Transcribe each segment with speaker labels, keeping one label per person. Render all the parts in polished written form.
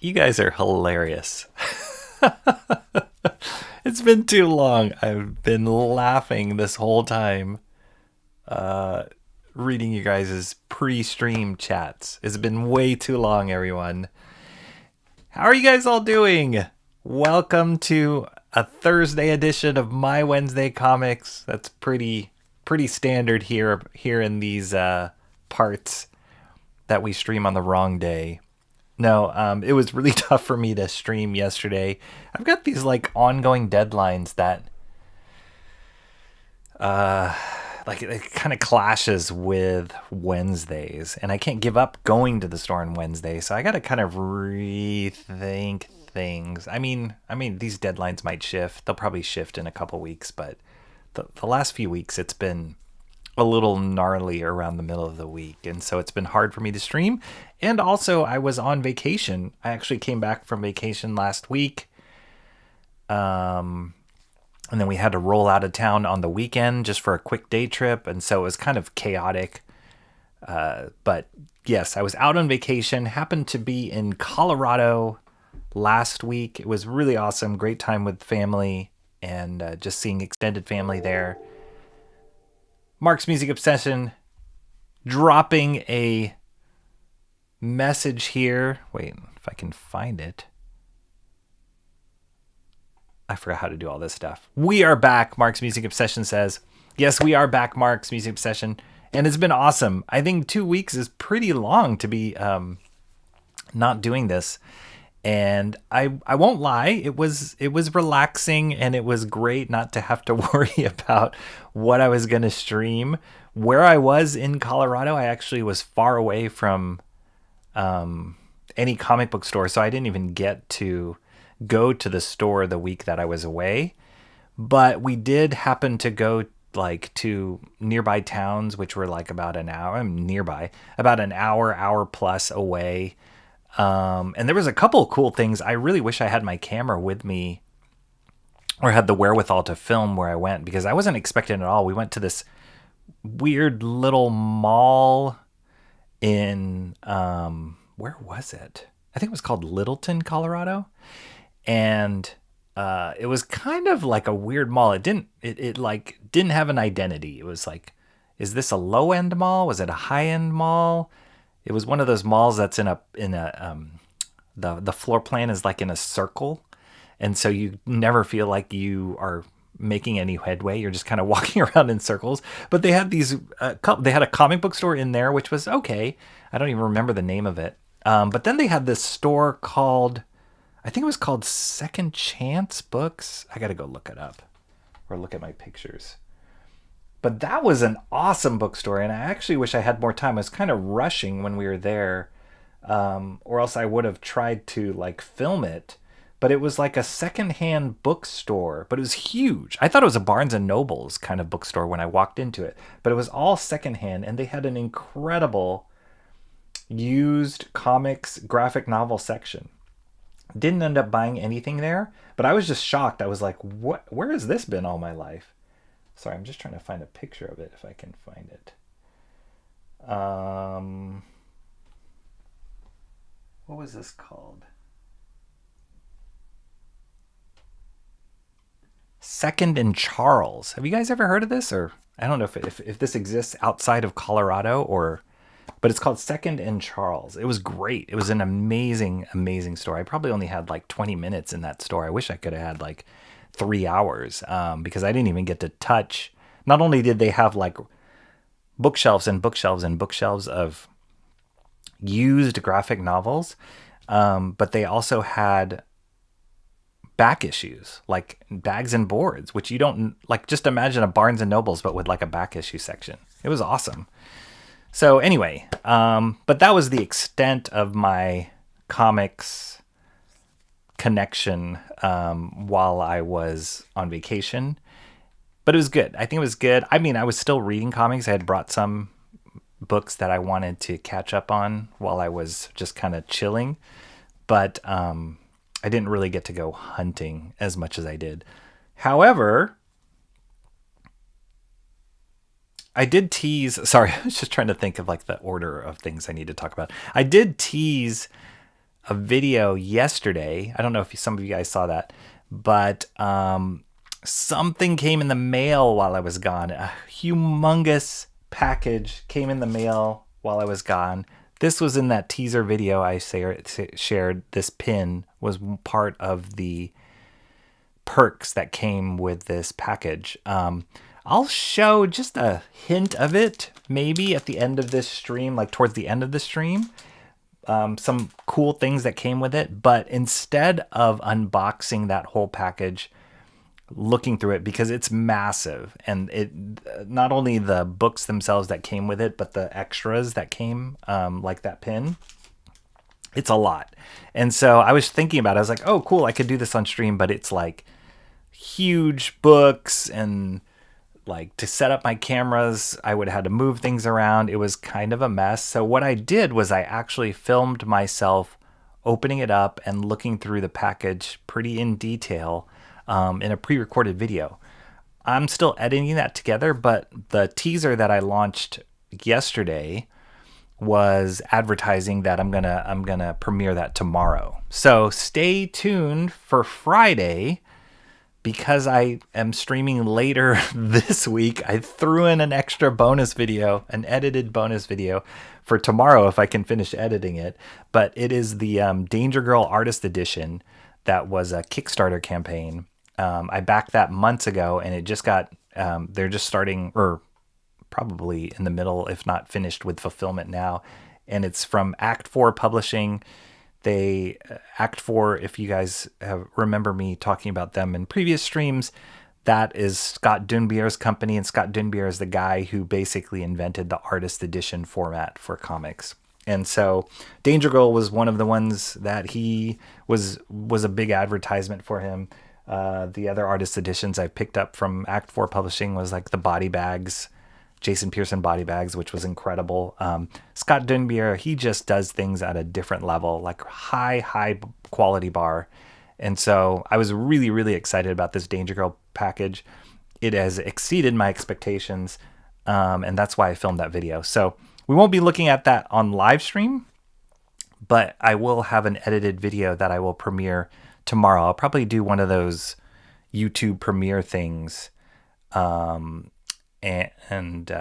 Speaker 1: You guys are hilarious. It's been too long. I've been laughing this whole time reading you guys' pre-stream chats. It's been way too long, everyone. How are you guys all doing? Welcome to a Thursday edition of My Wednesday Comics. That's pretty standard here in these parts that we stream on the wrong day. No, it was really tough for me to stream yesterday. I've got these like ongoing deadlines that like it kind of clashes with Wednesdays, and I can't give up going to the store on Wednesday, so I got to kind of rethink things. I mean, these deadlines might shift. They'll probably shift in a couple weeks, but the last few weeks it's been a little gnarly around the middle of the week, and so it's been hard for me to stream. And also, I was on vacation. I actually came back from vacation last week, and then we had to roll out of town on the weekend just for a quick day trip, and so it was kind of chaotic. But yes, I was out on vacation. Happened to be in Colorado last week. It was really awesome. Great time with family and just seeing extended family there. Mark's Music Obsession dropping a message here. Wait, if I can find it. I forgot how to do all this stuff. We are back, Mark's Music Obsession says. Yes, we are back, Mark's Music Obsession. And it's been awesome. I think 2 weeks is pretty long to be not doing this. And I won't lie, it was relaxing, and it was great not to have to worry about what I was going to stream. Where I was in Colorado, I actually was far away from any comic book store, so I didn't even get to go to the store the week that I was away. But we did happen to go like to nearby towns, which were like about an hour. About an hour plus away. And there was a couple of cool things. I really wish I had my camera with me or had the wherewithal to film where I went, because I wasn't expecting it at all. We went to this weird little mall in, where was it? I think it was called Littleton, Colorado. And it was kind of like a weird mall. It like didn't have an identity. It was like, is this a low end mall? Was it a high end mall? It was one of those malls that's in a the floor plan is like in a circle, and so you never feel like you are making any headway. You're just kind of walking around in circles. But they had they had a comic book store in there, which was okay. I don't even remember the name of it. But then they had this store called, I think it was called Second Chance Books. I got to go look it up or look at my pictures. But that was an awesome bookstore, and I actually wish I had more time. I was kind of rushing when we were there, or else I would have tried to like film it. But it was like a secondhand bookstore, but it was huge. I thought it was a Barnes and Nobles kind of bookstore when I walked into it, but it was all secondhand, and they had an incredible used comics graphic novel section. Didn't end up buying anything there, but I was just shocked. I was like, "What? Where has this been all my life?" Sorry, I'm just trying to find a picture of it if I can find it. What was this called? Second and Charles. Have you guys ever heard of this? Or I don't know if this exists outside of Colorado, or, but it's called Second and Charles. It was great. It was an amazing store. I probably only had like 20 minutes in that store. I wish I could have had like 3 hours, because I didn't even get to touch. Not only did they have like bookshelves and bookshelves and bookshelves of used graphic novels, but they also had back issues, like bags and boards, which you don't like. Just imagine a Barnes and Nobles, but with like a back issue section. It was awesome. So anyway, but that was the extent of my comics connection while I was on vacation. But it was good. I think it was good. I mean, I was still reading comics. I had brought some books that I wanted to catch up on while I was just kind of chilling. But I didn't really get to go hunting as much as I did. However, I did tease. Sorry, I was just trying to think of like the order of things I need to talk about. I did tease a video yesterday. I don't know if some of you guys saw that, but something came in the mail while I was gone. A humongous package came in the mail while I was gone. This was in that teaser video I shared. This pin was part of the perks that came with this package. I'll show just a hint of it maybe at the end of this stream, like towards the end of the stream. Some cool things that came with it, but instead of unboxing that whole package, looking through it, because it's massive, and it not only the books themselves that came with it, but the extras that came, like that pin, it's a lot. And so I was thinking about it. I was like, oh cool, I could do this on stream, but it's like huge books, and like to set up my cameras, I would have had to move things around. It was kind of a mess. So what I did was I actually filmed myself opening it up and looking through the package pretty in detail, in a pre-recorded video. I'm still editing that together, but the teaser that I launched yesterday was advertising that I'm gonna premiere that tomorrow. So stay tuned for Friday. Because I am streaming later this week, I threw in an extra bonus video, an edited bonus video for tomorrow if I can finish editing it. But it is the Danger Girl Artist Edition that was a Kickstarter campaign. I backed that months ago, and it just got, they're just starting, or probably in the middle, if not finished with fulfillment now. And it's from Act 4 Publishing. They, Act 4, if you guys remember me talking about them in previous streams, that is Scott Dunbier's company, and Scott Dunbier is the guy who basically invented the artist edition format for comics. And so Danger Girl was one of the ones that he was a big advertisement for him. The other artist editions I picked up from Act 4 Publishing was like the body bags, Jason Pearson body bags, which was incredible. Scott Dunbier, he just does things at a different level, like high quality bar. And so I was really, really excited about this Danger Girl package. It has exceeded my expectations, and that's why I filmed that video. So we won't be looking at that on live stream, but I will have an edited video that I will premiere tomorrow. I'll probably do one of those YouTube premiere things, and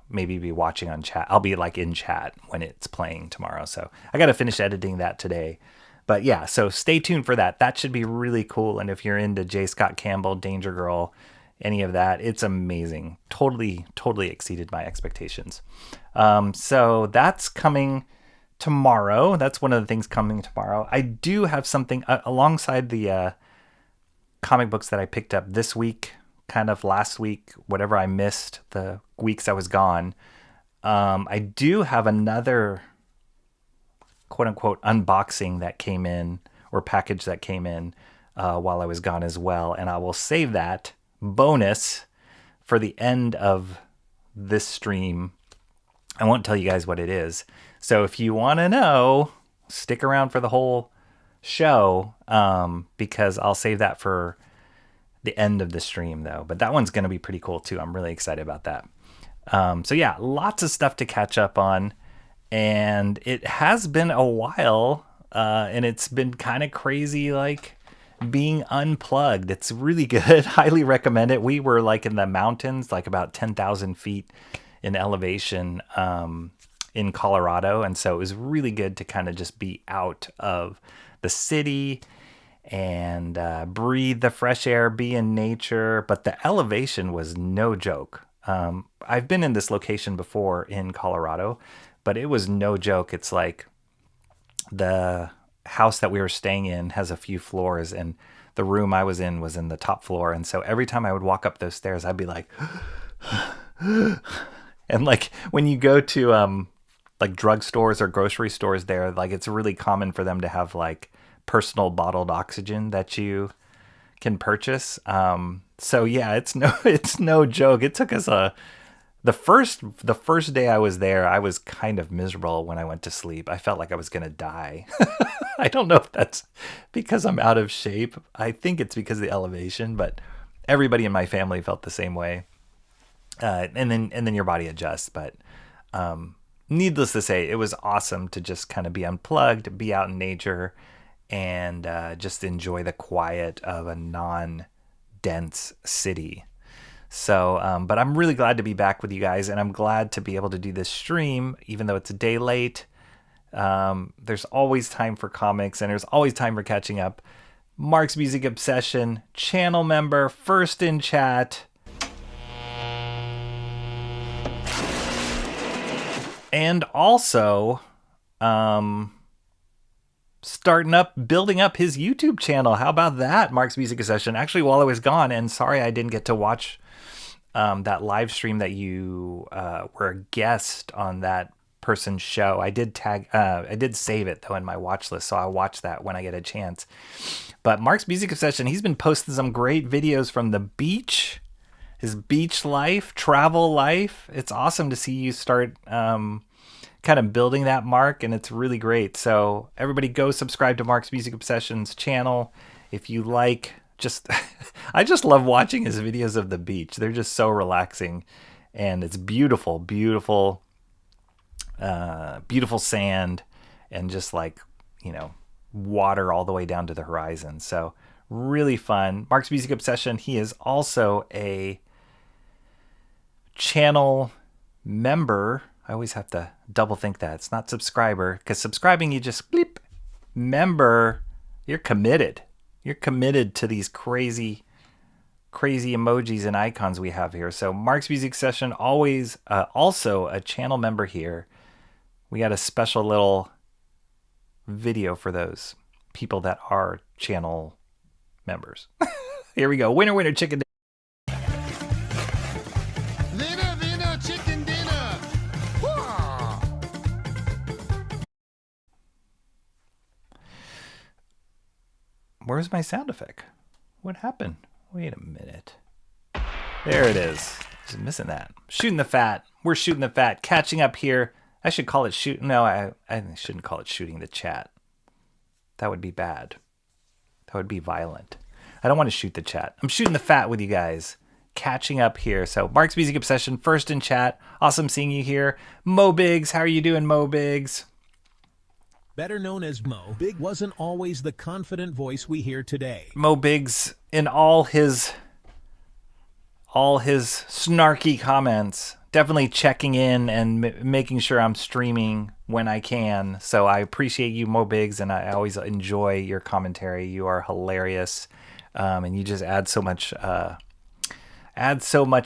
Speaker 1: maybe be watching on chat. I'll be like in chat when it's playing tomorrow. So I got to finish editing that today. But yeah, so stay tuned for that. That should be really cool. And if you're into J. Scott Campbell, Danger Girl, any of that, it's amazing. Totally exceeded my expectations. So that's coming tomorrow. That's one of the things coming tomorrow. I do have something alongside the comic books that I picked up this week, kind of last week, whatever I missed the weeks I was gone. I do have another quote unquote unboxing that came in, or package that came in while I was gone as well. And I will save that bonus for the end of this stream. I won't tell you guys what it is. So if you want to know, stick around for the whole show, because I'll save that for the end of the stream though. But that one's going to be pretty cool too. I'm really excited about that. So yeah, lots of stuff to catch up on. And it has been a while, and it's been kind of crazy, like being unplugged. It's really good. Highly recommend it. We were like in the mountains, like about 10,000 feet in elevation, in Colorado. And so it was really good to kind of just be out of the city and breathe the fresh air, be in nature. But the elevation was no joke. I've been in this location before in Colorado, but it was no joke. It's like the house that we were staying in has a few floors, and the room I was in the top floor. And so every time I would walk up those stairs, I'd be like, and like when you go to like drugstores or grocery stores there, like it's really common for them to have like personal bottled oxygen that you can purchase. So yeah, it's no joke. It took us the first day I was there, I was kind of miserable when I went to sleep. I felt like I was going to die. I don't know if that's because I'm out of shape. I think it's because of the elevation, but everybody in my family felt the same way. And then your body adjusts, but no needless to say, it was awesome to just kind of be unplugged, be out in nature, and just enjoy the quiet of a non-dense city. So, but I'm really glad to be back with you guys, and I'm glad to be able to do this stream, even though it's a day late. There's always time for comics, and there's always time for catching up. Mark's Music Obsession, channel member, first in chat. And also, building up his YouTube channel. How about that, Mark's Music Obsession? Actually, while I was gone, and sorry I didn't get to watch that live stream that you were a guest on that person's show. I did save it though in my watch list, so I'll watch that when I get a chance. But Mark's Music Obsession, he's been posting some great videos from the beach, his beach life, travel life. It's awesome to see you start kind of building that, Mark, and it's really great. So everybody go subscribe to Mark's Music Obsession's channel if you like. I just love watching his videos of the beach. They're just so relaxing, and it's beautiful, beautiful, beautiful sand, and just like, water all the way down to the horizon. So really fun. Mark's Music Obsession. He is also a channel member. I always have to double think that it's not subscriber, because subscribing, you just bleep. Member, you're committed. You're committed to these crazy emojis and icons we have here. So Mark's Music Session, always also a channel member here. We got a special little video for those people that are channel members. Here we go. Winner, winner, chicken dinner.
Speaker 2: Winner, winner, chicken dinner. Whoa.
Speaker 1: Where's my sound effect? What happened? Wait a minute. There it is. Just missing that. Shooting the fat. We're shooting the fat. Catching up here. I should call it shoot. No, I shouldn't call it shooting the chat. That would be bad. That would be violent. I don't want to shoot the chat. I'm shooting the fat with you guys. Catching up here. So Mark's Music Obsession, first in chat. Awesome seeing you here. Mo Biggs, how are you doing, Mo Biggs?
Speaker 3: Better known as Mo, Big wasn't always the confident voice we hear today.
Speaker 1: Mo Biggs, in all his snarky comments, definitely checking in and making sure I'm streaming when I can. So I appreciate you, Mo Biggs, and I always enjoy your commentary. You are hilarious, and you just add so much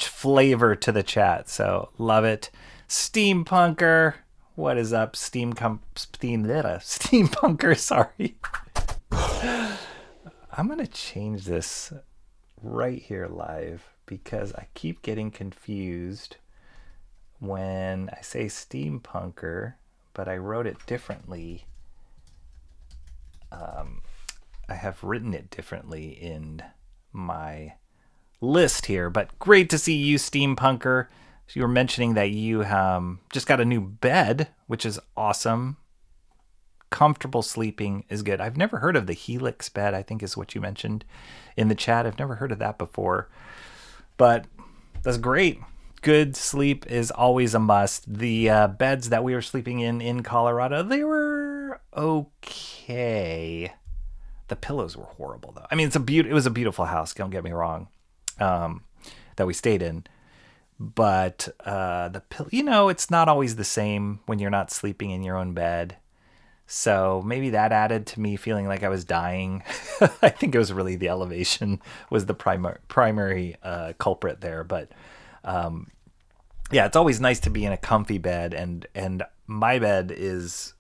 Speaker 1: flavor to the chat. So love it. Steampunker, what is up? Steampunker, sorry. I'm gonna change this right here live because I keep getting confused when I say steampunker, but I wrote it differently. I have written it differently in my list here, but great to see you, steampunker. You were mentioning that you just got a new bed, which is awesome. Comfortable sleeping is good. I've never heard of the Helix bed, I think is what you mentioned in the chat. I've never heard of that before, but that's great. Good sleep is always a must. The beds that we were sleeping in Colorado, they were okay. The pillows were horrible, though. I mean, it was a beautiful house, don't get me wrong, that we stayed in. But it's not always the same when you're not sleeping in your own bed. So maybe that added to me feeling like I was dying. I think it was really the elevation was the primary culprit there. But yeah, it's always nice to be in a comfy bed, and my bed is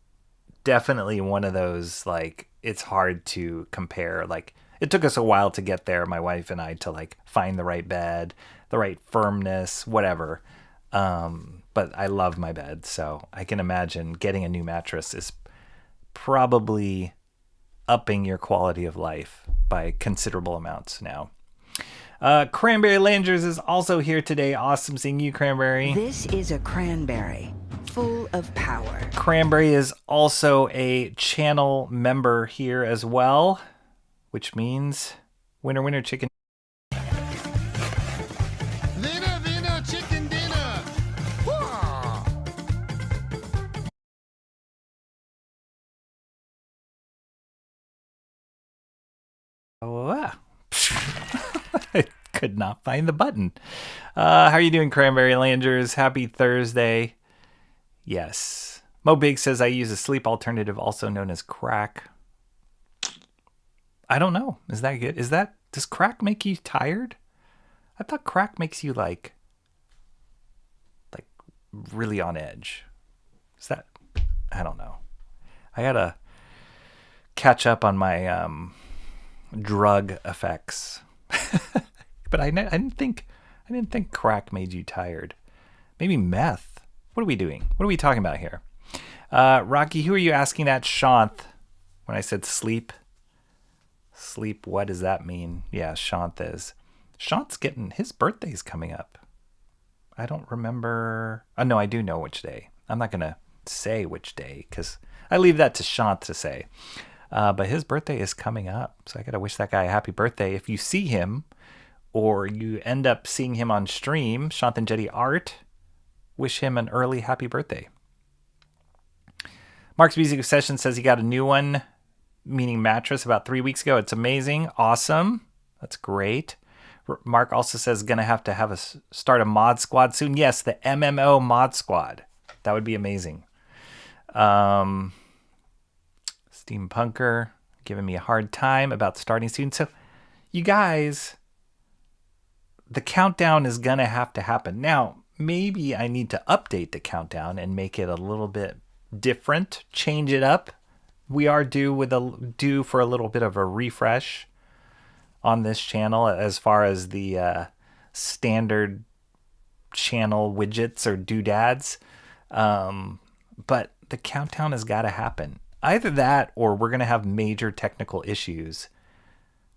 Speaker 1: definitely one of those, like, it's hard to compare. Like, it took us a while to get there, my wife and I, to like find the right bed, the right firmness, whatever. But I love my bed, so I can imagine getting a new mattress is probably upping your quality of life by considerable amounts now. Cranberry Langers is also here today. Awesome seeing you, Cranberry.
Speaker 4: This is a cranberry full of power.
Speaker 1: Cranberry is also a channel member here as well, which means winner, winner, chicken.
Speaker 2: Winner, winner, chicken dinner. Whoa.
Speaker 1: Ah. I could not find the button. How are you doing, Cranberry Langers? Happy Thursday. Yes. Mo Big says, I use a sleep alternative, also known as crack. I don't know. Is that good? Does crack make you tired? I thought crack makes you like really on edge. Is that? I don't know. I gotta catch up on my drug effects. But I didn't think crack made you tired. Maybe meth. What are we doing? What are we talking about here? Rocky, who are you asking at? Shanth. When I said sleep. Sleep, what does that mean? Yeah, Shanth is. Shanth's his birthday's coming up. I don't remember. Oh, no, I do know which day. I'm not going to say which day because I leave that to Shanth to say. But his birthday is coming up. So I got to wish that guy a happy birthday. If you see him or you end up seeing him on stream, Shanth and Jetty Art, wish him an early happy birthday. Mark's Music Obsession says he got a new one, meaning mattress, about 3 weeks ago. It's amazing. Awesome. That's great. Mark also says going to have start a mod squad soon. Yes, the MMO mod squad. That would be amazing. Steampunker giving me a hard time about starting soon. So you guys, the countdown is going to happen. Now, maybe I need to update the countdown and make it a little bit different, change it up. We are due for a little bit of a refresh on this channel as far as the standard channel widgets or doodads. But the countdown has got to happen. Either that or we're going to have major technical issues.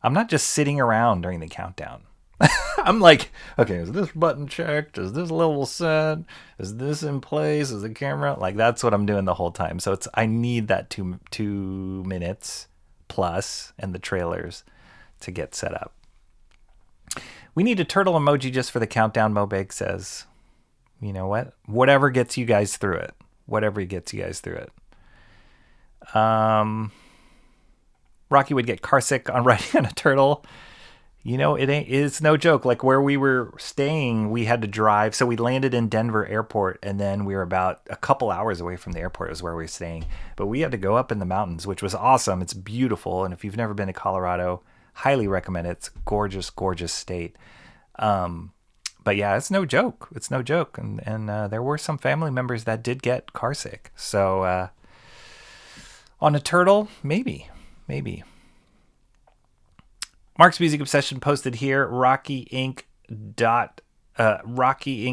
Speaker 1: I'm not just sitting around during the countdown. I'm like, okay, is this button checked? Is this level set? Is this in place? Is the camera? Like, that's what I'm doing the whole time. So I need that 2 minutes plus and the trailers to get set up. We need a turtle emoji just for the countdown, Mobeg says. You know what? Whatever gets you guys through it. Rocky would get carsick on riding on a turtle. You know, it's no joke. Like where we were staying, we had to drive. So we landed in Denver airport and then we were about a couple hours away from the airport is where we were staying. But we had to go up in the mountains, which was awesome. It's beautiful. And if you've never been to Colorado, highly recommend it. It's a gorgeous, gorgeous state. But yeah, it's no joke. And there were some family members that did get car sick. So on a turtle, maybe. Mark's Music Obsession posted here, Rocky Inc.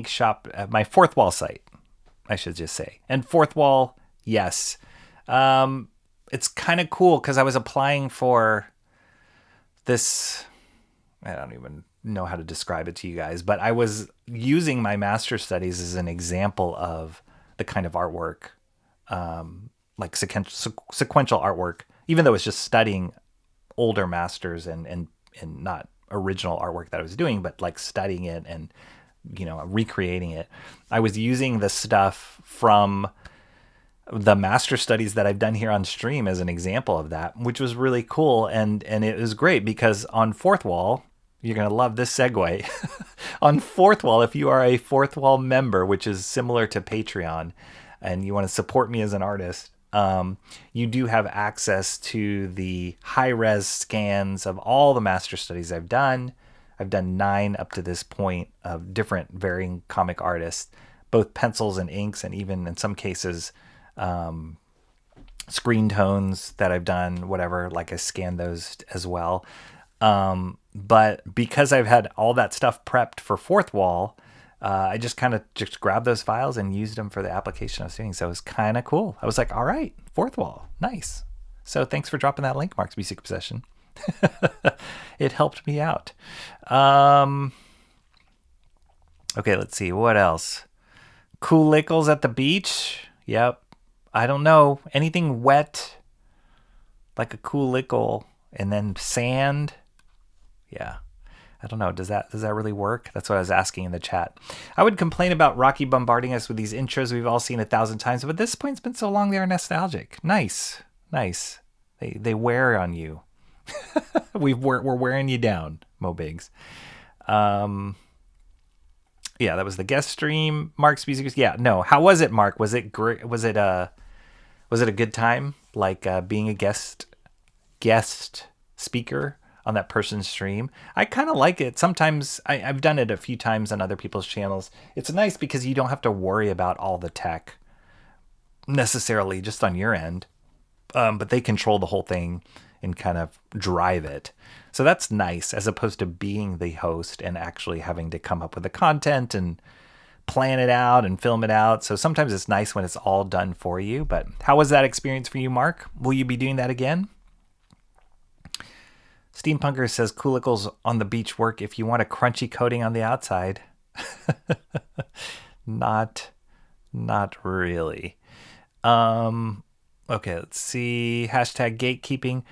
Speaker 1: shop, my Fourth Wall site, I should just say. And Fourth Wall, yes. It's kind of cool because I was applying for this, I don't even know how to describe it to you guys, but I was using my master's studies as an example of the kind of artwork, like sequential artwork, even though it's just studying older masters and not original artwork that I was doing, but like studying it and, recreating it. I was using the stuff from the master studies that I've done here on stream as an example of that, which was really cool. And it was great because on Fourth Wall, you're going to love this segue. On Fourth Wall, if you are a Fourth Wall member, which is similar to Patreon, and you want to support me as an artist, you do have access to the high-res scans of all the master studies I've done. I've done 9 up to this point of different varying comic artists, both pencils and inks, and even in some cases, screen tones that I've done, whatever, like I scanned those as well. But because I've had all that stuff prepped for Fourth Wall, I just kind of grabbed those files and used them for the application I was doing. So it was kind of cool. I was like, all right, Fourth Wall. Nice. So thanks for dropping that link, Mark's Music Obsession. It helped me out. Okay, let's see. What else? Cool lickles at the beach. Yep. I don't know. Anything wet, like a cool lickle, and then sand. Yeah. I don't know. Does that really work? That's what I was asking in the chat. I would complain about Rocky bombarding us with these intros we've all seen 1,000 times, but at this point it's been so long they are nostalgic. Nice. They wear on you. We're wearing you down, Mo Biggs. Yeah, that was the guest stream. Mark's music. Yeah, no. How was it, Mark? Was it great? Was it a good time? Like being a guest speaker on that person's stream. I kind of like it. Sometimes I've done it a few times on other people's channels. It's nice because you don't have to worry about all the tech necessarily just on your end, but they control the whole thing and kind of drive it. So that's nice as opposed to being the host and actually having to come up with the content and plan it out and film it out. So sometimes it's nice when it's all done for you. But how was that experience for you, Mark? Will you be doing that again? Steampunker says coolicles on the beach work if you want a crunchy coating on the outside. Not really. Okay, let's see. Hashtag gatekeeping.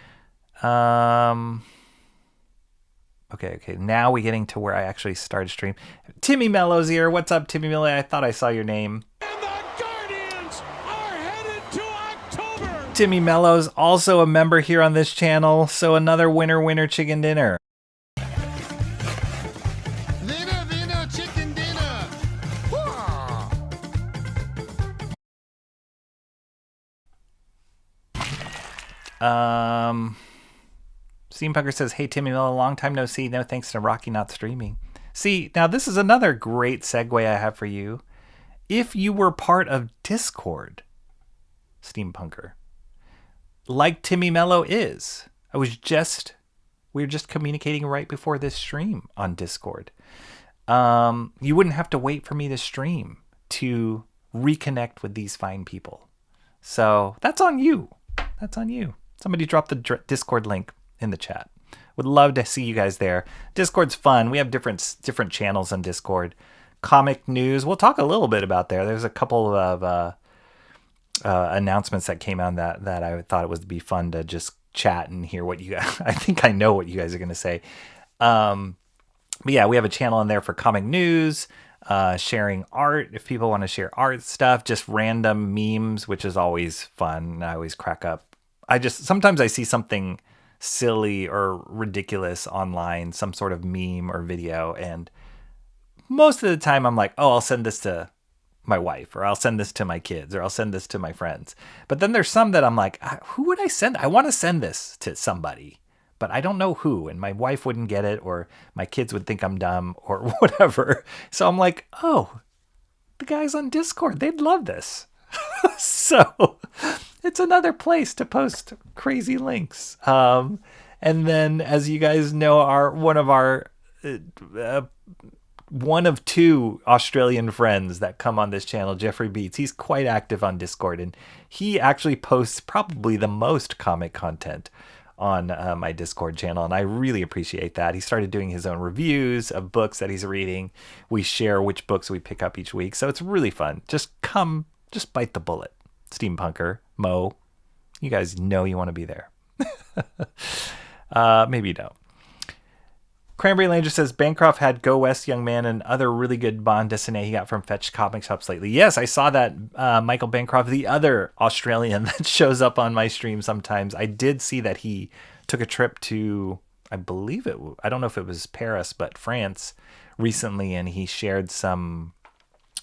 Speaker 1: Okay. Now we're getting to where I actually started stream. Timmy Mello's here. What's up, Timmy Mello? I thought I saw your name.
Speaker 2: And the Guardians are headed to October.
Speaker 1: Timmy Mello's also a member here on this channel. So another winner chicken dinner.
Speaker 2: Winner, chicken dinner. Wah!
Speaker 1: Steampunker says, hey, Timmy Mello, long time no see. No thanks to Rocky not streaming. See, now this is another great segue I have for you. If you were part of Discord, Steampunker, like Timmy Mello is, we were just communicating right before this stream on Discord. You wouldn't have to wait for me to stream to reconnect with these fine people. So that's on you. That's on you. Somebody drop the Discord link in the chat. Would love to see you guys there. Discord's fun. We have different channels on Discord. Comic news. We'll talk a little bit about there. There's a couple of announcements that came out that I thought it would be fun to just chat and hear what you guys. I think I know what you guys are going to say. But yeah, we have a channel in there for comic news, sharing art. If people want to share art stuff, just random memes, which is always fun. I always crack up. Sometimes I see something silly or ridiculous online, some sort of meme or video, and most of the time I'm like, oh, I'll send this to my wife, or I'll send this to my kids, or I'll send this to my friends. But then there's some that I'm like, who would I send? I want to send this to somebody, but I don't know who, and my wife wouldn't get it, or my kids would think I'm dumb, or whatever. So I'm like, oh, the guys on Discord, they'd love this. So it's another place to post crazy links. And then, as you guys know, one of two Australian friends that come on this channel, Jeffrey Beats, he's quite active on Discord, and he actually posts probably the most comic content on my Discord channel, and I really appreciate that. He started doing his own reviews of books that he's reading. We share which books we pick up each week, so it's really fun. Just bite the bullet. Steampunker, Mo, you guys know you want to be there. Maybe you don't. Cranberry Langer says, Bancroft had Go West, Young Man, and other really good bande dessinée he got from fetch comic shops lately. Yes, I saw that Michael Bancroft, the other Australian that shows up on my stream sometimes. I did see that he took a trip to, I don't know if it was Paris, but France recently, and he shared some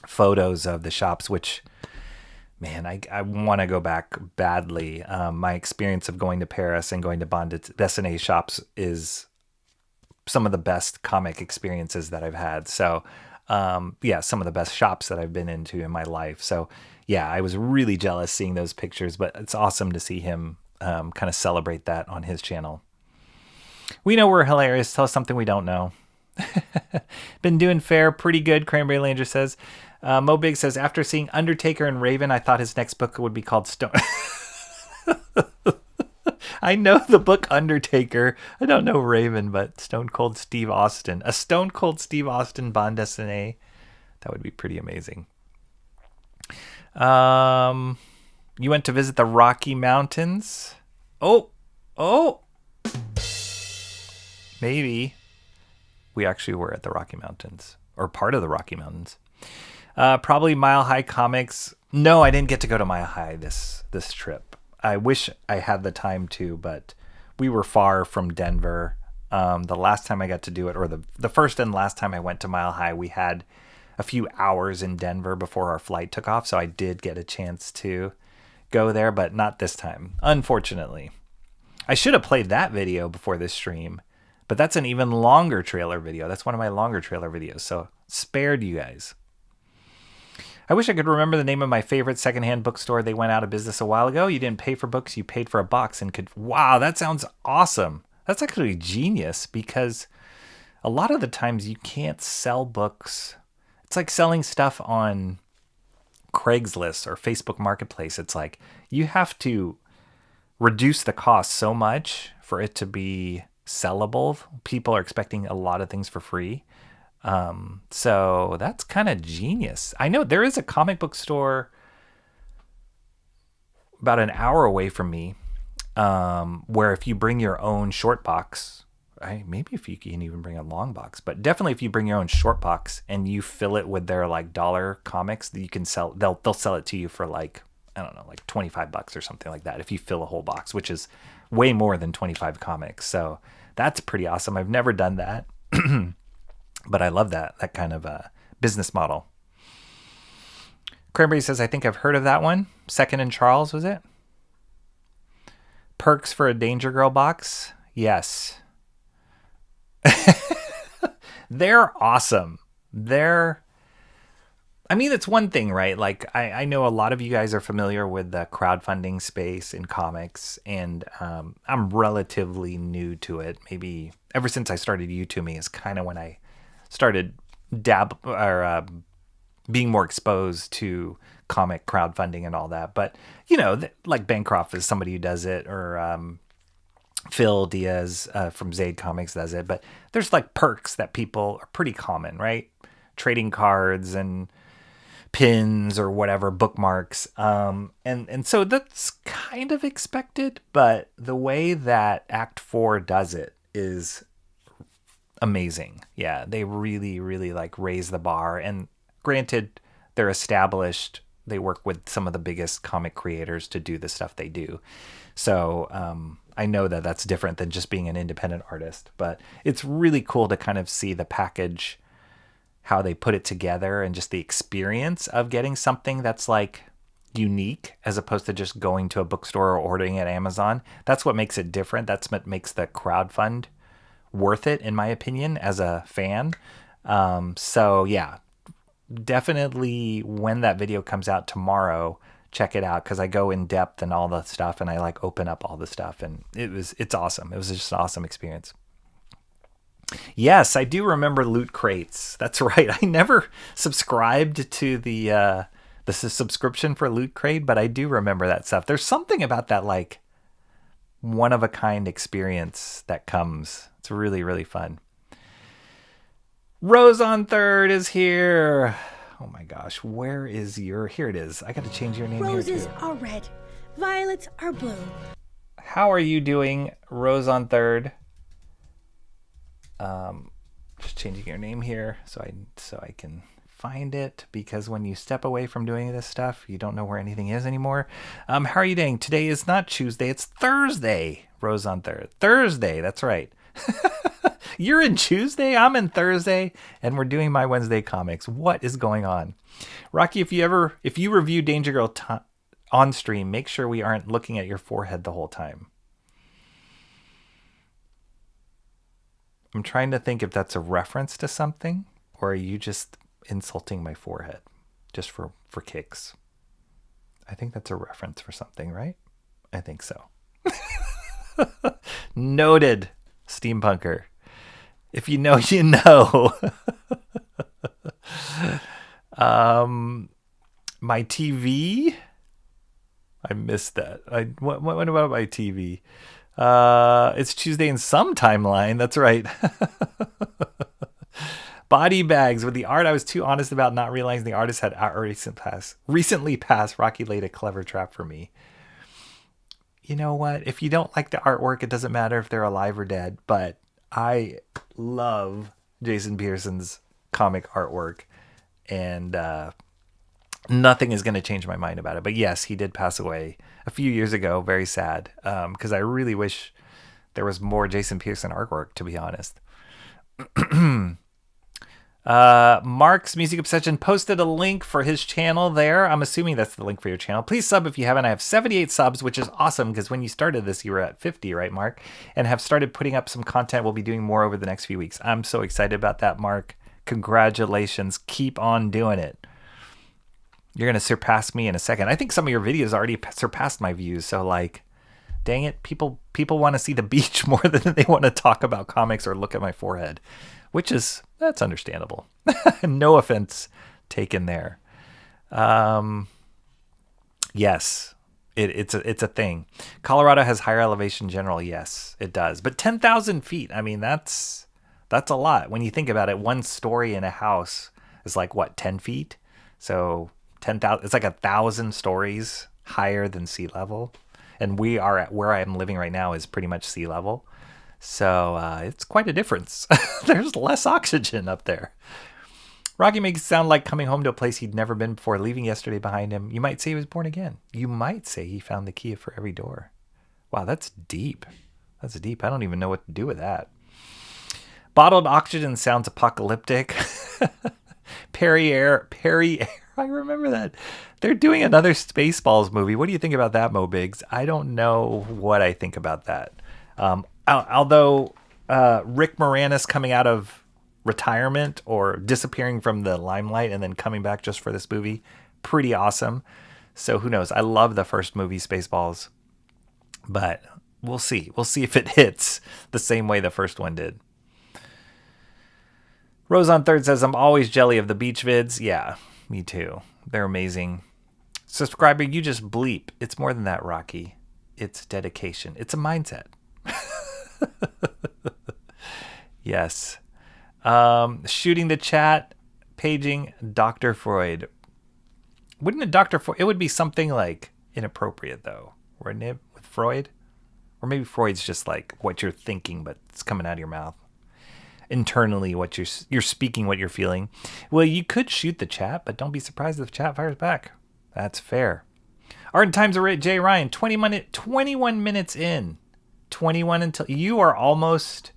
Speaker 1: photos of the shops, which, man, I want to go back badly. My experience of going to Paris and going to bande dessinée shops is some of the best comic experiences that I've had. So, yeah, some of the best shops that I've been into in my life. So, yeah, I was really jealous seeing those pictures, but it's awesome to see him kind of celebrate that on his channel. We know we're hilarious. Tell us something we don't know. Been doing fair, pretty good, Cranberry Langer says. Mo Big says, after seeing Undertaker and Raven, I thought his next book would be called Stone. I know the book Undertaker. I don't know Raven, but Stone Cold Steve Austin. A Stone Cold Steve Austin bande dessinée. That would be pretty amazing. You went to visit the Rocky Mountains? Oh. Maybe. We actually were at the Rocky Mountains, or part of the Rocky Mountains. Probably Mile High Comics. No, I didn't get to go to Mile High this trip. I wish I had the time to, but we were far from Denver. The last time I got to do it, or the first and last time I went to Mile High, we had a few hours in Denver before our flight took off. So I did get a chance to go there, but not this time, unfortunately. I should have played that video before this stream, but that's an even longer trailer video. That's one of my longer trailer videos, so spared you guys. I wish I could remember the name of my favorite secondhand bookstore. They went out of business a while ago. You didn't pay for books, you paid for a box and could... Wow, that sounds awesome. That's actually genius, because a lot of the times you can't sell books. It's like selling stuff on Craigslist or Facebook Marketplace. It's like you have to reduce the cost so much for it to be sellable. People are expecting a lot of things for free. So that's kind of genius. I know there is a comic book store about an hour away from me, where if you bring your own short box, right? Maybe if you can even bring a long box, but definitely if you bring your own short box and you fill it with their like dollar comics that you can sell, they'll sell it to you for like, I don't know, like $25 or something like that. If you fill a whole box, which is way more than 25 comics. So that's pretty awesome. I've never done that, but I love that kind of business model. Cranberry says, I think I've heard of that one. Second and Charles, was it? Perks for a Danger Girl box? Yes. They're awesome. I mean, it's one thing, right? Like, I know a lot of you guys are familiar with the crowdfunding space in comics, and I'm relatively new to it. Maybe ever since I started YouTubing is kind of when I started being more exposed to comic crowdfunding and all that. But, you know, like Bancroft is somebody who does it, or Phil Diaz from Zaid Comics does it. But there's like perks that people are pretty common, right? Trading cards and pins or whatever, bookmarks. And so that's kind of expected, but the way that Act 4 does it is amazing. Yeah, they really, really like raise the bar. And granted, they're established. They work with some of the biggest comic creators to do the stuff they do. So I know that that's different than just being an independent artist, but it's really cool to kind of see the package, how they put it together, and just the experience of getting something that's like unique as opposed to just going to a bookstore or ordering at Amazon. That's what makes it different. That's what makes the crowdfund worth it, in my opinion, as a fan. So yeah, definitely when that video comes out tomorrow, check it out, because I go in depth and all the stuff, and I like open up all the stuff, and it's awesome. It was just an awesome experience. Yes, I do remember Loot Crates. That's right. I never subscribed to the subscription for Loot Crate, but I do remember that stuff. There's something about that like one of a kind experience that comes. It's really, really fun. Rose on Third is here. Oh my gosh, where is your... Here it is. I got to change your name.
Speaker 5: Roses are red, violets are blue.
Speaker 1: How are you doing, Rose on Third? Just changing your name here so I can find it, because when you step away from doing this stuff, you don't know where anything is anymore. How are you doing? Today is not Tuesday, it's Thursday. Rose on Third. Thursday, that's right. You're in Tuesday, I'm in Thursday, and we're doing my Wednesday comics. What is going on? Rocky, if you review Danger Girl on stream, make sure we aren't looking at your forehead the whole time. I'm trying to think if that's a reference to something, or are you just insulting my forehead just for kicks? I think that's a reference for something, right? I think so. Noted, steampunker. If you know, you know. My TV? I missed that. What about my TV? It's Tuesday in some timeline. That's right. Body bags with the art. I was too honest about not realizing the artist had recently passed. Rocky laid a clever trap for me. You know what? If you don't like the artwork, it doesn't matter if they're alive or dead. But I love Jason Pearson's comic artwork, and nothing is going to change my mind about it. But yes, he did pass away a few years ago. Very sad, because I really wish there was more Jason Pearson artwork, to be honest. Mark's Music Obsession posted a link for his channel there. I'm assuming that's the link for your channel. Please sub if you haven't. I have 78 subs, which is awesome because when you started this, you were at 50, right, Mark? And have started putting up some content. We'll be doing more over the next few weeks. I'm so excited about that, Mark. Congratulations. Keep on doing it. You're going to surpass me in a second. I think some of your videos already surpassed my views. So, like, dang it, people want to see the beach more than they want to talk about comics or look at my forehead. That's understandable. No offense taken there. Yes, it's a thing. Colorado has higher elevation in general. Yes, it does. But 10,000 feet, I mean, that's a lot. When you think about it, one story in a house is like, what, 10 feet? So 10,000, it's like 1,000 stories higher than sea level. And we are at where I'm living right now is pretty much sea level. So it's quite a difference. There's less oxygen up there. Rocky makes it sound like coming home to a place he'd never been before, leaving yesterday behind him. You might say he was born again. You might say he found the key for every door. Wow, that's deep. That's deep. I don't even know what to do with that. Bottled oxygen sounds apocalyptic. Perrier. I remember that. They're doing another Spaceballs movie. What do you think about that, Mo Biggs? I don't know what I think about that. Although Rick Moranis coming out of retirement or disappearing from the limelight and then coming back just for this movie, pretty awesome. So who knows? I love the first movie, Spaceballs, but we'll see. We'll see if it hits the same way the first one did. Rose on Third says, I'm always jelly of the beach vids. Yeah, me too. They're amazing. Subscriber, you just bleep. It's more than that, Rocky. It's dedication. It's a mindset. Yes. Shooting the chat, paging Dr. Freud. Wouldn't it Dr. Freud? It would be something like inappropriate though, wouldn't it, with Freud? Or maybe Freud's just like what you're thinking, but it's coming out of your mouth. Internally, what you're speaking, what you're feeling. Well, you could shoot the chat, but don't be surprised if the chat fires back. That's fair. Art and Times of Jay Ryan, 21 minutes in. 21 until you are almost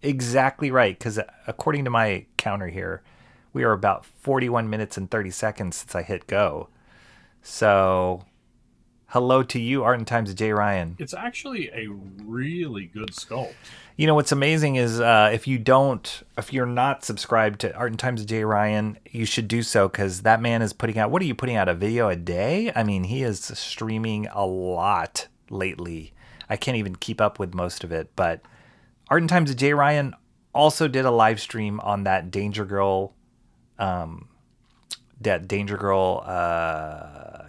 Speaker 1: exactly right, because according to my counter here, we are about 41 minutes and 30 seconds since I hit go. So hello to you, Art and Times of Jay Ryan.
Speaker 6: It's actually a really good sculpt.
Speaker 1: You know what's amazing is if you're not subscribed to Art and Times of Jay Ryan, you should do so, because that man is putting out, what are you putting out, a video a day? I mean, he is streaming a lot lately. I can't even keep up with most of it, but Art and Times of Jay Ryan also did a live stream on that Danger Girl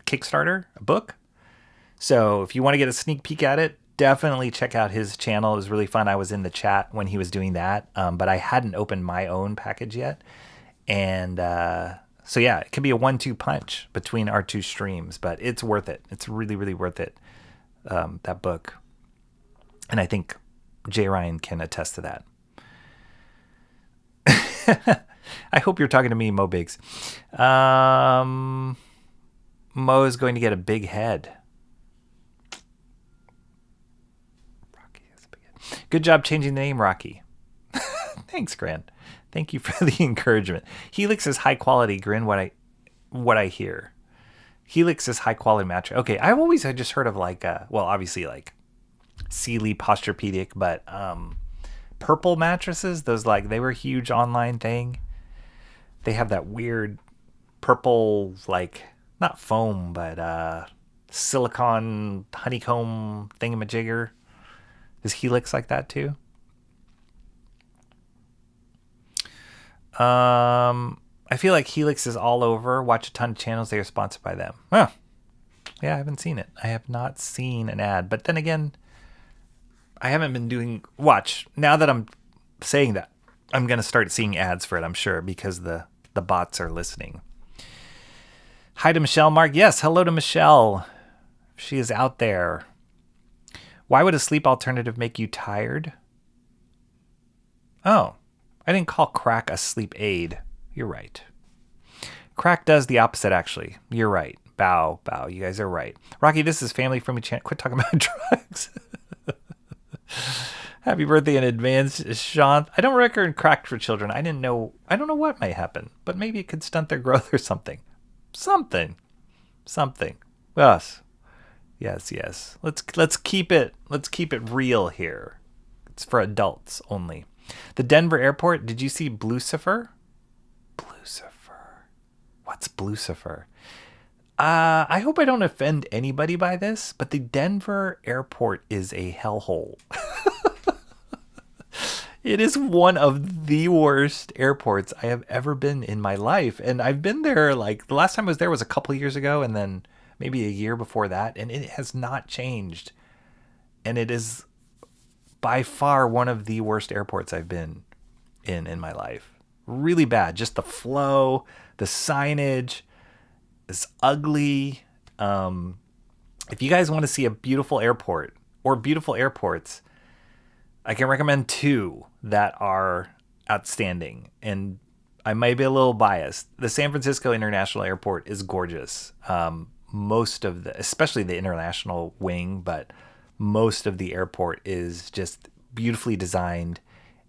Speaker 1: Kickstarter book. So if you want to get a sneak peek at it, definitely check out his channel. It was really fun. I was in the chat when he was doing that, but I hadn't opened my own package yet. And so yeah, it could be a 1-2 punch between our two streams, but it's worth it. It's really, really worth it, that book. And I think Jay Ryan can attest to that. I hope you're talking to me, Mo Biggs. Mo is going to get a big head. Rocky has a big head. Good job changing the name, Rocky. Thanks, Grant. Thank you for the encouragement. Helix is high quality. Grin, what I hear. Helix is high quality mattress. Okay, I just heard of like, well, obviously like Sealy Posturepedic, but Purple mattresses, those like, they were a huge online thing. They have that weird purple, like, not foam, but silicone honeycomb thingamajigger. Is Helix like that too? I feel like Helix is all over. Watch a ton of channels. They are sponsored by them. Huh. Yeah, I haven't seen it. I have not seen an ad. But then again, I haven't been doing... Watch. Now that I'm saying that, I'm going to start seeing ads for it, I'm sure, because the bots are listening. Hi to Michelle Mark. Yes, hello to Michelle. She is out there. Why would a sleep alternative make you tired? Oh, I didn't call crack a sleep aid. You're right. Crack does the opposite, actually. You're right. Bow. You guys are right. Rocky, this is family friendly channel. Quit talking about drugs. Happy birthday in advance, Sean. I don't recommend crack for children. I don't know what might happen, but maybe it could stunt their growth or something. Something. Yes. Let's keep it real here. It's for adults only. The Denver airport, did you see Blucifer? What's Blucifer? I hope I don't offend anybody by this, but the Denver airport is a hellhole. It is one of the worst airports I have ever been in my life. And I've been there, like, the last time I was there was a couple of years ago, and then maybe a year before that, and it has not changed. And it is by far one of the worst airports I've been in my life. Really bad. Just the flow, the signage is ugly. If you guys want to see a beautiful airport or beautiful airports, I can recommend two that are outstanding. And I might be a little biased. The San Francisco International Airport is gorgeous. Most of especially the international wing, but most of the airport is just beautifully designed.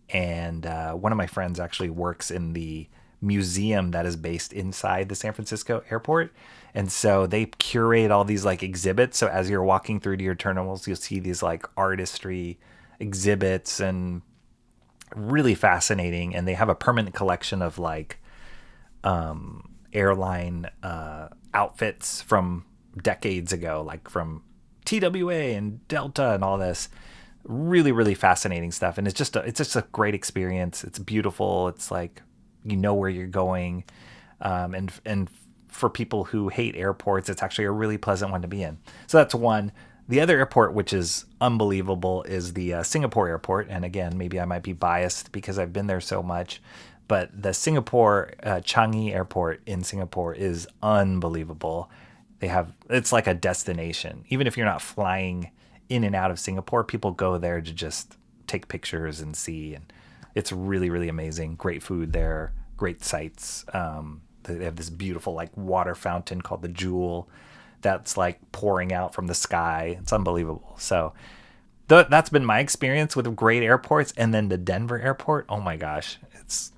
Speaker 1: And one of my friends actually works in the museum that is based inside the San Francisco airport. And so they curate all these like exhibits. So as you're walking through to your terminals, you'll see these like artistry exhibits and really fascinating. And they have a permanent collection of like airline outfits from decades ago, like from TWA and Delta and all this. Really, really fascinating stuff. And it's just a great experience. It's beautiful. It's like, you know where you're going. And for people who hate airports, it's actually a really pleasant one to be in. So that's one. The other airport, which is unbelievable, is the Singapore airport. And again, maybe I might be biased because I've been there so much, but the Singapore Changi airport in Singapore is unbelievable. It's like a destination. Even if you're not flying in and out of Singapore, people go there to just take pictures and see. And it's really, really amazing. Great food there, great sights. They have this beautiful like water fountain called the Jewel that's like pouring out from the sky. It's unbelievable. So that's been my experience with great airports. And then the Denver airport, oh my gosh, it's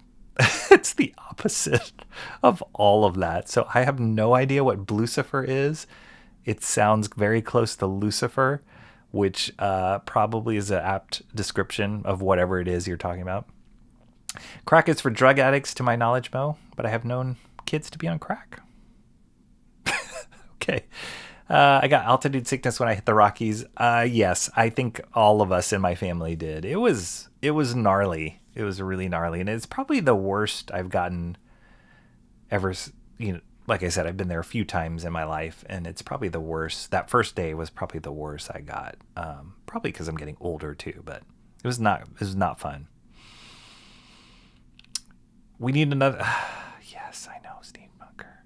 Speaker 1: it's the opposite of all of that. So I have no idea what Blucifer is. It sounds very close to Lucifer, which probably is an apt description of whatever it is you're talking about. Crack is for drug addicts, to my knowledge, Mo, but I have known kids to be on crack. Okay. I got altitude sickness when I hit the Rockies. Yes, I think all of us in my family did. It was gnarly. It was really gnarly. And it's probably the worst I've gotten ever. You know, like I said, I've been there a few times in my life, and it's probably the worst. That first day was probably the worst I got. Probably because I'm getting older too, but it was not fun. We need another. Yes, I know, Steve Bunker.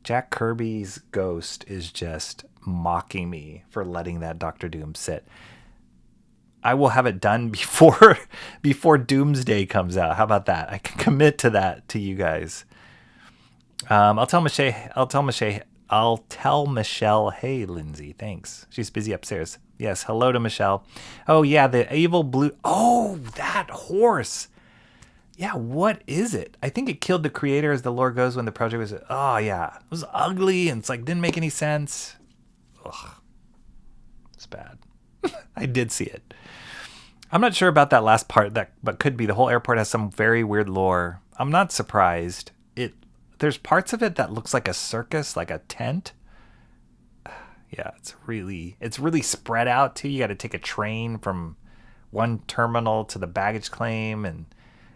Speaker 1: Jack Kirby's ghost is just mocking me for letting that Doctor Doom sit. I will have it done before Doomsday comes out. How about that? I can commit to that to you guys. I'll tell Michelle, hey, Lindsay, thanks. She's busy upstairs. Yes, hello to Michelle. Oh, yeah, the evil blue. Oh, that horse. Yeah, what is it? I think it killed the creator, as the lore goes, when the project was. Oh, yeah. It was ugly and it's like didn't make any sense. Ugh. It's bad. I did see it. I'm not sure about that last part, but could be. The whole airport has some very weird lore. I'm not surprised. There's parts of it that looks like a circus, like a tent. Yeah, it's really spread out too. You got to take a train from one terminal to the baggage claim, and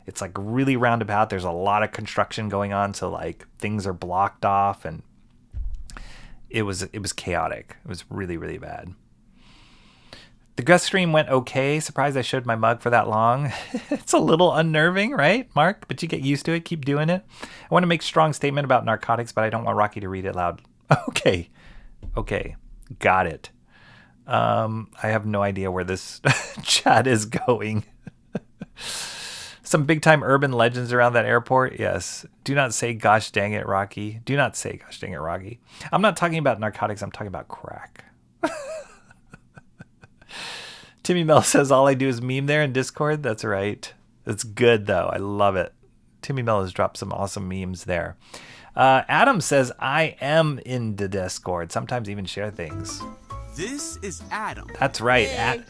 Speaker 1: it's like really roundabout. There's a lot of construction going on, so like things are blocked off, and it was chaotic. It was really, really bad. The guest stream went okay. Surprised I showed my mug for that long. It's a little unnerving, right, Mark? But you get used to it. Keep doing it. I want to make a strong statement about narcotics, but I don't want Rocky to read it loud. Okay. Got it. I have no idea where this chat is going. Some big-time urban legends around that airport. Yes. Do not say, gosh dang it, Rocky. Do not say, gosh dang it, Rocky. I'm not talking about narcotics. I'm talking about crack. Timmy Mel says all I do is meme there in Discord. That's right. It's good though. I love it. Timmy Mel has dropped some awesome memes there. Adam says I am in the Discord. Sometimes even share things.
Speaker 7: This is Adam.
Speaker 1: That's right.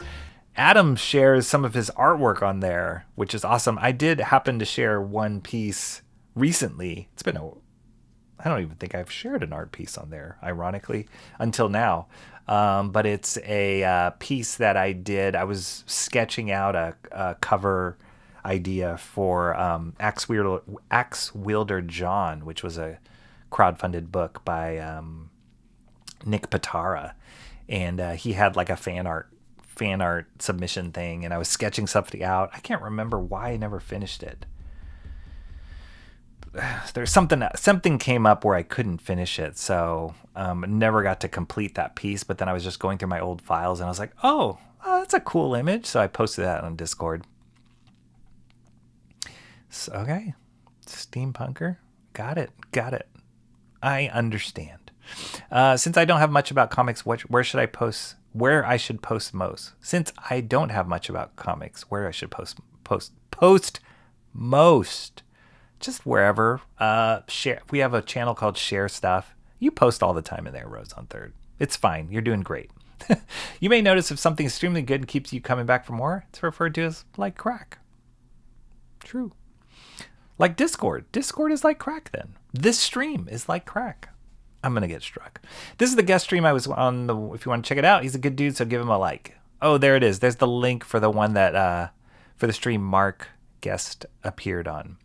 Speaker 1: Adam shares some of his artwork on there, which is awesome. I did happen to share one piece recently. I don't even think I've shared an art piece on there, ironically, until now. But it's a piece that I did. I was sketching out a cover idea for Axe Wielder John, which was a crowdfunded book by Nick Patara. And he had like a fan art submission thing, and I was sketching something out. I can't remember why I never finished it. There's something came up where I couldn't finish it, so never got to complete that piece. But then I was just going through my old files, and I was like, oh, that's a cool image. So I posted that on Discord. So, okay, steampunker, got it. I understand. Since I don't have much about comics, where should I post? Where I should post most? Since I don't have much about comics, where I should post most? Just wherever. Share. We have a channel called Share Stuff. You post all the time in there, Rose on Third. It's fine. You're doing great. You may notice if something extremely good keeps you coming back for more, it's referred to as like crack. True. Like Discord. Discord is like crack then. This stream is like crack. I'm going to get struck. This is the guest stream I was on. If you want to check it out, he's a good dude, so give him a like. Oh, there it is. There's the link for the one that, for the stream Mark guest appeared on.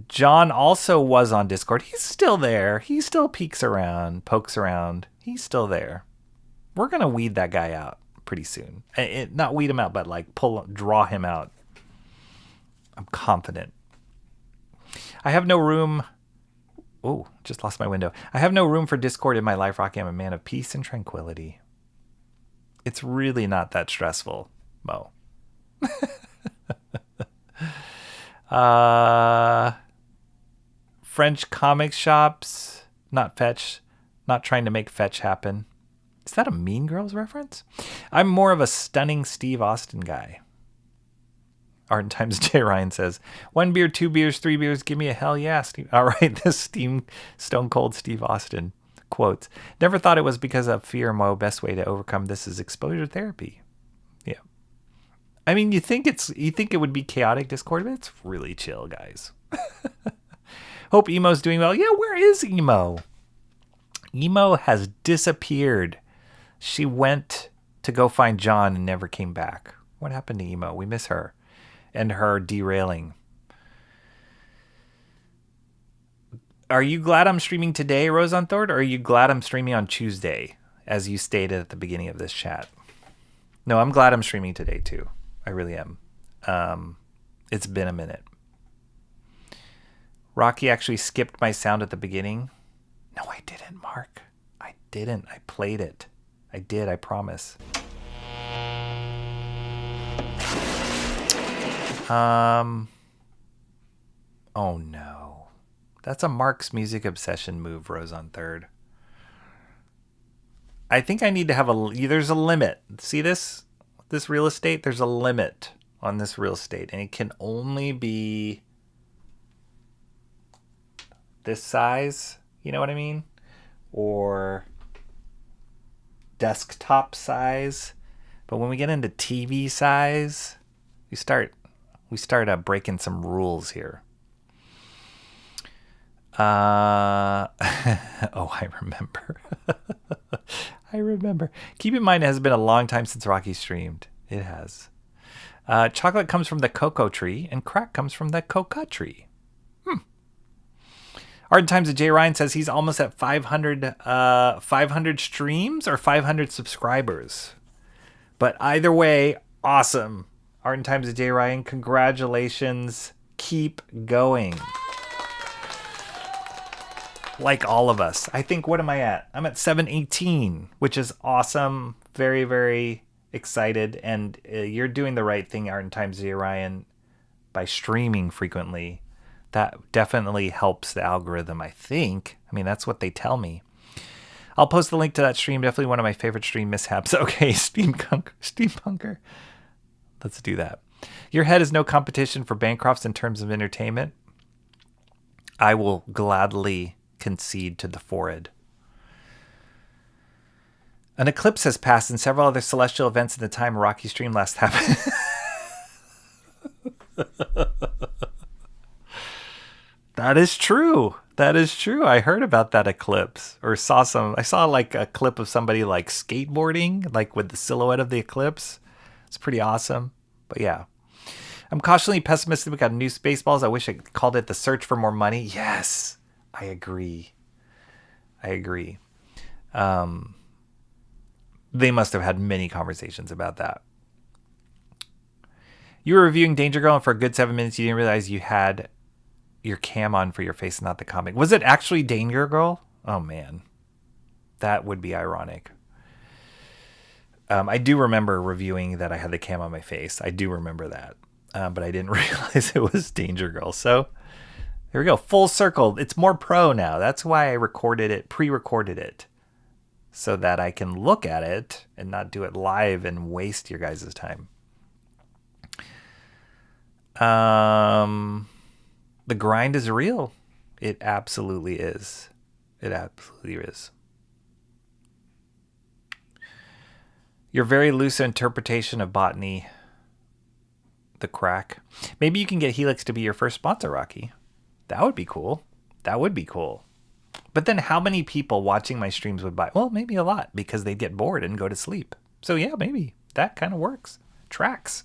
Speaker 1: John also was on Discord. He's still there. He still pokes around. He's still there. We're going to weed that guy out pretty soon. Not weed him out, but like draw him out. I'm confident. I have no room. Oh, just lost my window. I have no room for Discord in my life, Rocky. I'm a man of peace and tranquility. It's really not that stressful, Mo. French comic shops, not Fetch, not trying to make Fetch happen. Is that a Mean Girls reference? I'm more of a stunning Steve Austin guy. Art and Times J. Ryan says, 1 beer, 2 beers, 3 beers, give me a hell yeah, Steve. All right, this Stone Cold Steve Austin quotes. Never thought it was because of fear, Mo. Best way to overcome this is exposure therapy. Yeah. I mean, you think it would be chaotic Discord, but it's really chill, guys. Hope Emo's doing well. Yeah, where is Emo? Emo has disappeared. She went to go find John and never came back. What happened to Emo? We miss her. And her derailing. Are you glad I'm streaming today, Rose on Thord, or are you glad I'm streaming on Tuesday, as you stated at the beginning of this chat? No, I'm glad I'm streaming today, too. I really am. It's been a minute. Rocky actually skipped my sound at the beginning. No, I didn't, Mark. I didn't. I played it. I did, I promise. Oh no. That's a Mark's Music Obsession move, Rose on Third. I think I need to have there's a limit. See this real estate? There's a limit on this real estate, and it can only be this size, you know what I mean? Or desktop size. But when we get into TV size, we start breaking some rules here. Oh, I remember. I remember. Keep in mind, it has been a long time since Rocky streamed. It has. Chocolate comes from the cocoa tree, and crack comes from the coca tree. Art and Times of J. Ryan says he's almost at 500 streams or 500 subscribers. But either way, awesome. Art and Times of J. Ryan, congratulations. Keep going. Like all of us. I think, what am I at? I'm at 718, which is awesome. Very, very excited. And you're doing the right thing, Art and Times of J. Ryan, by streaming frequently. That definitely helps the algorithm, I think. I mean, that's what they tell me. I'll post the link to that stream. Definitely one of my favorite stream mishaps. Okay, Steampunker. Let's do that. Your head is no competition for Bancrofts in terms of entertainment. I will gladly concede to the forehead. An eclipse has passed and several other celestial events in the time Rocky stream last happened. That is true. That is true. I heard about that eclipse or I saw like a clip of somebody like skateboarding, like with the silhouette of the eclipse. It's pretty awesome. But yeah, I'm cautiously pessimistic about new Spaceballs. I wish I called it The Search for More Money. Yes, I agree. They must have had many conversations about that. You were reviewing Danger Girl, and for a good 7 minutes, you didn't realize you had your cam on for your face, not the comic. Was it actually Danger Girl? Oh, man. That would be ironic. I do remember reviewing that I had the cam on my face. I do remember that. But I didn't realize it was Danger Girl. So there we go. Full circle. It's more pro now. That's why I pre-recorded it. So that I can look at it and not do it live and waste your guys' time. The grind is real. It absolutely is. It absolutely is. Your very loose interpretation of botany, the crack. Maybe you can get Helix to be your first sponsor, Rocky. That would be cool. That would be cool. But then how many people watching my streams would buy? Well, maybe a lot because they'd get bored and go to sleep. So yeah, maybe that kind of works. Tracks.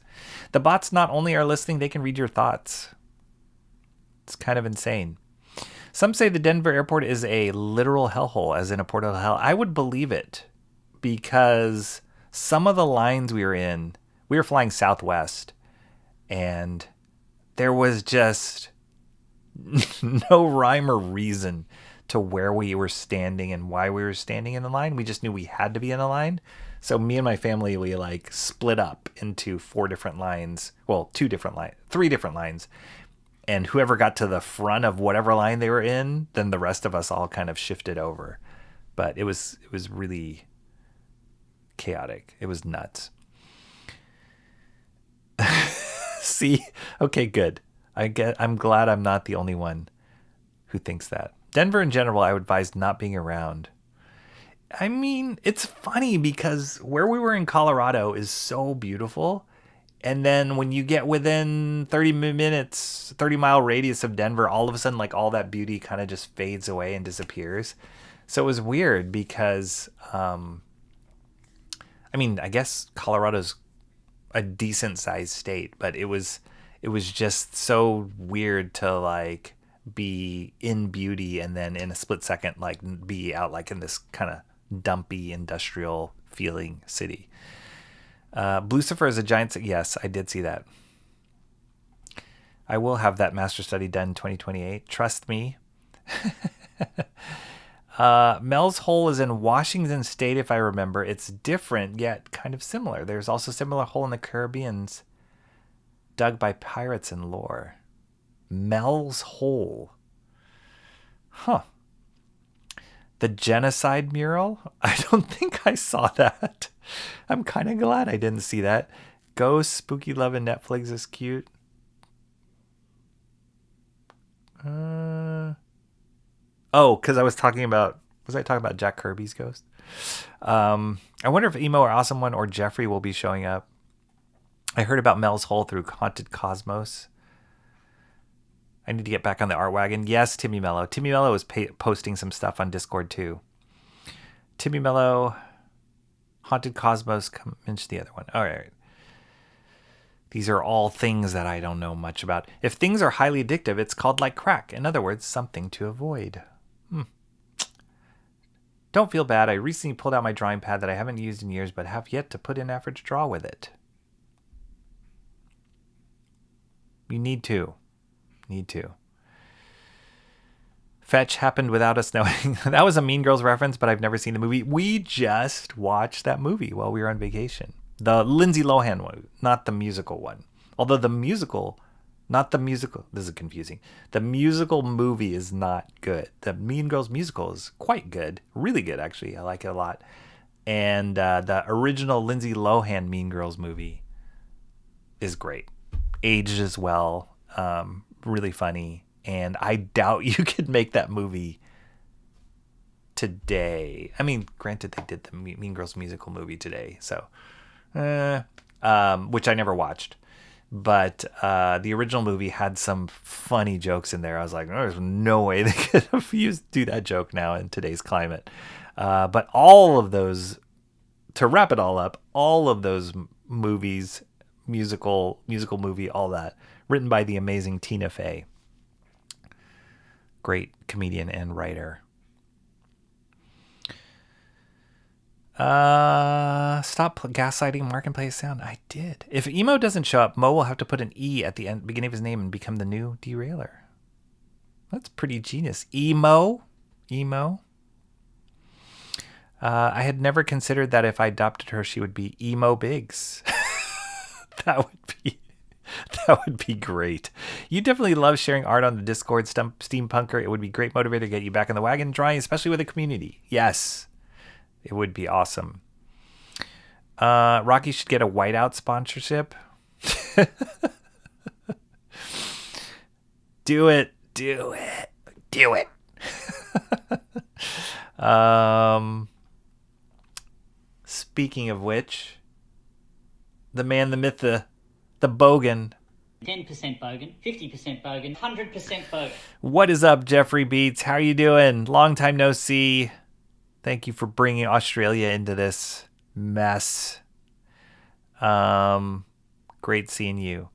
Speaker 1: The bots not only are listening, they can read your thoughts. It's kind of insane. Some say the Denver airport is a literal hellhole, as in a portal to hell. I would believe it because some of the lines we were flying Southwest, and there was just no rhyme or reason to where we were standing and why we were standing in the line. We just knew we had to be in a line. So me and my family, we like split up into 4 different lines. Well, 3 different lines. And whoever got to the front of whatever line they were in, then the rest of us all kind of shifted over. But it was really chaotic. It was nuts. See? Okay, good. I'm glad I'm not the only one who thinks that. Denver in general, I would advise not being around. I mean, it's funny because where we were in Colorado is so beautiful. And then when you get within 30-mile radius of Denver, all of a sudden, like all that beauty kind of just fades away and disappears. So it was weird because, I mean, I guess Colorado's a decent sized state, but it was just so weird to like be in beauty and then in a split second, like be out like in this kind of dumpy industrial feeling city. Lucifer is a giant. Yes, I did see that. I will have that master study done in 2028. Trust me. Mel's Hole is in Washington State, if I remember. It's different, yet kind of similar. There's also a similar hole in the Caribbeans dug by pirates in lore. Mel's Hole. Huh. The genocide mural? I don't think I saw that. I'm kind of glad I didn't see that. Ghost, Spooky Love, and Netflix is cute. Oh, because I was talking about Jack Kirby's Ghost? I wonder if Emo or Awesome One or Jeffrey will be showing up. I heard about Mel's Hole through Haunted Cosmos. I need to get back on the art wagon. Yes, Timmy Mello. Timmy Mello is posting some stuff on Discord too. Timmy Mello, Haunted Cosmos, mention the other one. All right. These are all things that I don't know much about. If things are highly addictive, it's called like crack. In other words, something to avoid. Don't feel bad. I recently pulled out my drawing pad that I haven't used in years, but have yet to put in effort to draw with it. You need to. Fetch happened without us knowing. That was a Mean Girls reference, but I've never seen the movie. We just watched that movie while we were on vacation. The Lindsay Lohan one, not the musical one. Although the musical Not the musical. This is confusing. The musical movie is not good. The Mean Girls musical is quite good. Really good, actually. I like it a lot. And the original Lindsay Lohan Mean Girls movie is great. Aged as well. Really funny. And I doubt you could make that movie today. I mean, granted, they did the Mean Girls musical movie today. So, which I never watched. But the original movie had some funny jokes in there. I was like, oh, there's no way they could do that joke now in today's climate. But all of those, to wrap it all up, all of those movies, musical movie, all that, written by the amazing Tina Fey. Great comedian and writer. Stop gaslighting Marketplace Sound. I did. If Emo doesn't show up, Mo will have to put an E at the beginning of his name and become the new derailer. That's pretty genius. Emo. I had never considered that if I adopted her, she would be Emo Biggs. That would be great. You definitely love sharing art on the Discord, Steampunker. It would be great motivator to get you back in the wagon drawing, especially with a community. Yes. It would be awesome. Rocky should get a whiteout sponsorship. Do it. Speaking of which, the man, the myth, the Bogan.
Speaker 8: 10% bogan, 50% bogan, 100% bogan.
Speaker 1: What is up, Jeffrey Beats? How are you doing? Long time no see. Thank you for bringing Australia into this mess. Great seeing you.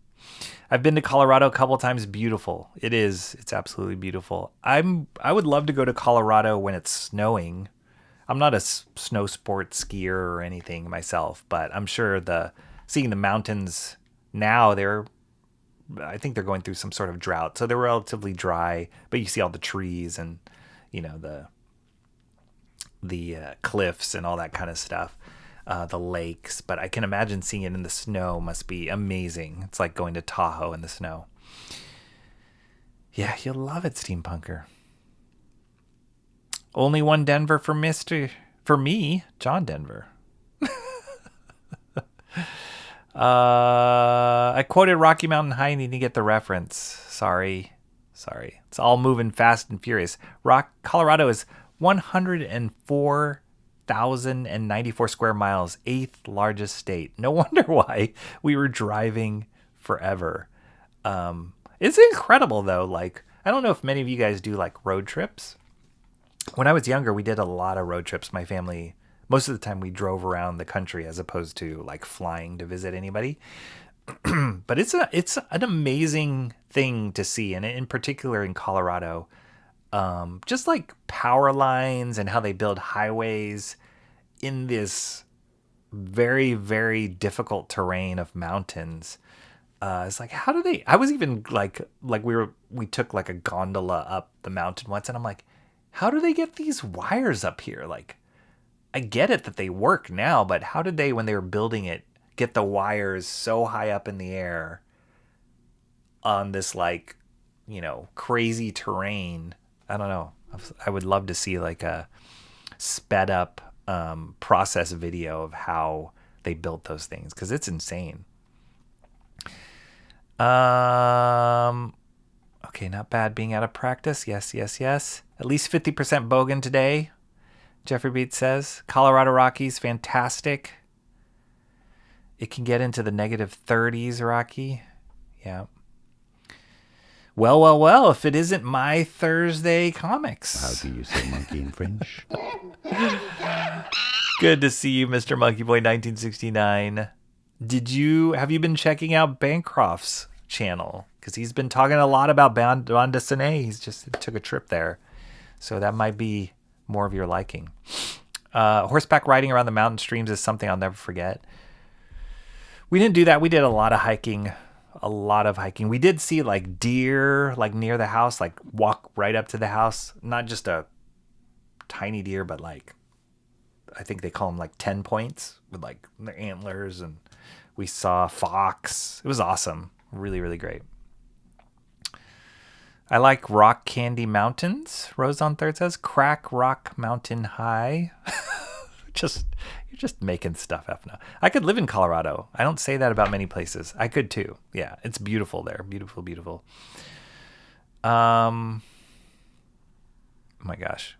Speaker 1: I've been to Colorado a couple times. Beautiful. It is. It's absolutely beautiful. I would love to go to Colorado when it's snowing. I'm not a snow sport skier or anything myself, but I'm sure seeing the mountains now, I think they're going through some sort of drought. So they're relatively dry, but you see all the trees and, the cliffs and all that kind of stuff, the lakes. But I can imagine seeing it in the snow must be amazing. It's like going to Tahoe in the snow. Yeah, you'll love it, Steampunker. Only one Denver for me, John Denver. I quoted Rocky Mountain High and you didn't get the reference. Sorry. It's all moving fast and furious. Colorado is 104,094 square miles, 8th largest state. No wonder why we were driving forever. It's incredible though. Like, I don't know if many of you guys do like road trips. When I was younger, we did a lot of road trips. My family, most of the time we drove around the country as opposed to like flying to visit anybody. But it's an amazing thing to see. And in particular in Colorado, just like power lines and how they build highways in this very, very difficult terrain of mountains. It's like, how do they, I was even like we took like a gondola up the mountain once and I'm like, how do they get these wires up here? Like, I get it that they work now, but how did they, when they were building it, get the wires so high up in the air on this like, crazy terrain? I don't know. I would love to see like a sped up process video of how they built those things because it's insane. Okay, not bad being out of practice. Yes. At least 50% bogan today, Jeffrey Beats says. Colorado Rockies, fantastic. It can get into the negative 30s, Rocky. Yeah. Well, if it isn't my Thursday comics.
Speaker 9: How do you say monkey in French?
Speaker 1: Good to see you, Mr. Monkey Boy 1969. Have you been checking out Bancroft's channel? Because he's been talking a lot about bande dessinée. He's just took a trip there. So that might be more of your liking. Horseback riding around the mountain streams is something I'll never forget. We didn't do that. We did a lot of hiking. We did see like deer like near the house, like walk right up to the house. Not just a tiny deer, but like, I think they call them like 10 points with like their antlers. And we saw fox. It was awesome. Really, really great. I like Rock Candy Mountains. Rose on Third says Crack Rock Mountain High. You're just making stuff up now. I could live in Colorado. I don't say that about many places. I could too. Yeah, it's beautiful there. Beautiful, beautiful. Oh my gosh.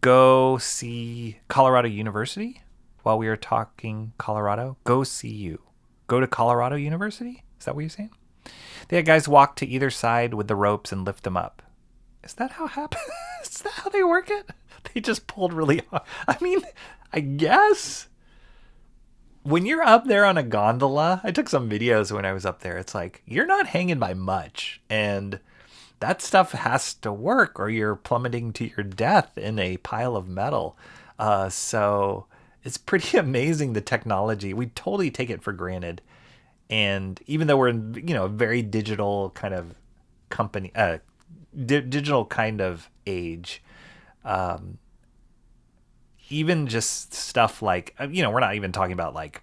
Speaker 1: Go see Colorado University while we are talking Colorado. Go see you. Go to Colorado University? Is that what you're saying? They had guys walk to either side with the ropes and lift them up. Is that how it happens? Is that how they work it? They just pulled really hard. I mean, I guess. When you're up there on a gondola, I took some videos when I was up there. It's like, you're not hanging by much. And that stuff has to work or you're plummeting to your death in a pile of metal. So it's pretty amazing, the technology. We totally take it for granted. And even though we're in, a very digital kind of company, digital kind of age, even just stuff like, we're not even talking about like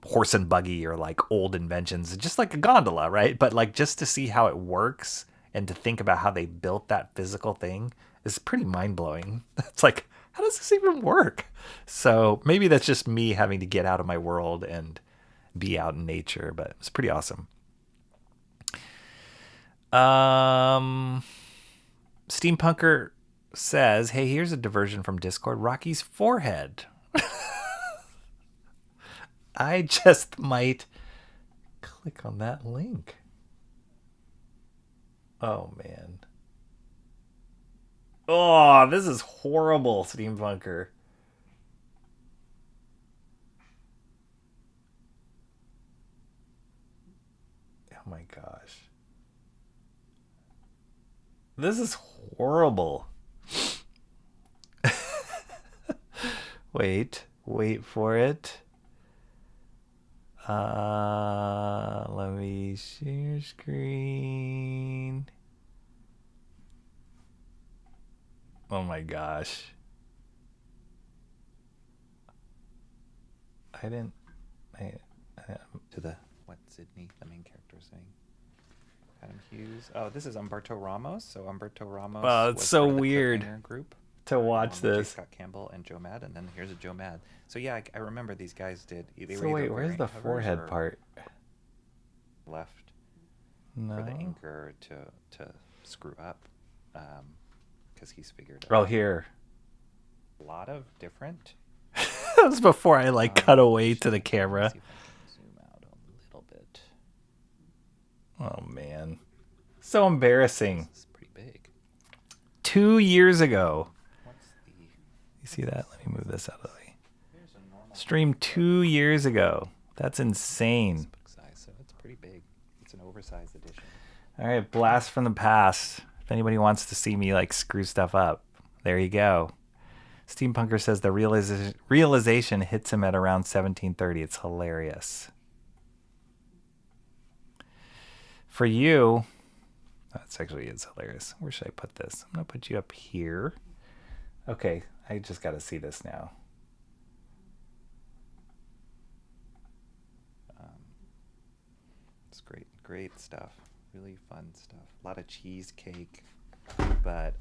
Speaker 1: horse and buggy or like old inventions, just like a gondola, right? But like just to see how it works and to think about how they built that physical thing is pretty mind blowing. It's like, how does this even work? So maybe that's just me having to get out of my world and be out in nature, but it's pretty awesome. Steampunker says, hey, here's a diversion from Discord. Rocky's forehead. I just might click on that link. Oh, man. Oh, this is horrible, Steampunker. Oh my gosh. This is horrible. Wait for it. Let me share screen. Oh my gosh. To the what Sydney, the main character, is saying. Adam Hughes. Oh, this is Umberto Ramos. So Umberto Ramos. Well, it's so weird group to watch this. Scott Campbell and Joe Mad, and then here's a Joe Mad. So yeah, I remember these guys did. So wait, where's the forehead part? Left. No. For the anchor to screw up, because he's figured out. Oh, here. A lot of different. That was before I cut away to the camera. Zoom out a little bit. Oh man, so embarrassing. This is pretty big. 2 years ago. You see that? Let me move this out of the way. Streamed 2 years ago. That's insane. So it's pretty big. It's an oversized edition. All right, blast from the past. If anybody wants to see me screw stuff up, there you go. Steampunker says the realization hits him at around 17:30. It's hilarious. For you, that's actually is hilarious. Where should I put this? I'm gonna put you up here. Okay, I just got to see this now. It's great stuff. Really fun stuff. A lot of cheesecake. But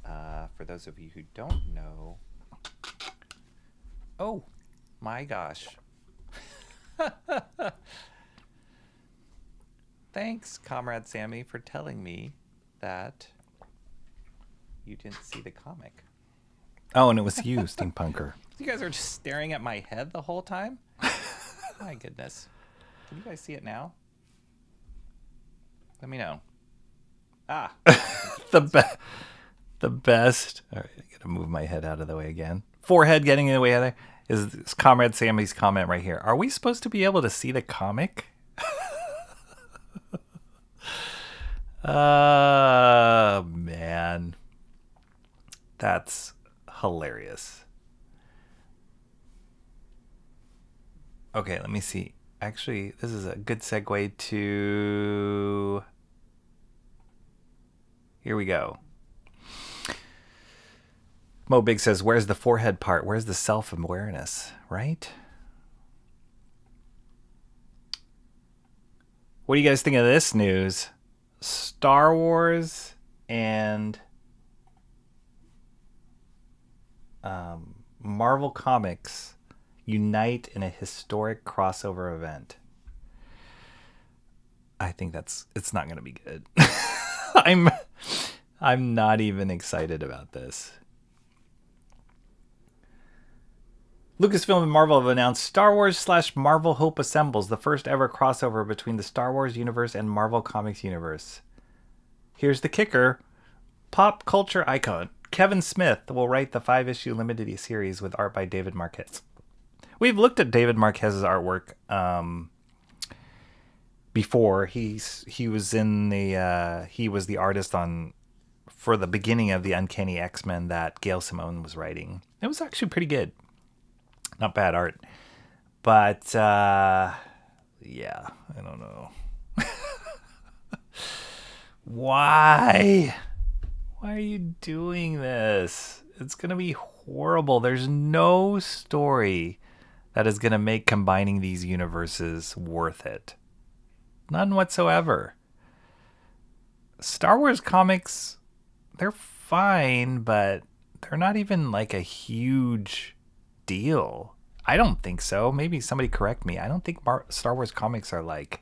Speaker 1: for those of you who don't know, oh my gosh. Thanks, Comrade Sammy, for telling me that you didn't see the comic. Oh, and it was you, Steampunker. You guys are just staring at my head the whole time? My goodness. Can you guys see it now? Let me know. Ah. The best. All right, I got to move my head out of the way again. Forehead getting in the way of there is Comrade Sammy's comment right here. Are we supposed to be able to see the comic? Man. That's hilarious. Okay, let me see. Actually, this is a good segue to... Here we go. Mo Big says, where's the forehead part? Where's the self-awareness, right? What do you guys think of this news? Star Wars and Marvel Comics unite in a historic crossover event. I think it's not going to be good. I'm not even excited about this. Lucasfilm and Marvel have announced Star Wars / Marvel Hope Assembles, the first ever crossover between the Star Wars universe and Marvel Comics universe. Here's the kicker. Pop culture icon Kevin Smith will write the 5-issue limited series with art by David Marquez. We've looked at David Marquez's artwork before. He was the artist for the beginning of the Uncanny X-Men that Gail Simone was writing. It was actually pretty good. Not bad art. But, yeah, I don't know. Why? Why are you doing this? It's going to be horrible. There's no story that is going to make combining these universes worth it. None whatsoever. Star Wars comics, they're fine, but they're not even like a huge deal. I don't think so. Maybe somebody correct me. I don't think Star Wars comics are like,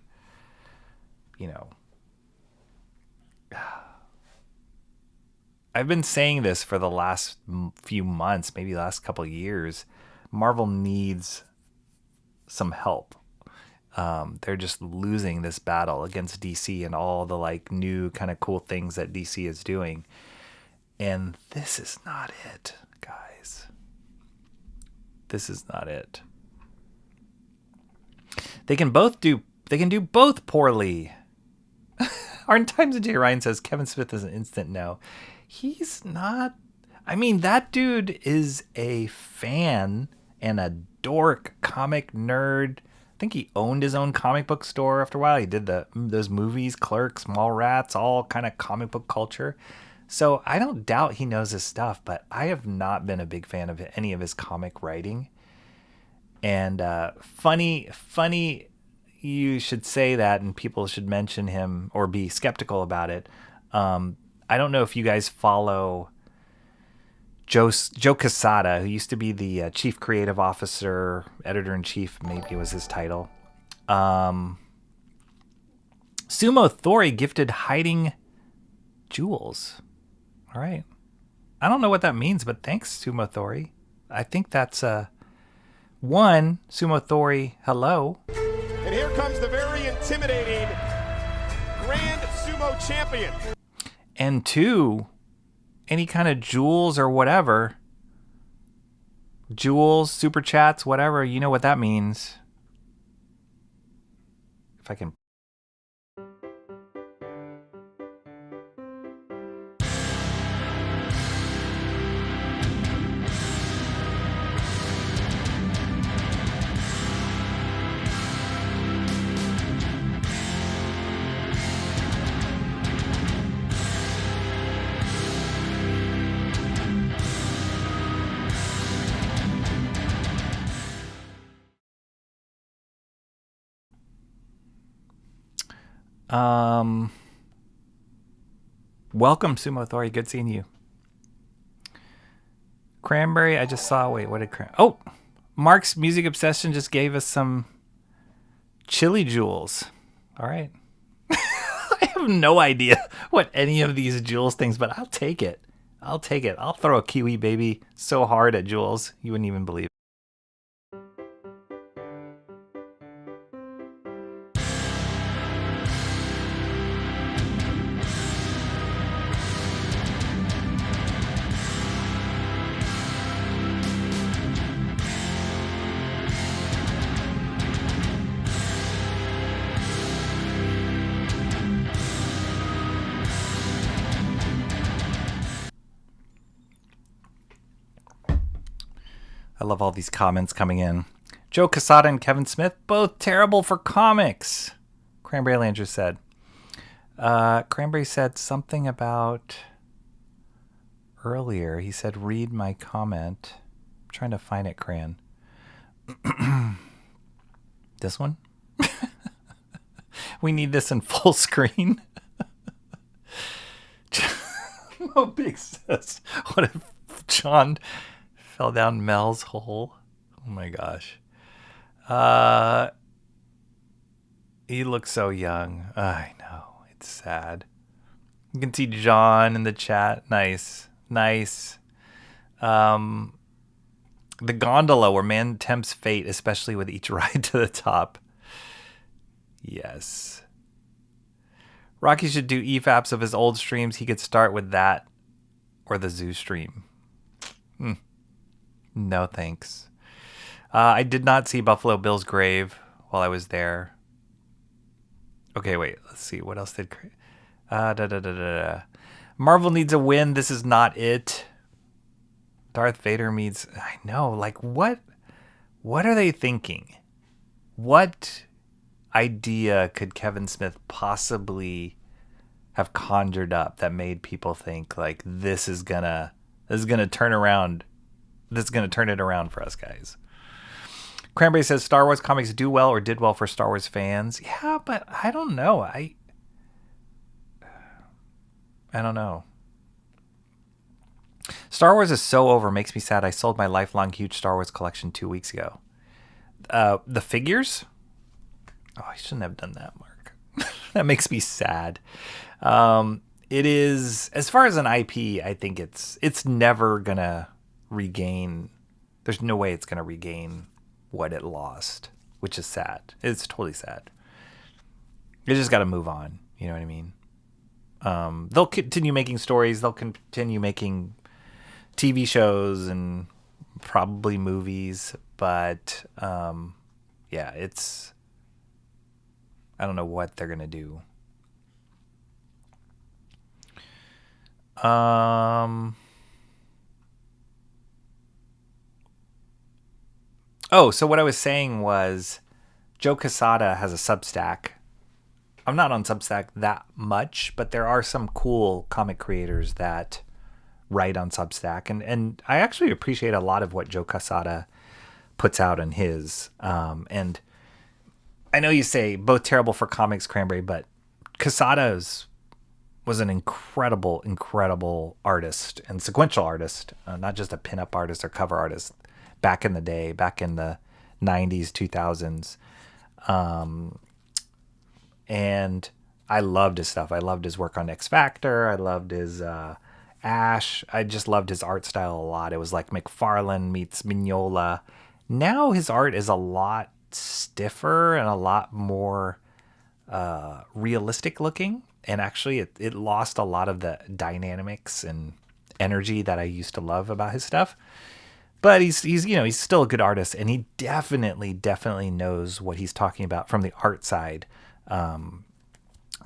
Speaker 1: I've been saying this for the last few months, maybe the last couple of years. Marvel needs some help. They're just losing this battle against DC and all the like new kind of cool things that DC is doing. And this is not it, guys. This is not it. They can do both poorly. Arn Times and Jay Ryan says Kevin Smith is an instant no. He's not. I mean, that dude is a fan and a dork, comic nerd. I think he owned his own comic book store after a while. He did those movies, Clerks, Mallrats, all kind of comic book culture. So I don't doubt he knows his stuff, but I have not been a big fan of any of his comic writing. And funny, you should say that, and people should mention him or be skeptical about it. I don't know if you guys follow Joe Quesada, who used to be the chief creative officer, editor-in-chief, maybe was his title. Sumo Thori gifted hiding jewels. All right. I don't know what that means, but thanks, Sumo Thori. I think that's one, Sumo Thori, hello.
Speaker 2: And here comes the very intimidating Grand Sumo Champion.
Speaker 1: And two, any kind of jewels or whatever. Jewels, super chats, whatever. You know what that means. If I can. Welcome, Sumo Thori. Good seeing you. Cranberry, I just saw. Wait, what did Oh, Mark's Music Obsession just gave us some chili jewels. All right. I have no idea what any of these jewels things, but I'll take it. I'll throw a Kiwi baby so hard at jewels, you wouldn't even believe it. I love all these comments coming in. Joe Quesada and Kevin Smith, both terrible for comics. Cranberry Landry said. Cranberry said something about earlier. He said, read my comment. I'm trying to find it, Cran. This one? We need this in full screen. Oh, Big Sis. What if John fell down Mel's hole? Oh my gosh. He looks so young. I know. It's sad. You can see John in the chat. Nice. The gondola where man tempts fate, especially with each ride to the top. Yes. Rocky should do EFAPs of his old streams. He could start with that or the zoo stream. No thanks. I did not see Buffalo Bill's grave while I was there. Okay, wait. Let's see. What else did... Marvel needs a win. This is not it. Darth Vader meets... I know. Like, what are they thinking? What idea could Kevin Smith possibly have conjured up that made people think, like, this is gonna turn around... This is going to turn it around for us, guys. Cranberry says Star Wars comics do well or did well for Star Wars fans. Yeah, but I don't know. I don't know. Star Wars is so over. Makes me sad. I sold my lifelong huge Star Wars collection 2 weeks ago. The figures? Oh, I shouldn't have done that, Mark. That makes me sad. It is, as far as an IP, I think it's never going to regain. There's no way it's going to regain what it lost, which is sad. It's totally sad. You just got to move on. You know what I mean? They'll continue making stories. They'll continue making TV shows and probably movies. But yeah, it's... I don't know what they're going to do. Oh, so what I was saying was Joe Quesada has a Substack. I'm not on Substack that much, but there are some cool comic creators that write on Substack. And I actually appreciate a lot of what Joe Quesada puts out in his. And I know you say both terrible for comics, Cranberry, but Quesada was an incredible artist and sequential artist, not just a pinup artist or cover artist. Back in the day, back in the 90s, 2000s. And I loved his stuff. I loved his work on X Factor. I loved his Ash. I just loved his art style a lot. It was like McFarlane meets Mignola. Now his art is a lot stiffer and a lot more realistic looking. And actually it lost a lot of the dynamics and energy that I used to love about his stuff. But he's still a good artist, and he definitely knows what he's talking about from the art side,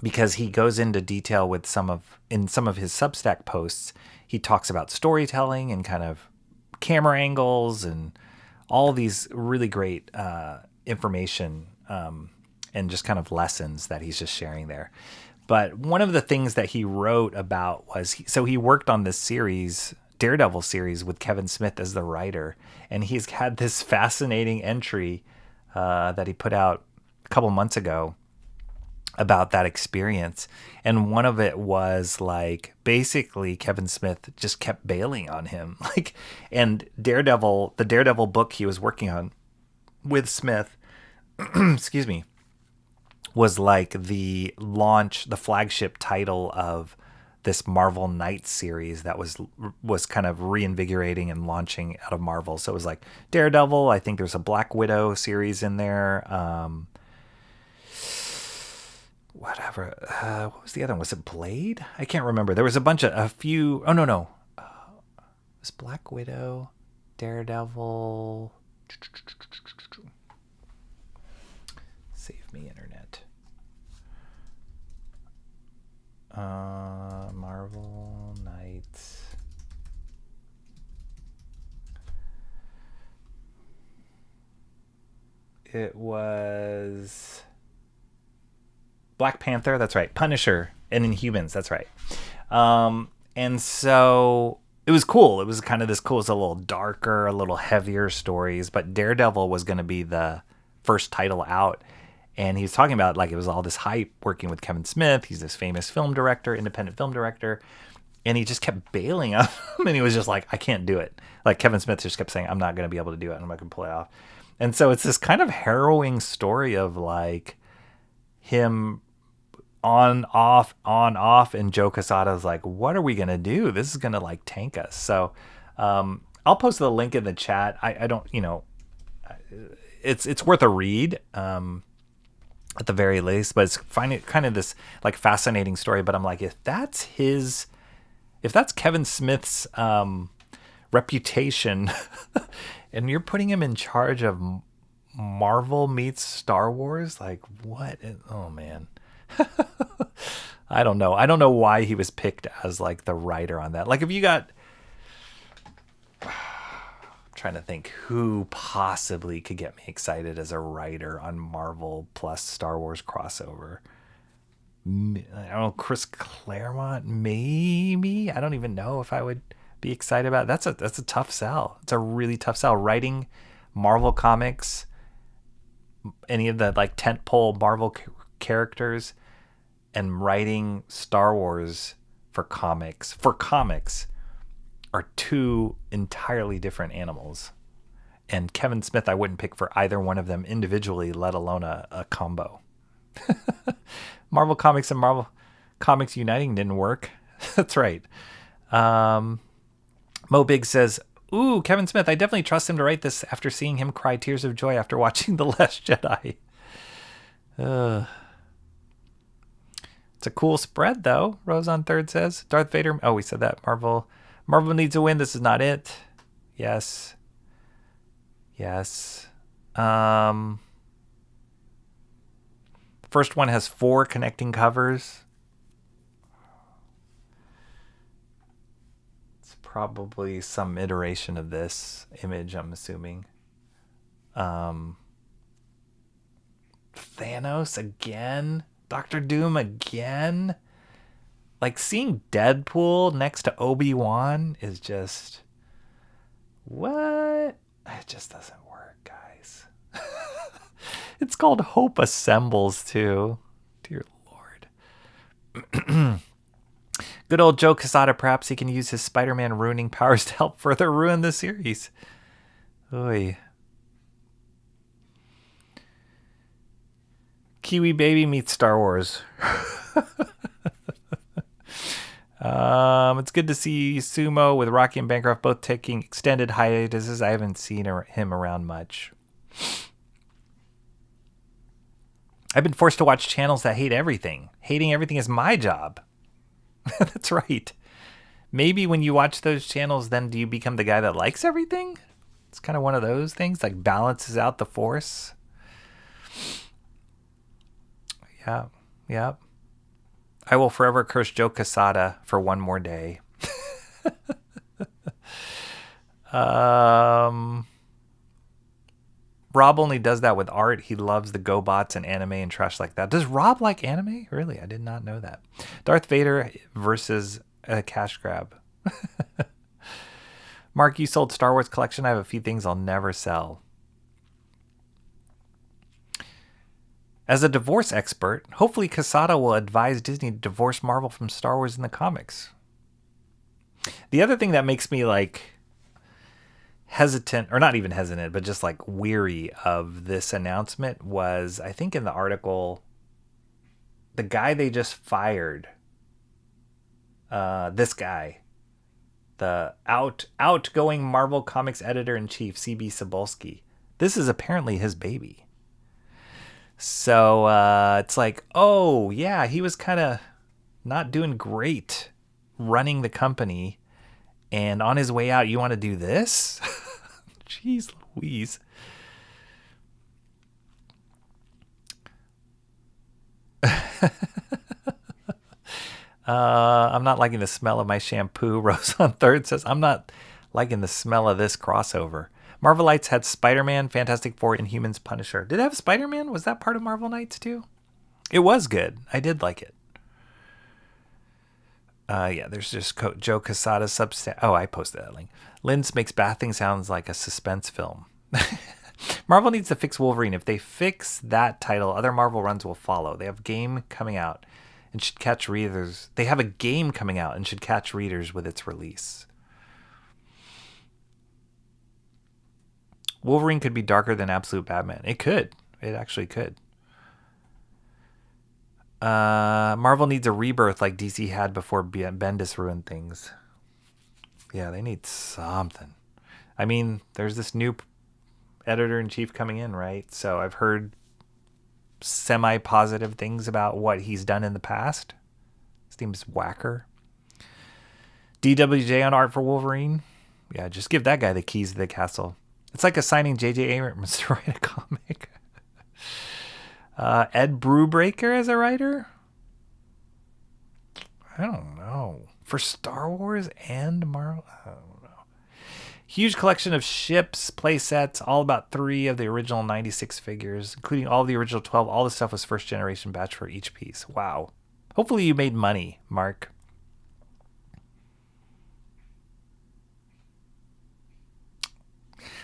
Speaker 1: because he goes into detail with some of his Substack posts. He talks about storytelling and kind of camera angles and all these really great information and just kind of lessons that he's just sharing there. But one of the things that he wrote about was he worked on this series. Daredevil series with Kevin Smith as the writer, and he's had this fascinating entry that he put out a couple months ago about that experience. And one of it was like basically Kevin Smith just kept bailing on him, and the Daredevil book he was working on with Smith excuse me, was like the flagship title of this Marvel Knights series that was kind of reinvigorating and launching out of Marvel. So it was like Daredevil. I think there's a Black Widow series in there. Whatever. What was the other one? Was it Blade? I can't remember. There was a few. Oh, no. It was Black Widow, Daredevil. Save me, internet. Marvel Knights. It was Black Panther, that's right. Punisher and Inhumans, that's right. And so it was cool. It was kind of this cool, it's a little darker, a little heavier stories, but Daredevil was going to be the first title out. And he was talking about, like, it was all this hype working with Kevin Smith. He's this famous film director, independent film director. and he just kept bailing on him, and he was just like, I can't do it. Like Kevin Smith just kept saying, I'm not going to be able to do it. I'm not going to pull it off. And so it's this kind of harrowing story of like him on, off, and Joe Quesada's like, what are we going to do? This is going to like tank us. So I'll post the link in the chat. I don't, it's worth a read at the very least, but it's kind of this like fascinating story. But I'm like, if that's Kevin Smith's reputation and you're putting him in charge of Marvel meets Star Wars, like what? Oh man. I don't know. I don't know why he was picked as like the writer on that. Like if you got, I'm trying to think who possibly could get me excited as a writer on Marvel plus Star Wars crossover. I don't know, Chris Claremont, maybe. I don't even know if I would be excited about it. That's a tough sell. It's a really tough sell. Writing Marvel comics, any of the like tentpole Marvel characters, and writing Star Wars for comics are two entirely different animals. And Kevin Smith, I wouldn't pick for either one of them individually, let alone a combo. Marvel Comics and Marvel Comics Uniting didn't work. That's right. Mo Big says, ooh, Kevin Smith, I definitely trust him to write this after seeing him cry tears of joy after watching The Last Jedi. It's a cool spread, though, Rose on Third says. Darth Vader. Oh, we said that. Marvel needs a win. This is not it. Yes. First one has 4 connecting covers. It's probably some iteration of this image, I'm assuming. Thanos again? Dr. Doom again? Like seeing Deadpool next to Obi-Wan is just... what? It just doesn't work, guys. It's called Hope Assembles, too. Dear Lord. Good old Joe Quesada. Perhaps he can use his Spider-Man ruining powers to help further ruin the series. Oy. Kiwi Baby meets Star Wars. It's good to see Sumo with Rocky and Bancroft both taking extended hiatuses. I haven't seen him around much. I've been forced to watch channels that hate everything. Hating everything is my job. That's right. Maybe when you watch those channels, then do you become the guy that likes everything? It's kind of one of those things, like balances out the force. Yeah. I will forever curse Joe Quesada for one more day. Rob only does that with art. He loves the GoBots and anime and trash like that. Does Rob like anime? Really? I did not know that. Darth Vader versus a cash grab. Mark, you sold Star Wars collection. I have a few things I'll never sell. As a divorce expert, hopefully Quesada will advise Disney to divorce Marvel from Star Wars in the comics. The other thing that makes me like hesitant, or not even hesitant, but just like weary of this announcement was, I think in the article, the guy they just fired, this guy, the outgoing Marvel Comics editor-in-chief, C.B. Cebulski. This is apparently his baby. So it's like, oh, yeah, he was kind of not doing great running the company. And on his way out, you want to do this? Jeez Louise. I'm not liking the smell of my shampoo. Rose on Third says, I'm not liking the smell of this crossover. Marvel Knights had Spider-Man, Fantastic Four, Inhumans, Punisher. Did it have Spider-Man? Was that part of Marvel Knights too? It was good. I did like it. Yeah, there's just Joe Quesada's Substack. Oh, I posted that link. Linz makes bathing sounds like a suspense film. Marvel needs to fix Wolverine. If they fix that title, other Marvel runs will follow. They have Game coming out, and should catch readers. They have a game coming out and should catch readers with its release. Wolverine could be darker than Absolute Batman. It could. It actually could. Marvel needs a rebirth like DC had before Bendis ruined things. Yeah, they need something. I mean, there's this new editor-in-chief coming in, right? So I've heard semi-positive things about what he's done in the past. His name's Whacker. DWJ on art for Wolverine. Yeah, just give that guy the keys to the castle. It's like assigning J.J. Abrams to write a comic. Ed Brubaker as a writer? I don't know. For Star Wars and Marvel? I don't know. Huge collection of ships, play sets, all about 3 of the original 96 figures, including all of the original 12. All the stuff was first generation batch for each piece. Wow. Hopefully you made money, Mark.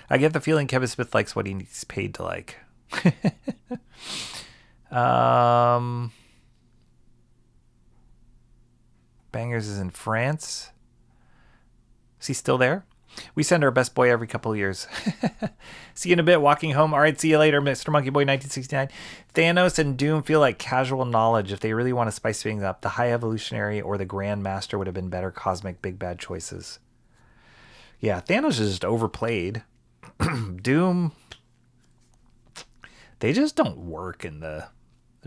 Speaker 1: I get the feeling Kevin Smith likes what he's paid to like. Bangers is in France. Is he still there? We send our best boy every couple of years. See you in a bit, walking home. All right, see you later, Mr. Monkey Boy 1969. Thanos and Doom feel like casual knowledge. If they really want to spice things up, the High Evolutionary or the Grand Master would have been better cosmic big bad choices. Yeah, Thanos is just overplayed. Doom, they just don't work in the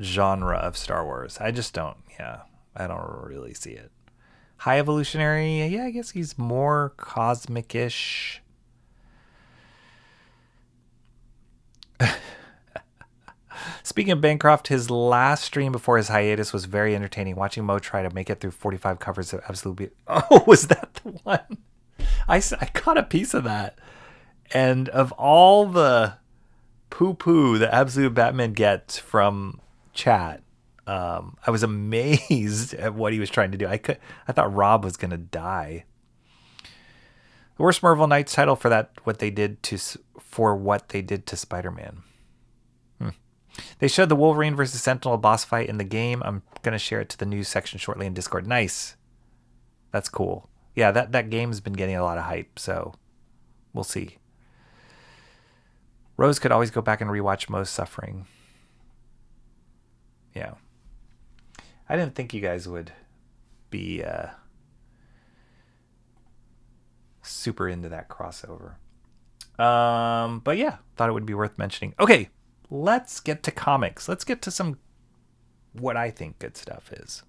Speaker 1: genre of Star Wars. I just don't, I don't really see it. High Evolutionary, yeah, I guess he's more cosmic-ish. Speaking of Bancroft, his last stream before his hiatus was very entertaining. Watching Mo try to make it through 45 covers of Absolute Oh, was that the one? I caught a piece of that. And of all the poo-poo that Absolute Batman gets from chat, I was amazed at what he was trying to do. I thought Rob was going to die. The worst Marvel Knights title for what they did to Spider-Man. They showed the Wolverine versus Sentinel boss fight in the game. I'm going to share it to the news section shortly in Discord. Nice. That's cool. Yeah, that game's been getting a lot of hype, so we'll see. Rose could always go back and rewatch Mo's Suffering. Yeah. I didn't think you guys would be super into that crossover. But yeah, thought it would be worth mentioning. Okay, let's get to comics. Let's get to some what I think good stuff is.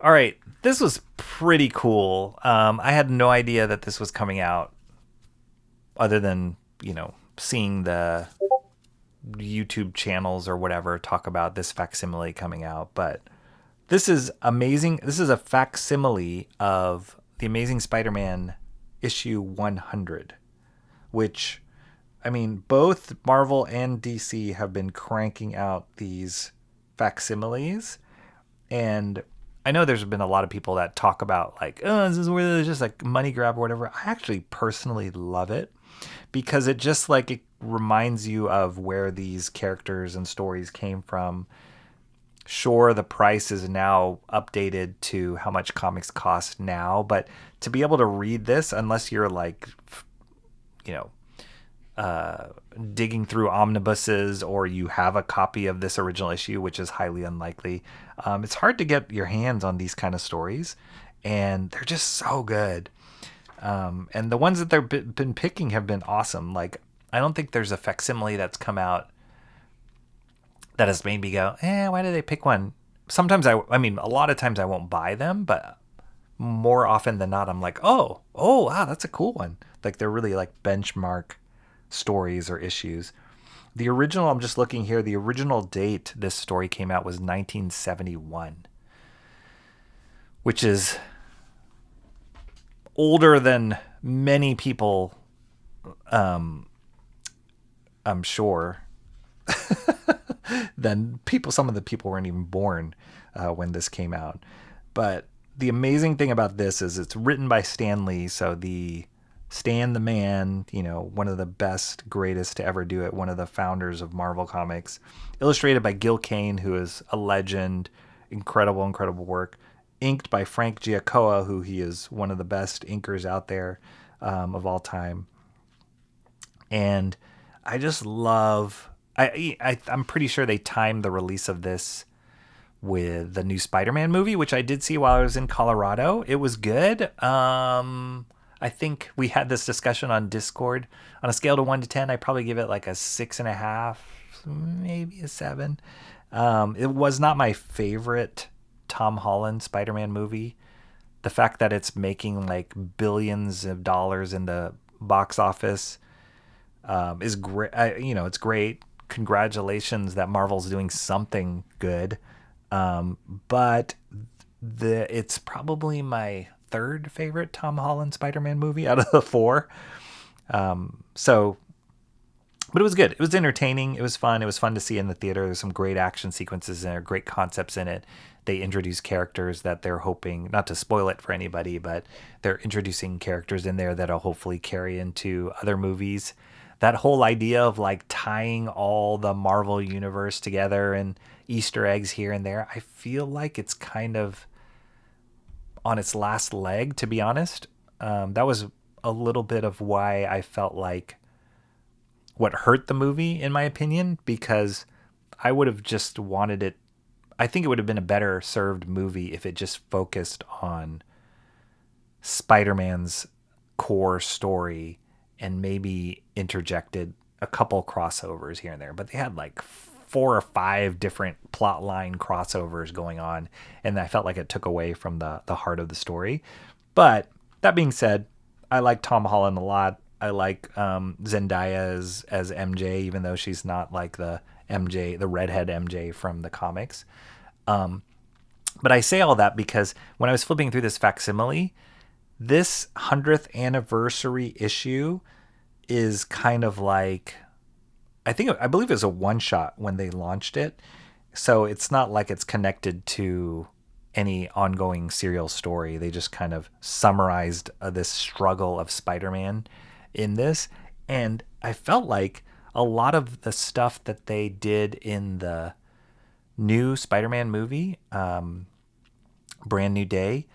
Speaker 1: All right, this was pretty cool. I had no idea that this was coming out other than, seeing the YouTube channels or whatever talk about this facsimile coming out. But this is amazing. This is a facsimile of The Amazing Spider-Man issue 100, which, I mean, both Marvel and DC have been cranking out these facsimiles. And I know there's been a lot of people that talk about like, oh, this is where it's just like money grab or whatever. I actually personally love it because it just like it reminds you of where these characters and stories came from. Sure, the price is now updated to how much comics cost now, but to be able to read this, unless you're like, digging through omnibuses or you have a copy of this original issue, which is highly unlikely, it's hard to get your hands on these kind of stories, and they're just so good. And the ones that they've been picking have been awesome. Like, I don't think there's a facsimile that's come out that has made me go, why did they pick one? Sometimes I mean, a lot of times I won't buy them, but more often than not, I'm like, oh, wow, that's a cool one. Like, they're really like benchmark stories or issues. The original, I'm just looking here, the original date this story came out was 1971, which is older than many people, I'm sure, than some of the people weren't even born when this came out. But the amazing thing about this is it's written by Stan Lee, so the Stan the Man, one of the best, greatest to ever do it, one of the founders of Marvel Comics, illustrated by Gil Kane, who is a legend, incredible, incredible work, inked by Frank Giacoa, who he is one of the best inkers out there of all time. And I just love, I'm pretty sure they timed the release of this with the new Spider-Man movie, which I did see while I was in Colorado. It was good. I think we had this discussion on Discord. On a scale of 1 to 10, I probably give it like a 6.5, maybe a 7. It was not my favorite Tom Holland Spider-Man movie. The fact that it's making like billions of dollars in the box office is great. It's great. Congratulations that Marvel's doing something good. But it's probably my third favorite Tom Holland Spider-Man movie out of the 4. But it was good. It was entertaining. It was fun. It was fun to see in the theater. There's some great action sequences and great concepts in it. They introduce characters that they're hoping, not to spoil it for anybody, but they're introducing characters in there that'll hopefully carry into other movies. That whole idea of like tying all the Marvel universe together and Easter eggs here and there, I feel like it's kind of on its last leg, to be honest. That was a little bit of why I felt like what hurt the movie, in my opinion, because I would have just wanted it. I think it would have been a better served movie if it just focused on Spider-Man's core story and maybe interjected a couple crossovers here and there. But they had like 4 or 5 different plot line crossovers going on, and I felt like it took away from the heart of the story. But that being said, I like Tom Holland a lot. I like Zendaya as MJ, even though she's not like the MJ, the redhead MJ from the comics. But I say all that because when I was flipping through this facsimile, this 100th anniversary issue is kind of like, I believe it was a one-shot when they launched it. So it's not like it's connected to any ongoing serial story. They just kind of summarized this struggle of Spider-Man in this. And I felt like a lot of the stuff that they did in the new Spider-Man movie, Brand New Day,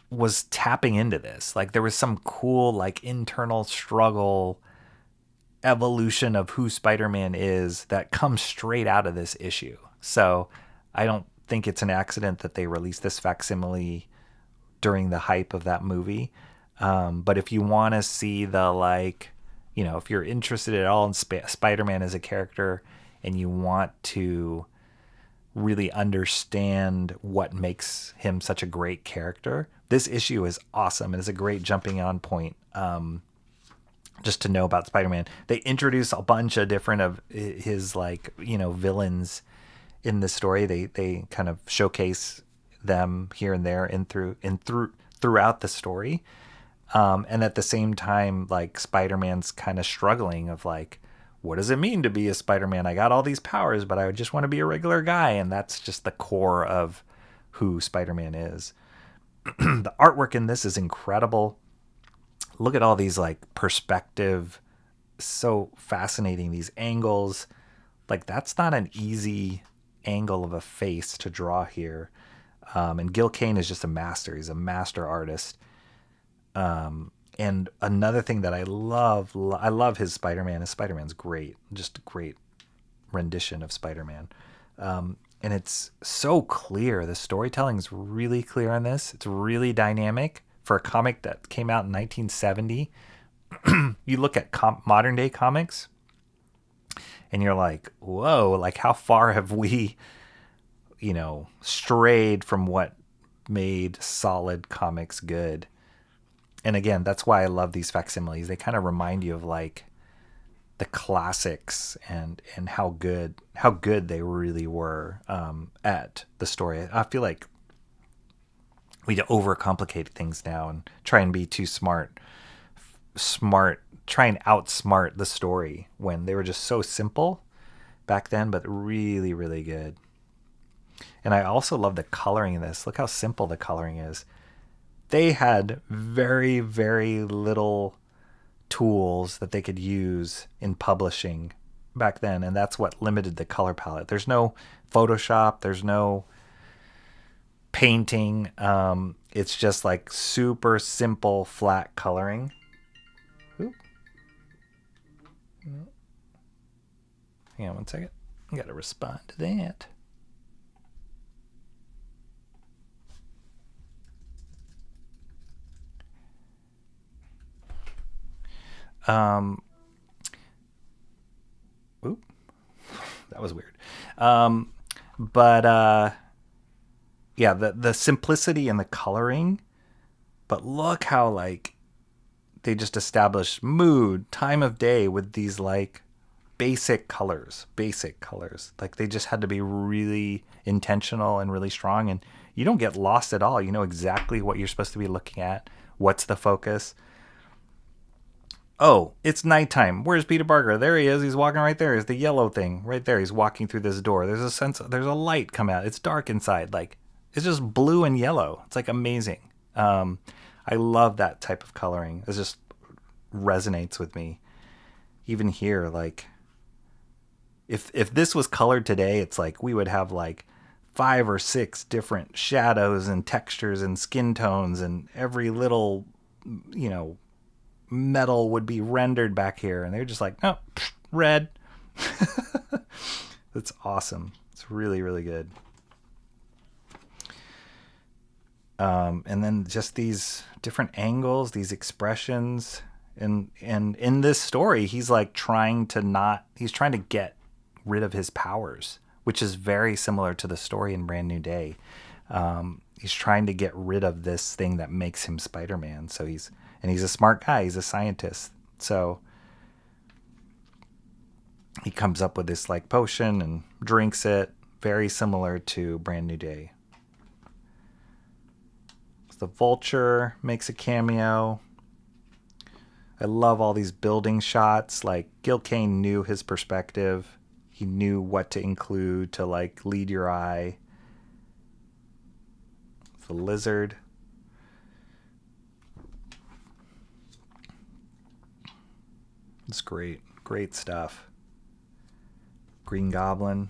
Speaker 1: was tapping into this. Like there was some cool like internal struggle evolution of who Spider-Man is that comes straight out of this issue. So I don't think it's an accident that they released this facsimile during the hype of that movie. But if you want to see the if you're interested at all in Spider-Man as a character and you want to really understand what makes him such a great character, this issue is awesome. It is a great jumping on point. Just to know about Spider-Man. They introduce a bunch of different of his villains in the story. They kind of showcase them here and there and throughout the story. And at the same time, like Spider-Man's kind of struggling of like, what does it mean to be a Spider-Man? I got all these powers, but I just want to be a regular guy. And that's just the core of who Spider-Man is. The artwork in this is incredible. Look at all these like perspective, so fascinating, these angles. Like that's not an easy angle of a face to draw here. And Gil Kane is just a master. He's a master artist. And another thing that I love his Spider-Man. His Spider-Man's great. Just a great rendition of Spider-Man. And it's so clear. The storytelling's really clear on this. It's really dynamic. For a comic that came out in 1970, you look at modern day comics and you're like, whoa, like how far have we, strayed from what made solid comics good? And again, that's why I love these facsimiles. They kind of remind you of like the classics and how good they really were at the story. I feel like we overcomplicate things now and try and be too smart, try and outsmart the story when they were just so simple back then, but really, really good. And I also love the coloring in this. Look how simple the coloring is. they had very, very little tools that they could use in publishing back then, and that's what limited the color palette. There's no Photoshop, there's no painting. It's just like super simple flat coloring. Oop. Hang on one second. I gotta respond to that. Oop. That was weird. Yeah, the simplicity and the coloring, but look how like they just established mood, time of day with these like basic colors. Like they just had to be really intentional and really strong, and you don't get lost at all. You know exactly what you're supposed to be looking at. What's the focus? Oh, it's nighttime. Where's Peter Parker? There he is. He's walking right there. Is the yellow thing right there. He's walking through this door. There's a light come out. It's dark inside. Like it's just blue and yellow. It's like amazing. I love that type of coloring. It just resonates with me. Even here, like if this was colored today, it's like we would have like 5 or 6 different shadows and textures and skin tones, and every little, metal would be rendered back here, and they're just like, no, red. That's awesome. It's really, really good. And then just these different angles, these expressions, and in this story, he's like trying to get rid of his powers, which is very similar to the story in Brand New Day. He's trying to get rid of this thing that makes him Spider-Man. So he's a smart guy. He's a scientist. So he comes up with this like potion and drinks it. Very similar to Brand New Day. The Vulture makes a cameo. I love all these building shots. Like Gil Kane knew his perspective. He knew what to include to like lead your eye. The Lizard. It's great. Great stuff. Green Goblin.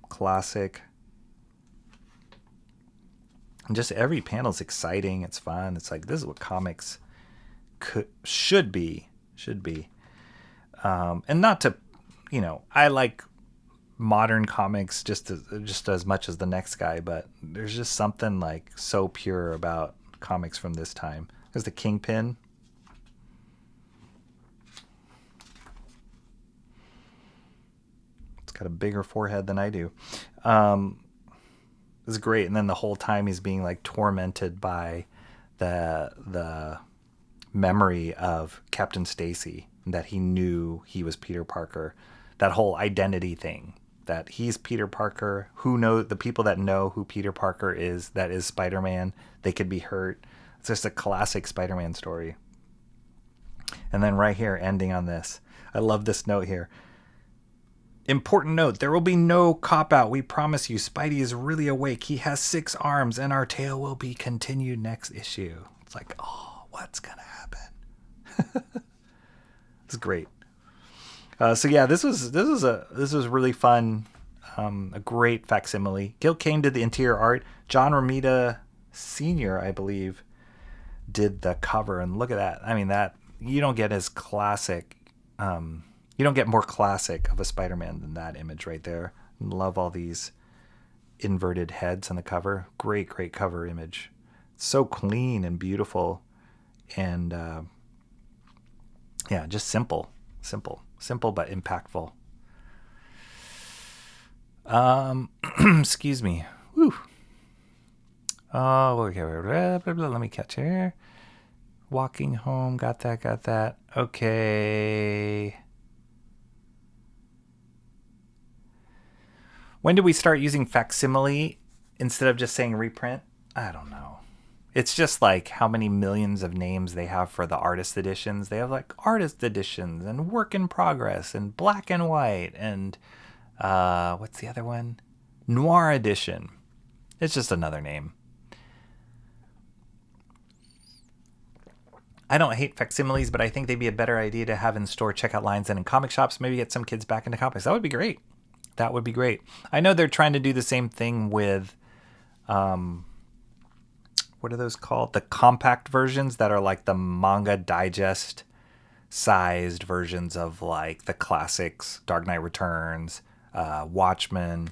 Speaker 1: Classic. And just every panel's exciting. It's fun. It's like, this is what comics should be. And not to, I like modern comics just as much as the next guy, but there's just something like so pure about comics from this time. There's the Kingpin. It's got a bigger forehead than I do. It's great. And then the whole time he's being like tormented by the memory of Captain Stacy, that he knew he was Peter Parker. That whole identity thing, that he's Peter Parker. The people that know who Peter Parker is, that is Spider-Man, they could be hurt. It's just a classic Spider-Man story. And then right here, ending on this. I love this note here. Important note, there will be no cop-out. We promise you, Spidey is really awake. He has 6 arms, and our tale will be continued next issue. It's like, oh, what's going to happen? It's great. So yeah, this was really fun. A great facsimile. Gil Kane did the interior art. John Romita Sr., I believe, did the cover. And look at that. I mean, that you don't get as classic. You don't get more classic of a Spider-Man than that image right there. Love all these inverted heads on the cover. Great cover image. So clean and beautiful, and yeah, just simple but impactful. Excuse me. Woo. Oh, okay. Let me catch here. Walking home. Got that. Okay. When did we start using facsimile instead of just saying reprint? I don't know. It's just like how many millions of names they have for the artist editions. They have like artist editions and work in progress and black and white and what's the other one? Noir edition. It's just another name. I don't hate facsimiles, but I think they'd be a better idea to have in store checkout lines than in comic shops. Maybe get some kids back into comics. That would be great. That would be great. I know they're trying to do the same thing with, what are those called? The compact versions that are like the manga digest sized versions of like the classics, Dark Knight Returns, Watchmen,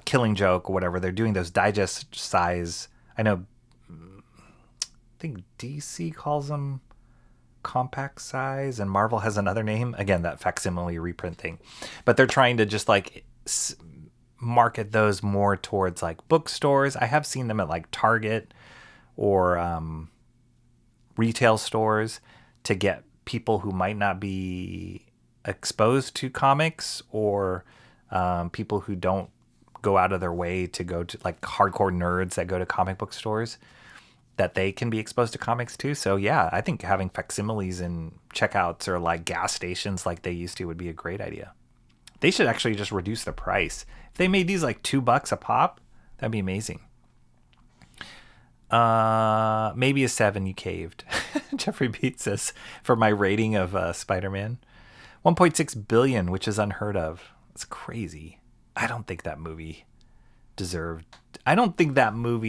Speaker 1: Killing Joke, or whatever. They're doing those digest size. I know, I think DC calls them compact size, and Marvel has another name. Again, that facsimile reprint thing. But they're trying to just like market those more towards like bookstores. I have seen them at like Target or retail stores to get people who might not be exposed to comics, or people who don't go out of their way to go to, like hardcore nerds that go to comic book stores, that they can be exposed to comics too. So yeah, I think having facsimiles in checkouts or like gas stations like they used to would be a great idea. They should actually just reduce the price. If they made these like $2 a pop, that'd be amazing. Maybe a 7. You caved. Jeffrey Beat says, for my rating of Spider-Man, 1.6 billion, which is unheard of. It's crazy. I don't think that movie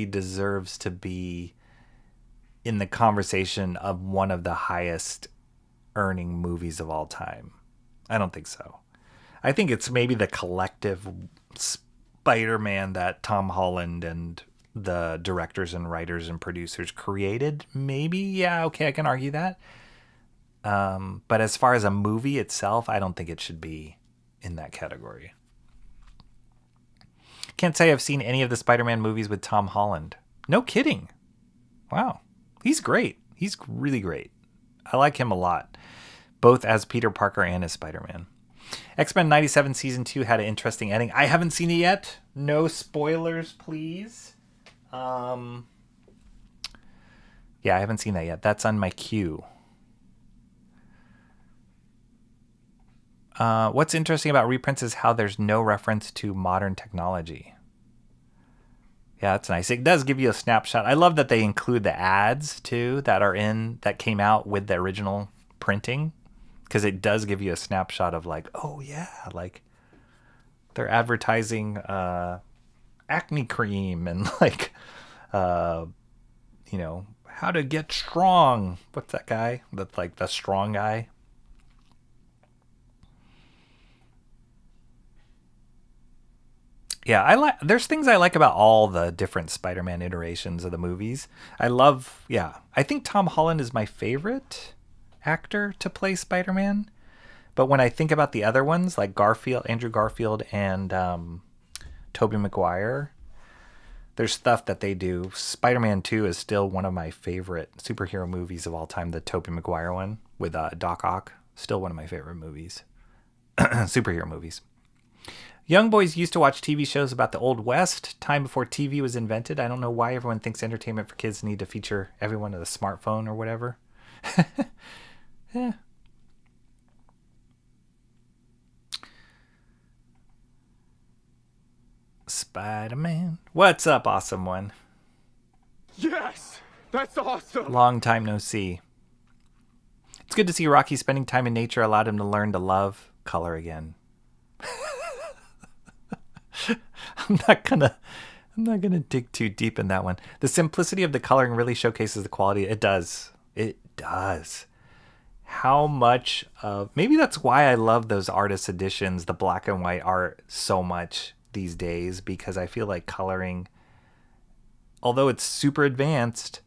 Speaker 1: deserves to be in the conversation of one of the highest earning movies of all time. I don't think so. I think it's maybe the collective Spider-Man that Tom Holland and the directors and writers and producers created. Maybe, yeah, okay, I can argue that. But as far as a movie itself, I don't think it should be in that category. Can't say I've seen any of the Spider-Man movies with Tom Holland. No kidding. Wow. He's great. He's really great. I like him a lot, both as Peter Parker and as Spider-Man. X-Men 97 Season 2 had an interesting ending. I haven't seen it yet. No spoilers, please. Yeah, I haven't seen that yet. That's on my queue. What's interesting about reprints is how there's no reference to modern technology. Yeah, that's nice. It does give you a snapshot. I love that they include the ads too that came out with the original printing, because it does give you a snapshot of like, oh yeah, like they're advertising acne cream and like how to get strong. What's that guy? That's like the strong guy. Yeah, there's things I like about all the different Spider-Man iterations of the movies. I think Tom Holland is my favorite actor to play Spider-Man. But when I think about the other ones, like Andrew Garfield and Tobey Maguire, there's stuff that they do. Spider-Man 2 is still one of my favorite superhero movies of all time, the Tobey Maguire one with Doc Ock. Still one of my favorite movies. Superhero movies. Young boys used to watch TV shows about the Old West, time before TV was invented. I don't know why everyone thinks entertainment for kids need to feature everyone with a smartphone or whatever. Yeah. Spider-Man. What's up, awesome one?
Speaker 2: Yes! That's awesome!
Speaker 1: Long time no see. It's good to see Rocky spending time in nature allowed him to learn to love color again. I'm not gonna dig too deep in that one. The simplicity of the coloring really showcases the quality. It does. How much of, maybe that's why I love those artist editions, the black and white art so much these days, because I feel like coloring, although it's super advanced,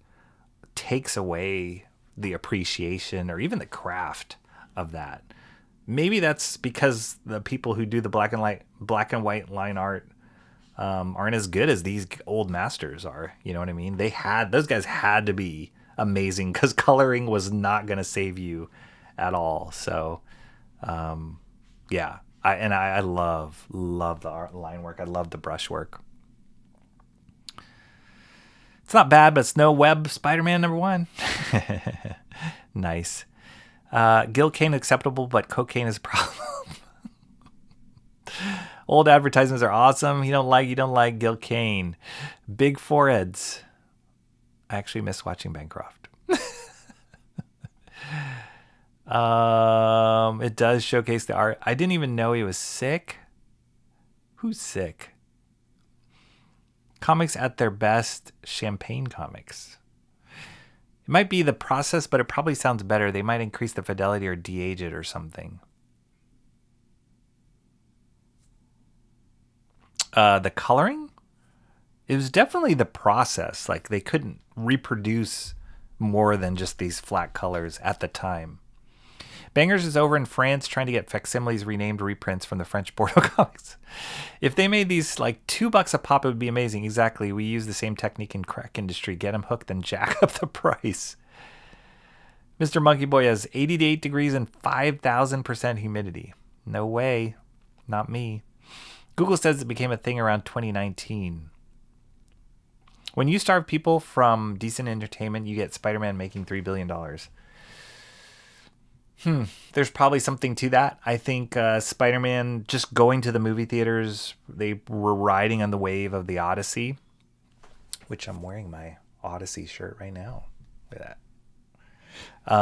Speaker 1: takes away the appreciation or even the craft of that. Maybe that's because the people who do the black and white line art aren't as good as these old masters are. You know what I mean? Those guys had to be amazing, because coloring was not going to save you at all. So, yeah. I love the art line work. I love the brush work. It's not bad, but it's no Web Spider-Man #1. Nice. Gil Kane acceptable, but cocaine is a problem. Old advertisements are awesome. You don't like Gil Kane. Big foreheads. I actually miss watching Bancroft. It does showcase the art. I didn't even know he was sick. Who's sick? Comics at their best, champagne comics. It might be the process, but it probably sounds better. They might increase the fidelity or de-age it or something. The coloring? It was definitely the process. Like, they couldn't reproduce more than just these flat colors at the time. Bangers is over in France trying to get Facsimiles renamed reprints from the French Bordeaux comics. If they made these like $2 a pop, it would be amazing. Exactly. We use the same technique in crack industry. Get them hooked and jack up the price. Mr. Monkey Boy has 88 degrees and 5,000% humidity. No way. Not me. Google says it became a thing around 2019. When you starve people from decent entertainment, you get Spider-Man making $3 billion. There's probably something to that. I think Spider-Man just going to the movie theaters, they were riding on the wave of the Odyssey, which I'm wearing my Odyssey shirt right now. Look at that.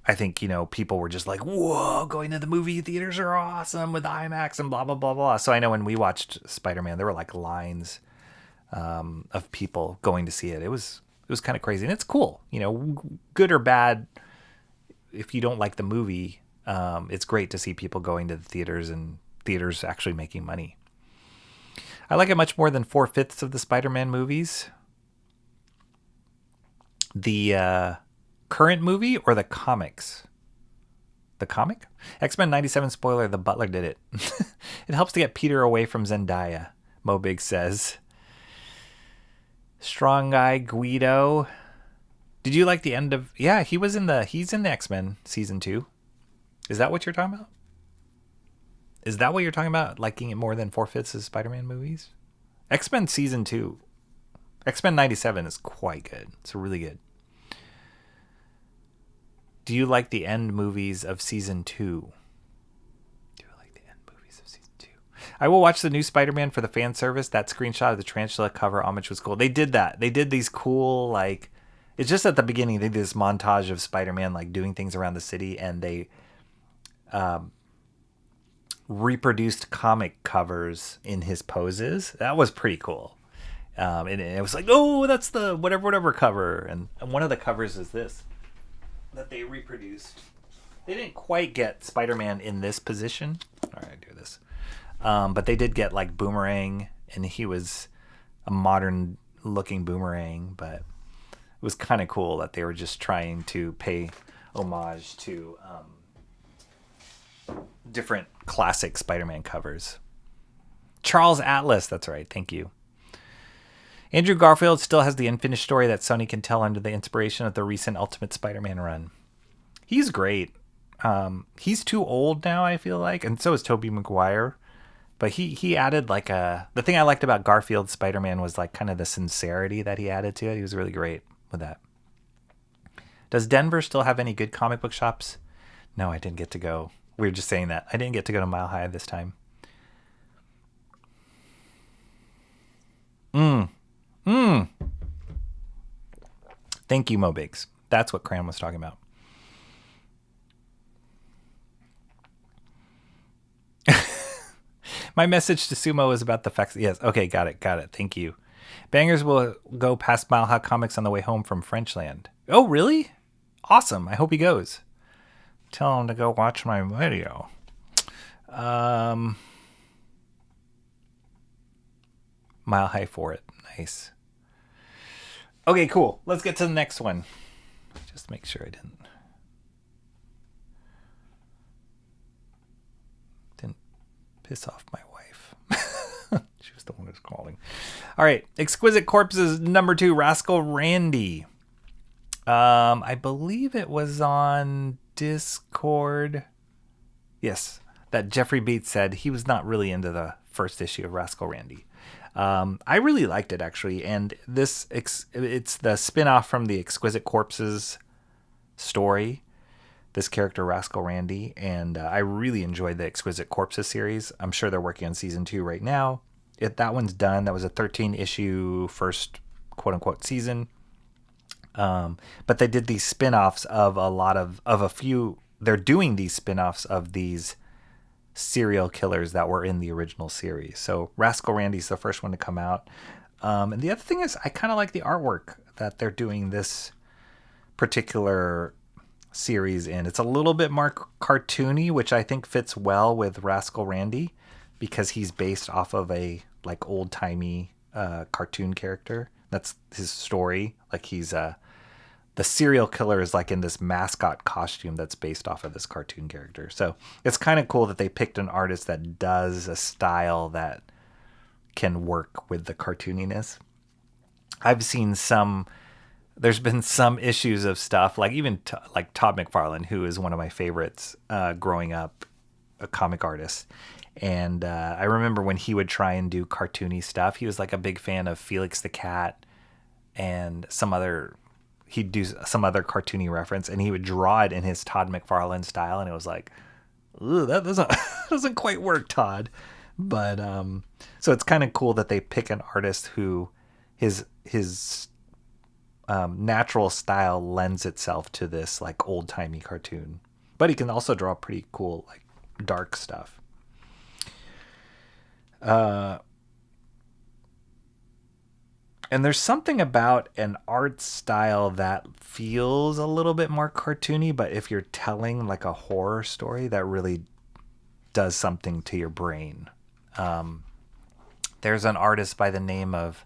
Speaker 1: I think, people were just like, whoa, going to the movie theaters are awesome with IMAX and blah, blah, blah, blah. So I know when we watched Spider-Man, there were like lines of people going to see it. It was kind of crazy. And it's cool, good or bad. If you don't like the movie, it's great to see people going to the theaters and theaters actually making money. I like it much more than 4/5 of the Spider-Man movies. The current movie or the comics? The comic? X-Men 97 spoiler, the butler did it. It helps to get Peter away from Zendaya, Mobig says. Strong Guy Guido. Did you like the end of... Yeah, he's in the X-Men season 2. Is that what you're talking about? Is that what you're talking about? Liking it more than 4/5 of Spider-Man movies? X-Men season 2. X-Men 97 is quite good. It's really good. Do you like the end movies of season 2? I will watch the new Spider-Man for the fan service. That screenshot of the tarantula cover homage was cool. They did that. They did these cool, like... It's just at the beginning, they did this montage of Spider-Man like doing things around the city, and they reproduced comic covers in his poses. That was pretty cool. And it was like, oh, that's the whatever cover. And one of the covers is this that they reproduced. They didn't quite get Spider-Man in this position. All right, do this. But they did get like Boomerang, and he was a modern looking Boomerang, but it was kind of cool that they were just trying to pay homage to different classic Spider-Man covers. Charles Atlas, that's right, thank you. Andrew Garfield still has the unfinished story that Sony can tell under the inspiration of the recent Ultimate Spider-Man run. He's great. He's too old now, I feel like, and so is Tobey Maguire. But he added like the thing I liked about Garfield's Spider-Man was like kind of the sincerity that he added to it. He was really great with that. Does Denver still have any good comic book shops? No, I didn't get to go. We were just saying that. I didn't get to go to Mile High this time. Thank you, Mobigs. That's what Cran was talking about. My message to Sumo is about the facts. Yes, okay, got it. Thank you. Bangers will go past Mile High Comics on the way home from Frenchland. Oh, really? Awesome. I hope he goes. Tell him to go watch my video. Mile High for it. Nice. Okay, cool. Let's get to the next one. Just make sure I didn't piss off my wife. She was the one who's calling. All right. Exquisite Corpses number 2, Rascal Randy. I believe it was on Discord. Yes. That Jeffrey Beats said he was not really into the first issue of Rascal Randy. I really liked it, actually. And it's the spin-off from the Exquisite Corpses story. This character, Rascal Randy, and I really enjoyed the Exquisite Corpses series. I'm sure they're working on season 2 right now. That one's done. That was a 13-issue first quote-unquote season. But they did these spin-offs of a few. They're doing these spin-offs of these serial killers that were in the original series. So Rascal Randy's the first one to come out. And the other thing is, I kind of like the artwork that they're doing this particular series in. It's a little bit more cartoony, which I think fits well with Rascal Randy because he's based off of a like old-timey cartoon character. That's his story. Like he's the serial killer is like in this mascot costume that's based off of this cartoon character. So it's kind of cool that they picked an artist that does a style that can work with the cartooniness. I've seen there's been some issues of stuff like even like Todd McFarlane, who is one of my favorites growing up, a comic artist. And I remember when he would try and do cartoony stuff, he was like a big fan of Felix the Cat and he'd do some other cartoony reference, and he would draw it in his Todd McFarlane style, and it was like, ooh, that doesn't quite work, Todd. But so it's kind of cool that they pick an artist who his natural style lends itself to this like old timey cartoon, but he can also draw pretty cool like dark stuff. And there's something about an art style that feels a little bit more cartoony, but if you're telling like a horror story, that really does something to your brain. There's an artist by the name of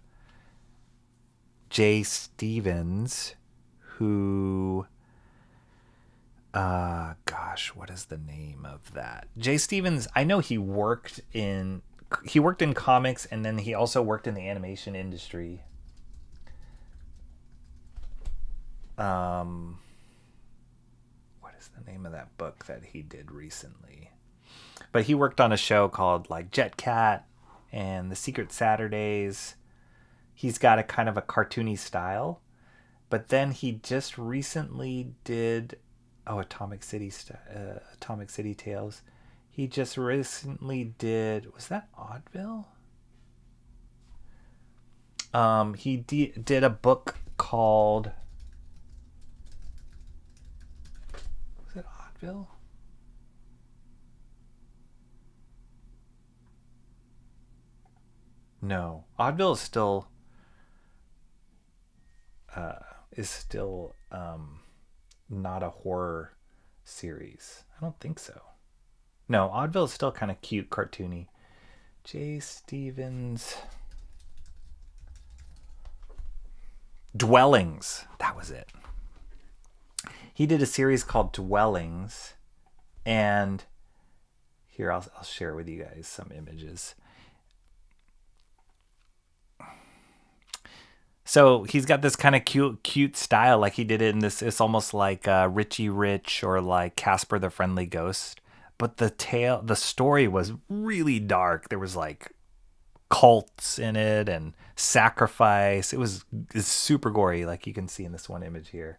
Speaker 1: Jay Stevens who, what is the name of that? Jay Stevens, I know he worked in comics, and then he also worked in the animation industry. What is the name of that book that he did recently? But he worked on a show called like Jet Cat and The Secret Saturdays. He's got a kind of a cartoony style, but then he just recently did Atomic City Tales. He just recently did, was that Oddville? He did a book called, was it Oddville? No, Oddville is still not a horror series. I don't think so. No, Oddville is still kind of cute, cartoony. Jay Stevens. Dwellings. That was it. He did a series called Dwellings. And here, I'll share with you guys some images. So he's got this kind of cute style. Like he did it in this, it's almost like Richie Rich or like Casper the Friendly Ghost. But the story was really dark. There was like cults in it and sacrifice. It's super gory, like you can see in this one image here.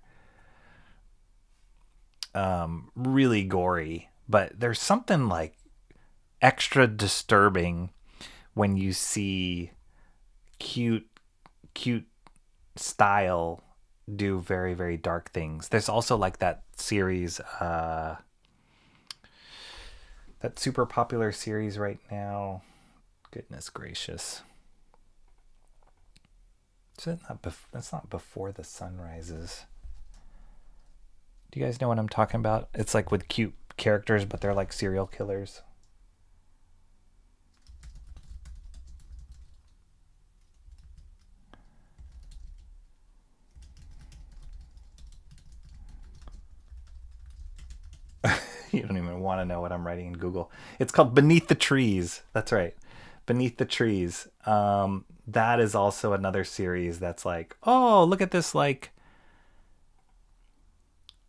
Speaker 1: Really gory. But there's something like extra disturbing when you see cute style do very, very dark things. There's also like that series, that super popular series right now. Goodness gracious. It's not Before the Sun Rises. Do you guys know what I'm talking about? It's like with cute characters, but they're like serial killers. You don't even want to know what I'm writing in Google. It's called Beneath the Trees. That's right. Beneath the Trees. That is also another series that's like, oh, look at this, like,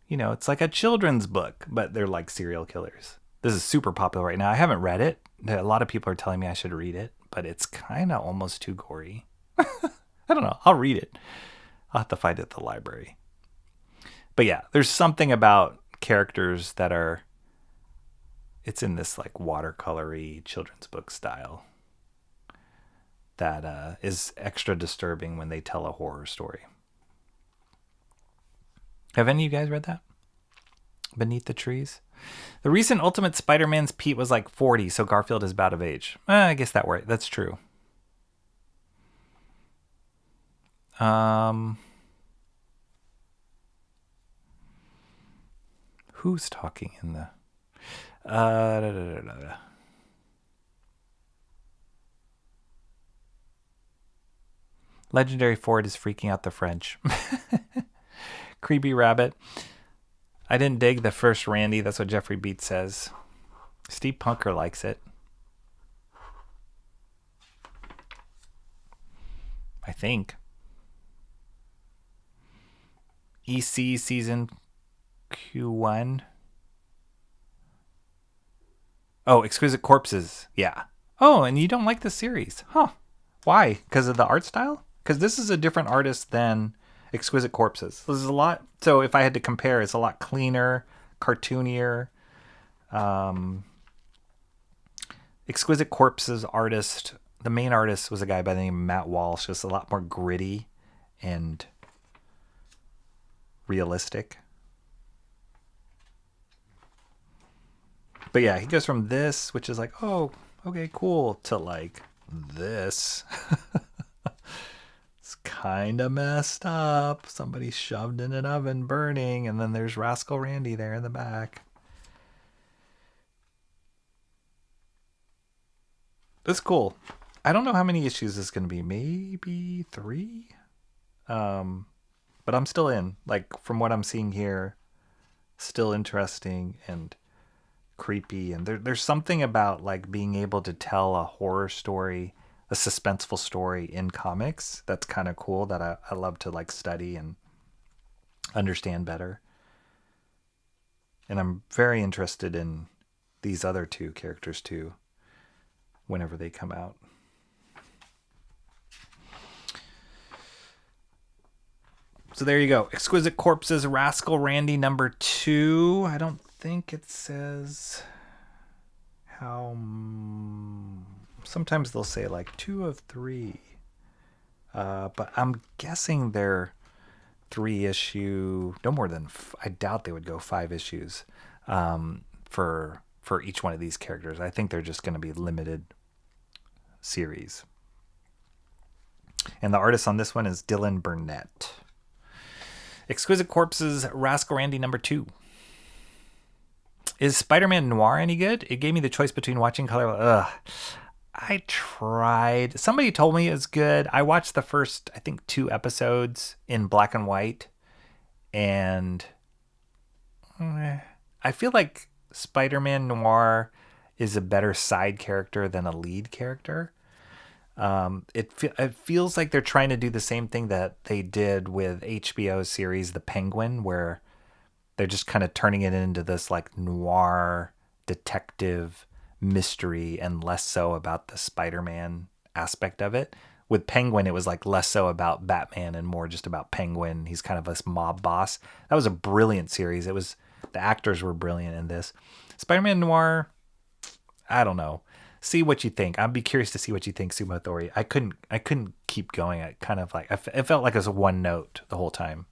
Speaker 1: it's like a children's book, but they're like serial killers. This is super popular right now. I haven't read it. A lot of people are telling me I should read it, but it's kind of almost too gory. I don't know. I'll read it. I'll have to find it at the library. But yeah, there's something about characters that are, it's in this like watercolory children's book style that is extra disturbing when they tell a horror story. Have any of you guys read that? Beneath the Trees? The recent Ultimate Spider-Man's Pete was like 40, so Garfield is about of age. I guess that's true. Who's talking in the... Legendary Ford is freaking out the French. Creepy Rabbit. I didn't dig the first Randy. That's what Jeffrey Beats says. Steve Punker likes it. I think. EC season Q1. Oh, Exquisite Corpses. Yeah. Oh, and you don't like the series. Huh. Why? Because of the art style? Because this is a different artist than Exquisite Corpses. This is a lot. So if I had to compare, it's a lot cleaner, cartoonier. Exquisite Corpses artist, the main artist was a guy by the name of Matt Walsh. It's a lot more gritty and realistic. But yeah, he goes from this, which is like, oh, okay, cool, to like this. It's kind of messed up. Somebody shoved in an oven burning, and then there's Rascal Randy there in the back. It's cool. I don't know how many issues this is going to be. Maybe 3? But I'm still in. Like, from what I'm seeing here, still interesting and creepy. And there's something about, like, being able to tell a horror story, a suspenseful story in comics that's kind of cool, that I love to, like, study and understand better. And I'm very interested in these other 2 characters, too, whenever they come out. So there you go. Exquisite Corpses, Rascal Randy number 2. I don't think it says how... Sometimes they'll say like 2 of 3. But I'm guessing they're 3 issue... No more than... I doubt they would go 5 issues for each one of these characters. I think they're just going to be limited series. And the artist on this one is Dylan Burnett. Exquisite Corpses, Rascal Randy number 2. Is Spider-Man Noir any good? It gave me the choice between watching color. Ugh. I tried. Somebody told me it's good. I watched the first, I think, 2 episodes in black and white. And I feel like Spider-Man Noir is a better side character than a lead character. It feels like they're trying to do the same thing that they did with HBO's series The Penguin, where they're just kind of turning it into this like noir detective mystery and less so about the Spider-Man aspect of it. With Penguin, it was like less so about Batman and more just about Penguin. He's kind of this mob boss. That was a brilliant series. The actors were brilliant in this. Spider-Man Noir, I don't know. See what you think. I'd be curious to see what you think, Sumo Thori. I couldn't keep going. I kind of like, it felt like it was one note the whole time.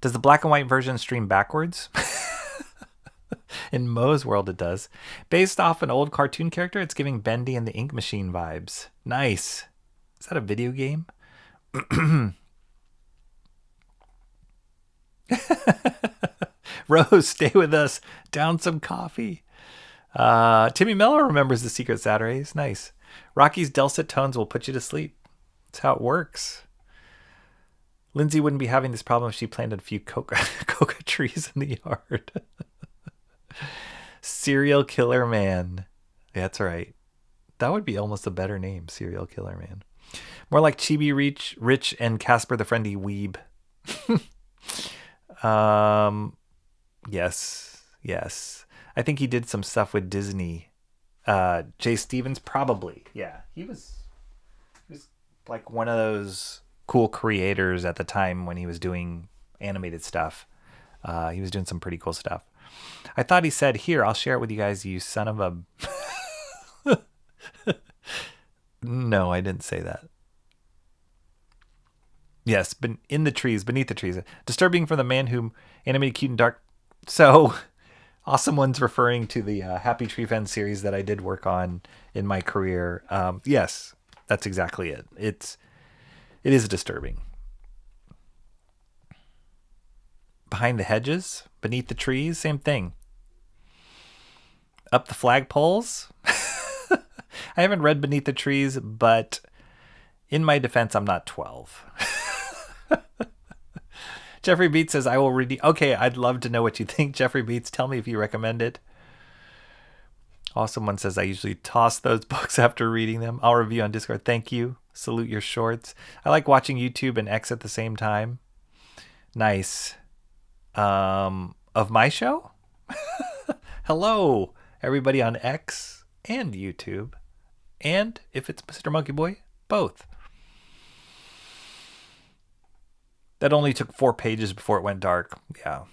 Speaker 1: Does the black and white version stream backwards? In Mo's world, it does. Based off an old cartoon character, it's giving Bendy and the Ink Machine vibes. Nice. Is that a video game? Rose, stay with us. Down some coffee. Timmy Miller remembers the Secret Saturdays. Nice. Rocky's dulcet tones will put you to sleep. That's how it works. Lindsay wouldn't be having this problem if she planted a few coca trees in the yard. Serial Killer Man. That's right. That would be almost a better name, Serial Killer Man. More like Chibi Rich and Casper the Friendly Weeb. Yes. I think he did some stuff with Disney. Jay Stevens, probably. Yeah, he was like one of those cool creators at the time when he was doing animated stuff. He was doing some pretty cool stuff. I thought he said, "Here, I'll share it with you guys, you son of a..." No, I didn't say that. Yes, in the trees, beneath the trees. Disturbing for the man who animated Cute and Dark. So, Awesome One's referring to the Happy Tree Friends series that I did work on in my career. Yes, that's exactly it. It is disturbing. Behind the hedges, beneath the trees, same thing. Up the flagpoles. I haven't read Beneath the Trees, but in my defense, I'm not 12. Jeffrey Beats says, I will read. Okay, I'd love to know what you think. Jeffrey Beats, tell me if you recommend it. Awesome One says, I usually toss those books after reading them. I'll review on Discord. Thank you. Salute your shorts. I like watching YouTube and X at the same time. Nice. Of my show? Hello, everybody on X and YouTube. And if it's Mr. Monkey Boy, both. That only took 4 pages before it went dark. Yeah.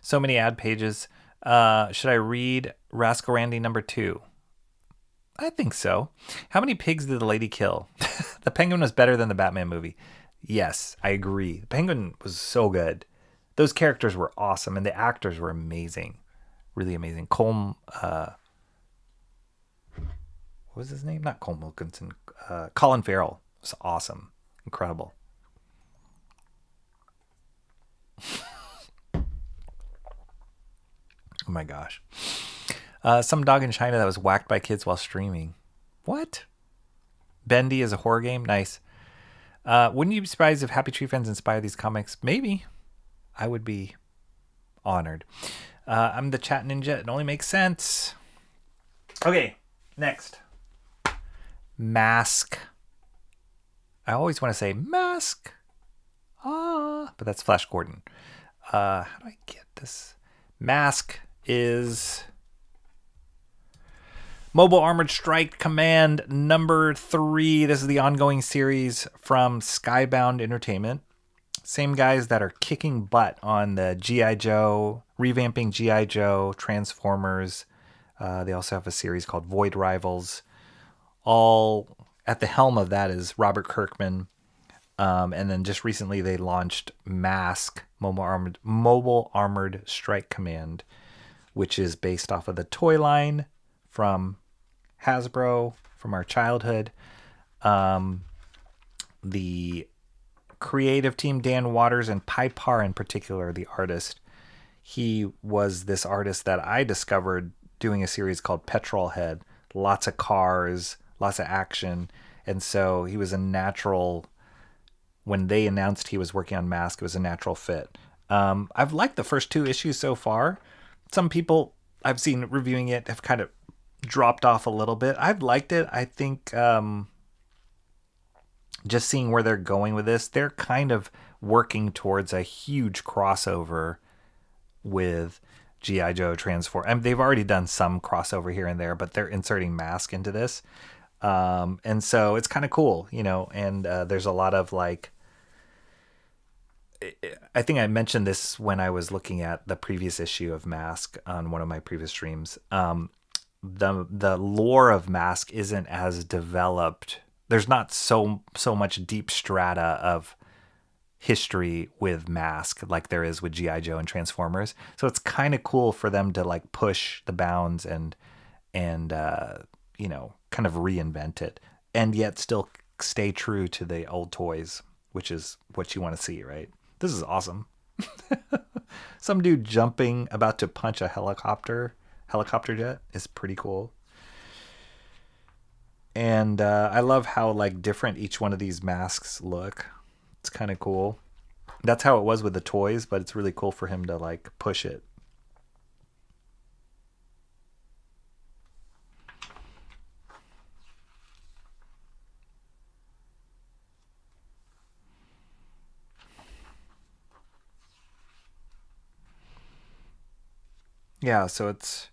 Speaker 1: So many ad pages. Should I read Rascal Randy number 2? I think so. How many pigs did the lady kill? The Penguin was better than the Batman movie. Yes, I agree. The Penguin was so good. Those characters were awesome, and the actors were amazing. Really amazing. What was his name? Not Colm Wilkinson. Colin Farrell was awesome. Incredible. Oh my gosh. Some dog in China that was whacked by kids while streaming. What? Bendy is a horror game? Nice. Wouldn't you be surprised if Happy Tree Friends inspired these comics? Maybe. I would be honored. I'm the chat ninja. It only makes sense. Okay, next. M.A.S.K. I always want to say M.A.S.K. But that's Flash Gordon. How do I get this? M.A.S.K. is Mobile Armored Strike Command number 3. This is the ongoing series from Skybound Entertainment. Same guys that are kicking butt on the G.I. Joe, revamping G.I. Joe, Transformers. They also have a series called Void Rivals. All at the helm of that is Robert Kirkman. And then just recently they launched M.A.S.K, Mobile Armored Strike Command, which is based off of the toy line from Hasbro from our childhood. The creative team, Dan Waters and Pipar in particular, the artist, he was this artist that I discovered doing a series called Petrol Head. Lots of cars, lots of action. And so he was a natural, when they announced he was working on M.A.S.K, it was a natural fit. I've liked the first 2 issues so far. Some people I've seen reviewing it have kind of dropped off a little bit. I've liked it. I think just seeing where they're going with this, they're kind of working towards a huge crossover with G.I. Joe Transform. I mean, they've already done some crossover here and there, but they're inserting M.A.S.K into this. And so it's kind of cool, you know, and there's a lot of like, I think I mentioned this when I was looking at the previous issue of M.A.S.K on one of my previous streams. The lore of M.A.S.K isn't as developed. There's not so much deep strata of history with M.A.S.K like there is with G.I. Joe and Transformers. So it's kind of cool for them to like push the bounds and you know, kind of reinvent it and yet still stay true to the old toys, which is what you want to see, right? This is awesome. Some dude jumping about to punch a helicopter jet is pretty cool. And I love how like different each one of these masks look. It's kind of cool. That's how it was with the toys, but it's really cool for him to like push it. Yeah, so it's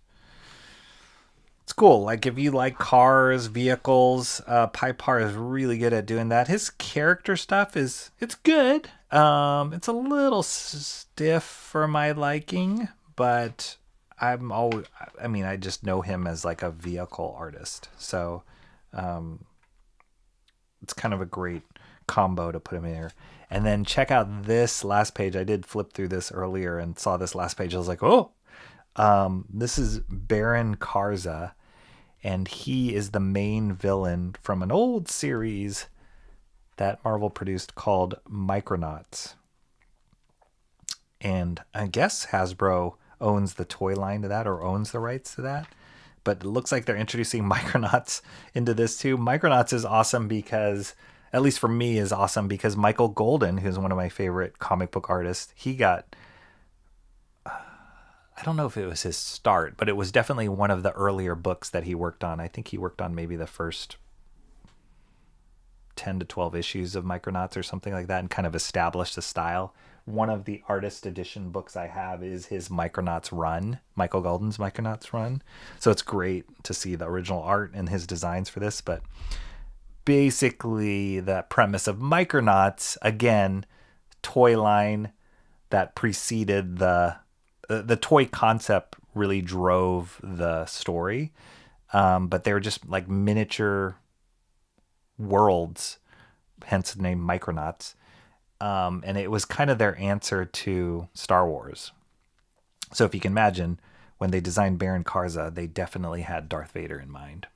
Speaker 1: cool. Like if you like cars, vehicles, Pipar is really good at doing that. His character stuff it's good. It's a little stiff for my liking, but I'm always, I mean, I just know him as like a vehicle artist. So it's kind of a great combo to put him in here. And then check out this last page. I did flip through this earlier and saw this last page. I was like, oh, this is Baron Karza, and he is the main villain from an old series that Marvel produced called Micronauts. And I guess Hasbro owns the toy line to that, or owns the rights to that. But it looks like they're introducing Micronauts into this too. Micronauts is awesome because, at least for me, is awesome because Michael Golden, who's one of my favorite comic book artists, he got, I don't know if it was his start, but it was definitely one of the earlier books that he worked on. I think he worked on maybe the first 10 to 12 issues of Micronauts or something like that, and kind of established the style. One of the artist edition books I have is his Micronauts run, Michael Golden's Micronauts run. So it's great to see the original art and his designs for this. But basically the premise of Micronauts, again, toy line that preceded the toy concept really drove the story. But they were just like miniature worlds, hence the name Micronauts. And it was kind of their answer to Star Wars. So if you can imagine, when they designed Baron Karza, they definitely had Darth Vader in mind.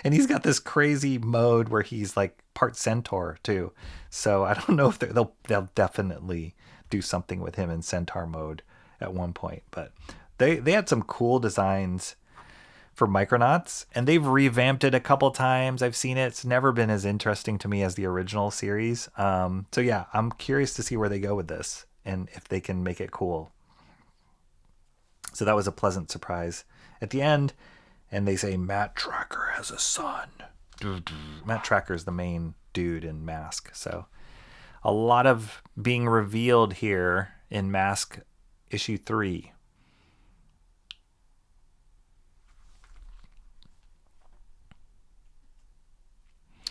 Speaker 1: And he's got this crazy mode where he's like part centaur too. So I don't know if they'll definitely do something with him in centaur mode at one point. But they had some cool designs for Micronauts, and they've revamped it a couple times. I've seen it. It's never been as interesting to me as the original series. So yeah, I'm curious to see where they go with this and if they can make it cool. So that was a pleasant surprise at the end. And they say Matt Tracker has a son. Matt Tracker is the main dude in M.A.S.K. So a lot of being revealed here in M.A.S.K. issue 3.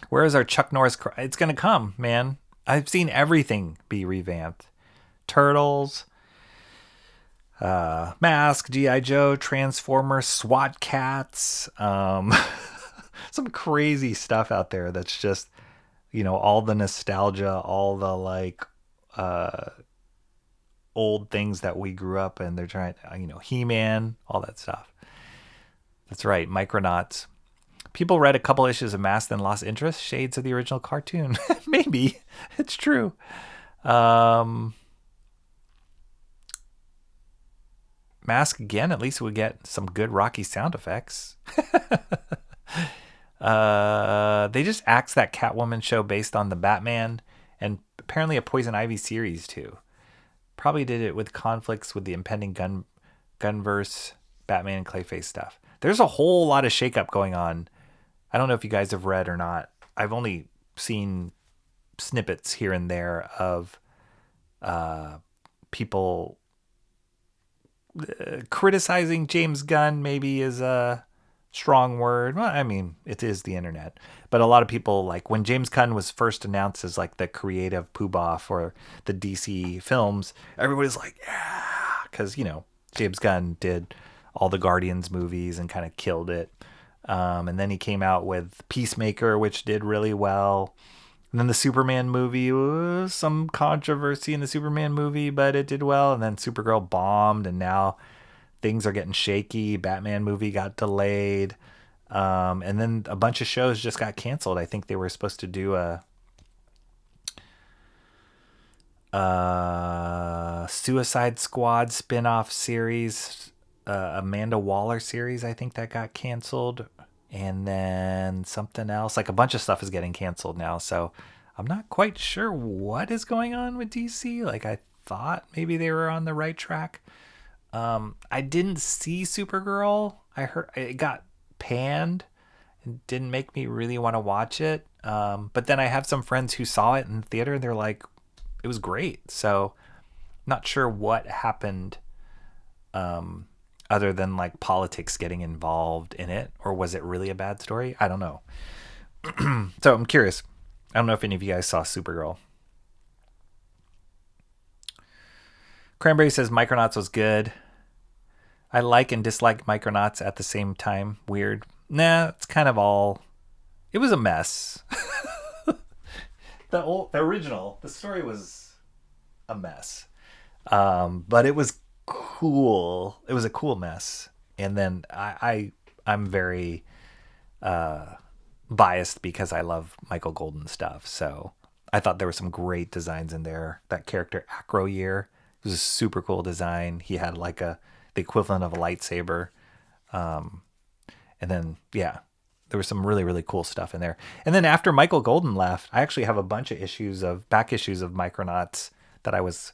Speaker 1: Where is our Chuck Norris? It's going to come, man. I've seen everything be revamped. Turtles, M.A.S.K, G.I. Joe, Transformers, SWAT Cats, some crazy stuff out there that's just, you know, all the nostalgia, all the like old things that we grew up in. They're trying, you know, He-Man, all that stuff. That's right, Micronauts. People read a couple issues of M.A.S.K, then lost interest. Shades of the original cartoon. Maybe. It's true. M.A.S.K again, at least we get some good Rocky sound effects. They just axed that Catwoman show based on the Batman and apparently a Poison Ivy series too. Probably did it with conflicts with the impending Gunverse, Batman and Clayface stuff. There's a whole lot of shakeup going on. I don't know if you guys have read or not. I've only seen snippets here and there of people criticizing James Gunn. Maybe is a strong word. Well, I mean, it is the internet. But a lot of people, like when James Gunn was first announced as like the creative poobah for the DC films, everybody's like, yeah, because, you know, James Gunn did all the Guardians movies and kind of killed it. And then he came out with Peacemaker, which did really well. And then the Superman movie, was some controversy in the Superman movie, but it did well. And then Supergirl bombed, and now things are getting shaky. Batman movie got delayed. And then a bunch of shows just got canceled. I think they were supposed to do a Suicide Squad spin-off series, Amanda Waller series, I think that got canceled. And then something else, like a bunch of stuff is getting canceled now. So I'm not quite sure what is going on with DC. Like I thought maybe they were on the right track. I didn't see Supergirl. I heard it got panned and didn't make me really want to watch it. But then I have some friends who saw it in the theater and they're like, it was great. So not sure what happened. Other than like politics getting involved in it, or was it really a bad story? I don't know. So I'm curious. I don't know if any of you guys saw Supergirl. Cranberry says Micronauts was good. I like and dislike Micronauts at the same time. Weird. Nah, it's kind of all... It was a mess. The original, the story was a mess. But it was cool. It was a cool mess. And then I'm very biased because I love Michael Golden stuff. So I thought there were some great designs in there. That character Acro Year was a super cool design. He had like the equivalent of a lightsaber. And then, yeah, there was some really, really cool stuff in there. And then after Michael Golden left, I actually have a bunch of back issues of Micronauts that I was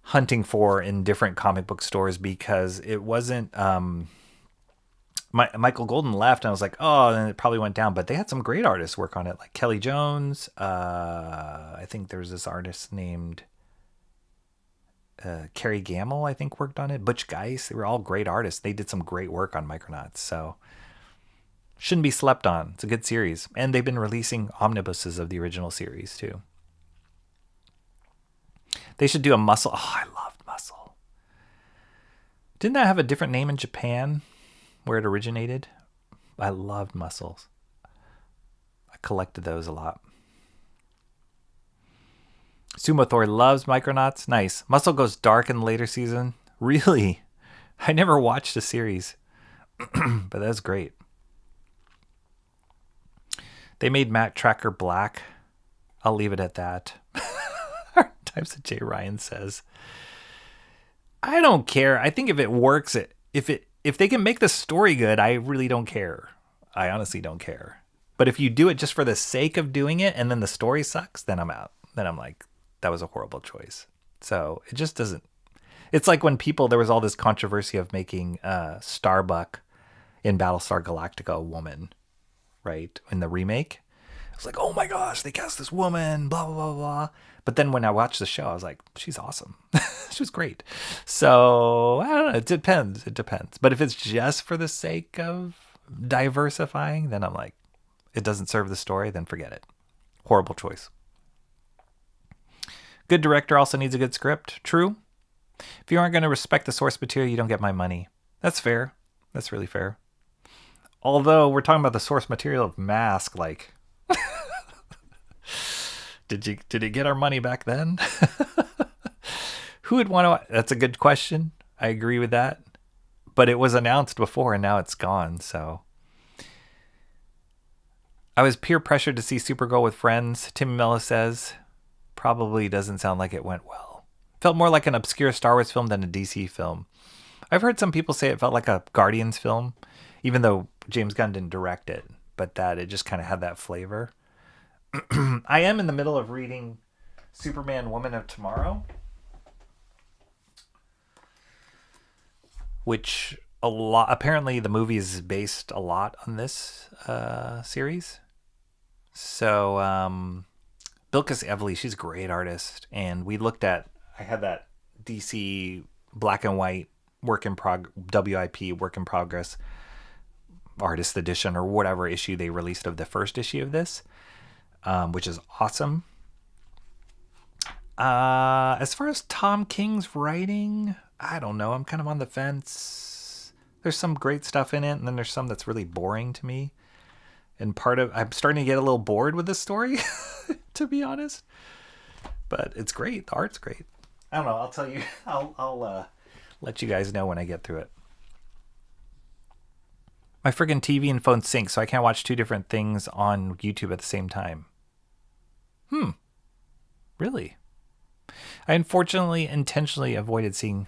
Speaker 1: hunting for in different comic book stores because it wasn't Michael Golden left and I was like, oh, then it probably went down, but they had some great artists work on it, like Kelly Jones. I think there's this artist named Carrie Gamble, I think, worked on it. Butch Geis. They were all great artists. They did some great work on Micronauts, so shouldn't be slept on. It's a good series, and they've been releasing omnibuses of the original series too. They should do a Muscle. Oh, I loved Muscle. Didn't that have a different name in Japan where it originated? I loved Muscles. I collected those a lot. Sumo Thor loves Micronauts. Nice. Muscle goes dark in the later season. Really? I never watched the series, but that's great. They made Matt Tracker black. I'll leave it at that. Types that Jay Ryan says. I don't care. I think if it works, if they can make the story good, I really don't care. I honestly don't care. But if you do it just for the sake of doing it and then the story sucks, then I'm out. Then I'm like, that was a horrible choice. So it just doesn't. It's like when there was all this controversy of making Starbuck in Battlestar Galactica a woman, right? In the remake. It's like, oh my gosh, they cast this woman, blah, blah, blah, blah. But then when I watched the show, I was like, she's awesome. She was great. So, I don't know. It depends. It depends. But if it's just for the sake of diversifying, then I'm like, it doesn't serve the story, then forget it. Horrible choice. Good director also needs a good script. True. If you aren't going to respect the source material, you don't get my money. That's fair. That's really fair. Although we're talking about the source material of M.A.S.K, like... Did it get our money back then? Who would want to? That's a good question. I agree with that. But it was announced before and now it's gone. So I was peer pressured to see Supergirl with friends. Tim Mello says probably doesn't sound like it went well. Felt more like an obscure Star Wars film than a DC film. I've heard some people say it felt like a Guardians film, even though James Gunn didn't direct it, but that it just kind of had that flavor. I am in the middle of reading Superman Woman of Tomorrow, which apparently the movie is based a lot on this series. So Bilquis Evely, she's a great artist, and I had that DC black and white WIP work in progress artist edition or whatever issue they released of the first issue of this. Which is awesome. As far as Tom King's writing, I don't know. I'm kind of on the fence. There's some great stuff in it, and then there's some that's really boring to me. And I'm starting to get a little bored with this story, to be honest. But it's great. The art's great. I don't know. I'll tell you. I'll let you guys know when I get through it. My friggin' TV and phone sync, so I can't watch two different things on YouTube at the same time. Really? I unfortunately intentionally avoided seeing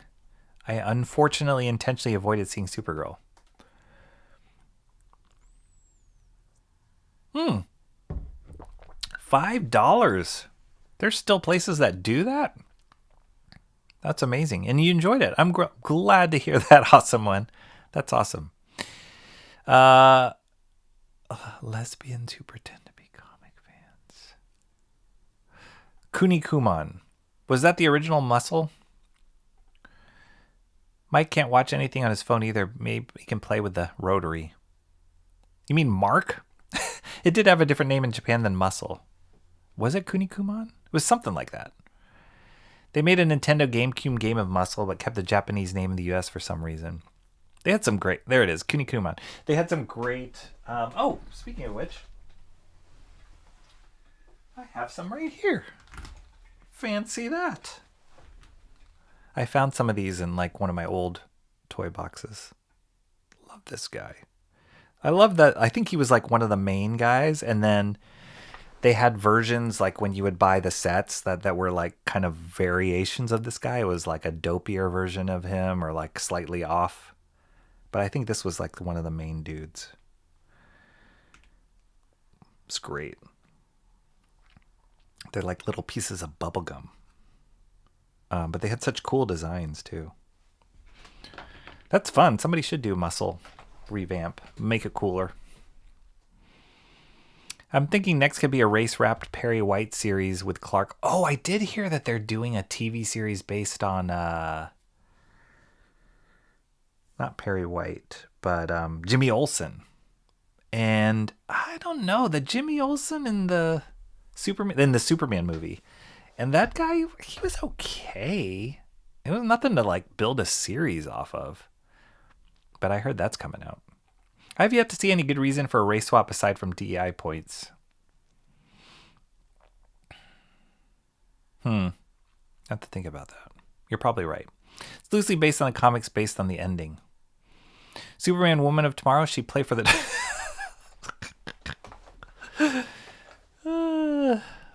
Speaker 1: Supergirl. $5. There's still places that do that? That's amazing. And you enjoyed it. I'm glad to hear that. Awesome one. That's awesome. Lesbians who pretend to be comic fans. Kunikuman. Was that the original Muscle? Mike can't watch anything on his phone either. Maybe he can play with the rotary. You mean Mark? It did have a different name in Japan than Muscle. Was it Kunikuman? It was something like that. They made a Nintendo GameCube game of Muscle, but kept the Japanese name in the US for some reason. They had some great... There it is, Kunikuman. They had some great... oh, speaking of which... I have some right here. Fancy that. I found some of these in like one of my old toy boxes. Love this guy. I love that. I think he was like one of the main guys, and then they had versions like when you would buy the sets that were like kind of variations of this guy. It was like a dopier version of him or like slightly off. But I think this was like one of the main dudes. It's great. They're like little pieces of bubblegum. But they had such cool designs too. That's fun. Somebody should do Muscle revamp. Make it cooler. I'm thinking next could be a race-wrapped Perry White series with Clark. Oh, I did hear that they're doing a TV series based on... not Perry White, but Jimmy Olsen. And I don't know, the Jimmy Olsen in the Superman movie. And that guy, he was okay. It was nothing to like build a series off of. But I heard that's coming out. I've yet to see any good reason for a race swap aside from DEI points. I have to think about that. You're probably right. It's loosely based on the comics based on the ending. Superman Woman of Tomorrow, she played for the...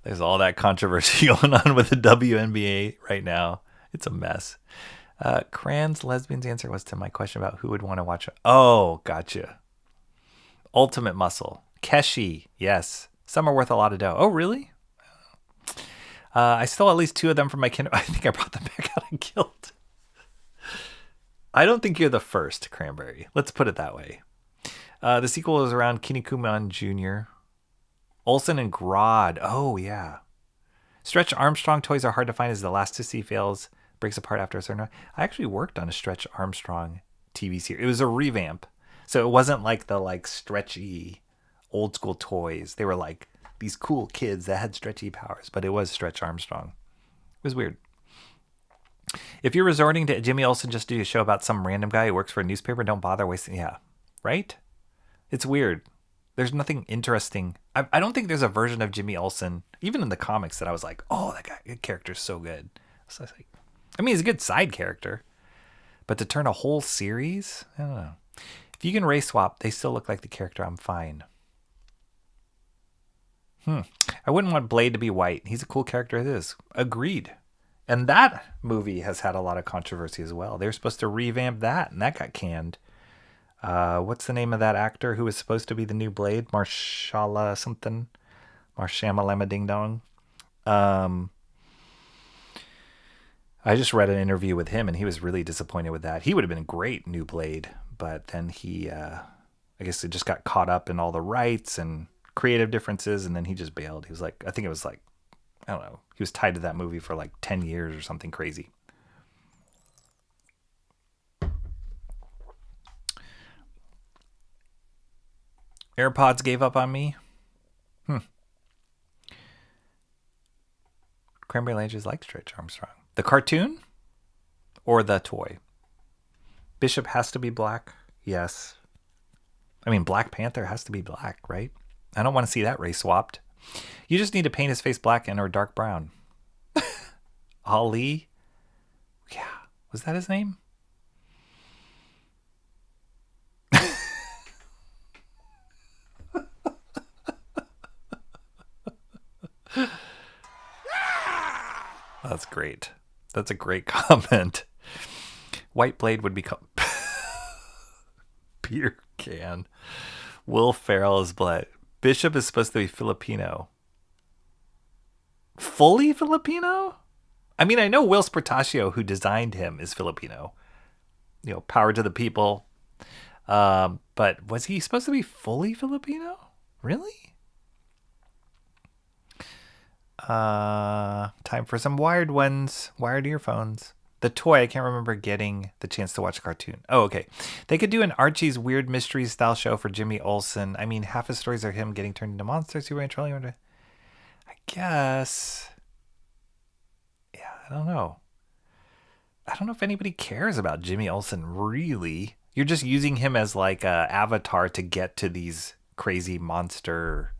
Speaker 1: There's all that controversy going on with the WNBA right now. It's a mess. Cran's lesbian's answer was to my question about who would want to watch. Oh, gotcha. Ultimate Muscle. Keshi, yes. Some are worth a lot of dough. Oh, really? I stole at least 2 of them from my I think I brought them back out of guilt. I don't think you're the first, Cranberry. Let's put it that way. The sequel is around Kinnikuman Jr. Olsen and Grodd. Oh, yeah. Stretch Armstrong toys are hard to find as the elasticity fails, breaks apart after a certain time. I actually worked on a Stretch Armstrong TV series. It was a revamp. So it wasn't like the like stretchy old school toys. They were like these cool kids that had stretchy powers, but it was Stretch Armstrong. It was weird. If you're resorting to Jimmy Olsen just to do a show about some random guy who works for a newspaper, don't bother wasting. Yeah, right? It's weird. There's nothing interesting. I don't think there's a version of Jimmy Olsen, even in the comics, that I was like, oh, that character's so good. So I mean, he's a good side character. But to turn a whole series? I don't know. If you can race swap, they still look like the character. I'm fine. I wouldn't want Blade to be white. He's a cool character as is. Agreed. And that movie has had a lot of controversy as well. They were supposed to revamp that, and that got canned. What's the name of that actor who was supposed to be the new Blade? Marshala something? Marshamalama Ding Dong. I just read an interview with him, and he was really disappointed with that. He would have been a great new Blade, but then he, I guess it just got caught up in all the rights and creative differences, and then he just bailed. He was like, I think it was like, I don't know. He was tied to that movie for like 10 years or something crazy. AirPods gave up on me. Cranberry Langes like Stretch Armstrong. The cartoon or the toy? Bishop has to be black. Yes. I mean, Black Panther has to be black, right? I don't want to see that race swapped. You just need to paint his face black and or dark brown. Ali? Yeah. Was that his name? That's great. That's a great comment. White Blade would become beer can. Will Ferrell is black. Bishop is supposed to be Filipino. Fully Filipino? I mean, I know Will Spartaccio, who designed him, is Filipino. You know, power to the people. But was he supposed to be fully Filipino? Really? Time for some wired ones. Wired earphones. The toy, I can't remember getting the chance to watch a cartoon. Oh, okay. They could do an Archie's Weird Mystery style show for Jimmy Olsen. I mean, half his stories are him getting turned into monsters. I guess. Yeah, I don't know. I don't know if anybody cares about Jimmy Olsen, really. You're just using him as like a avatar to get to these crazy monster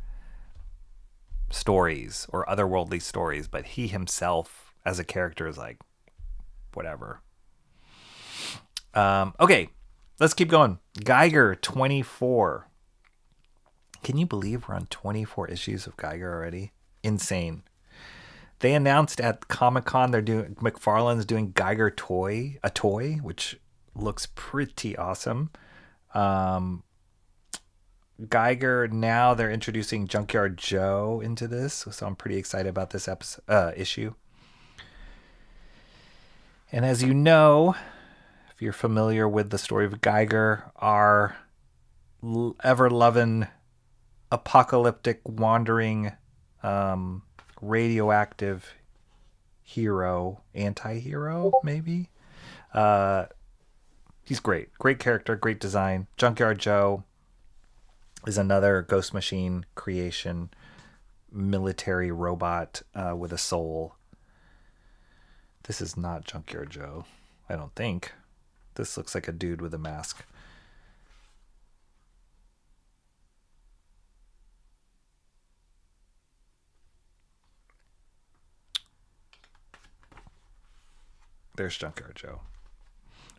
Speaker 1: stories or otherworldly stories, but he himself as a character is like, whatever. Okay, let's keep going. Geiger 24. Can you believe we're on 24 issues of Geiger already? Insane. They announced at Comic-Con McFarlane's doing Geiger toy, which looks pretty awesome. Geiger, now they're introducing Junkyard Joe into this, so I'm pretty excited about this issue. And as you know, if you're familiar with the story of Geiger, our ever-loving, apocalyptic, wandering, radioactive hero, anti-hero, maybe? He's great. Great character, great design. Junkyard Joe is another Ghost Machine creation, military robot with a soul. This is not Junkyard Joe, I don't think. This looks like a dude with a mask. There's Junkyard Joe.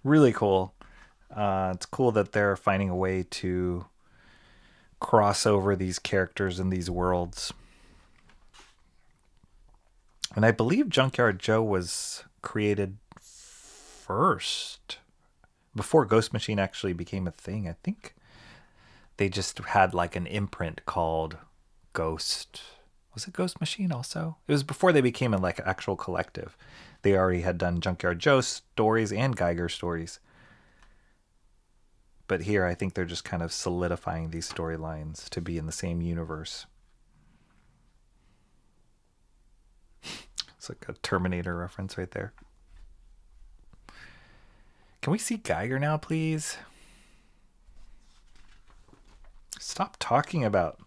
Speaker 1: Really cool. It's cool that they're finding a way to cross over these characters in these worlds. And I believe Junkyard Joe was created first, before Ghost Machine actually became a thing. I think they just had like an imprint called Ghost. Was it Ghost Machine also? It was before they became an actual collective. They already had done Junkyard Joe stories and Geiger stories. But here I think they're just kind of solidifying these storylines to be in the same universe. It's like a Terminator reference right there. Can we see Geiger now, please? Stop talking about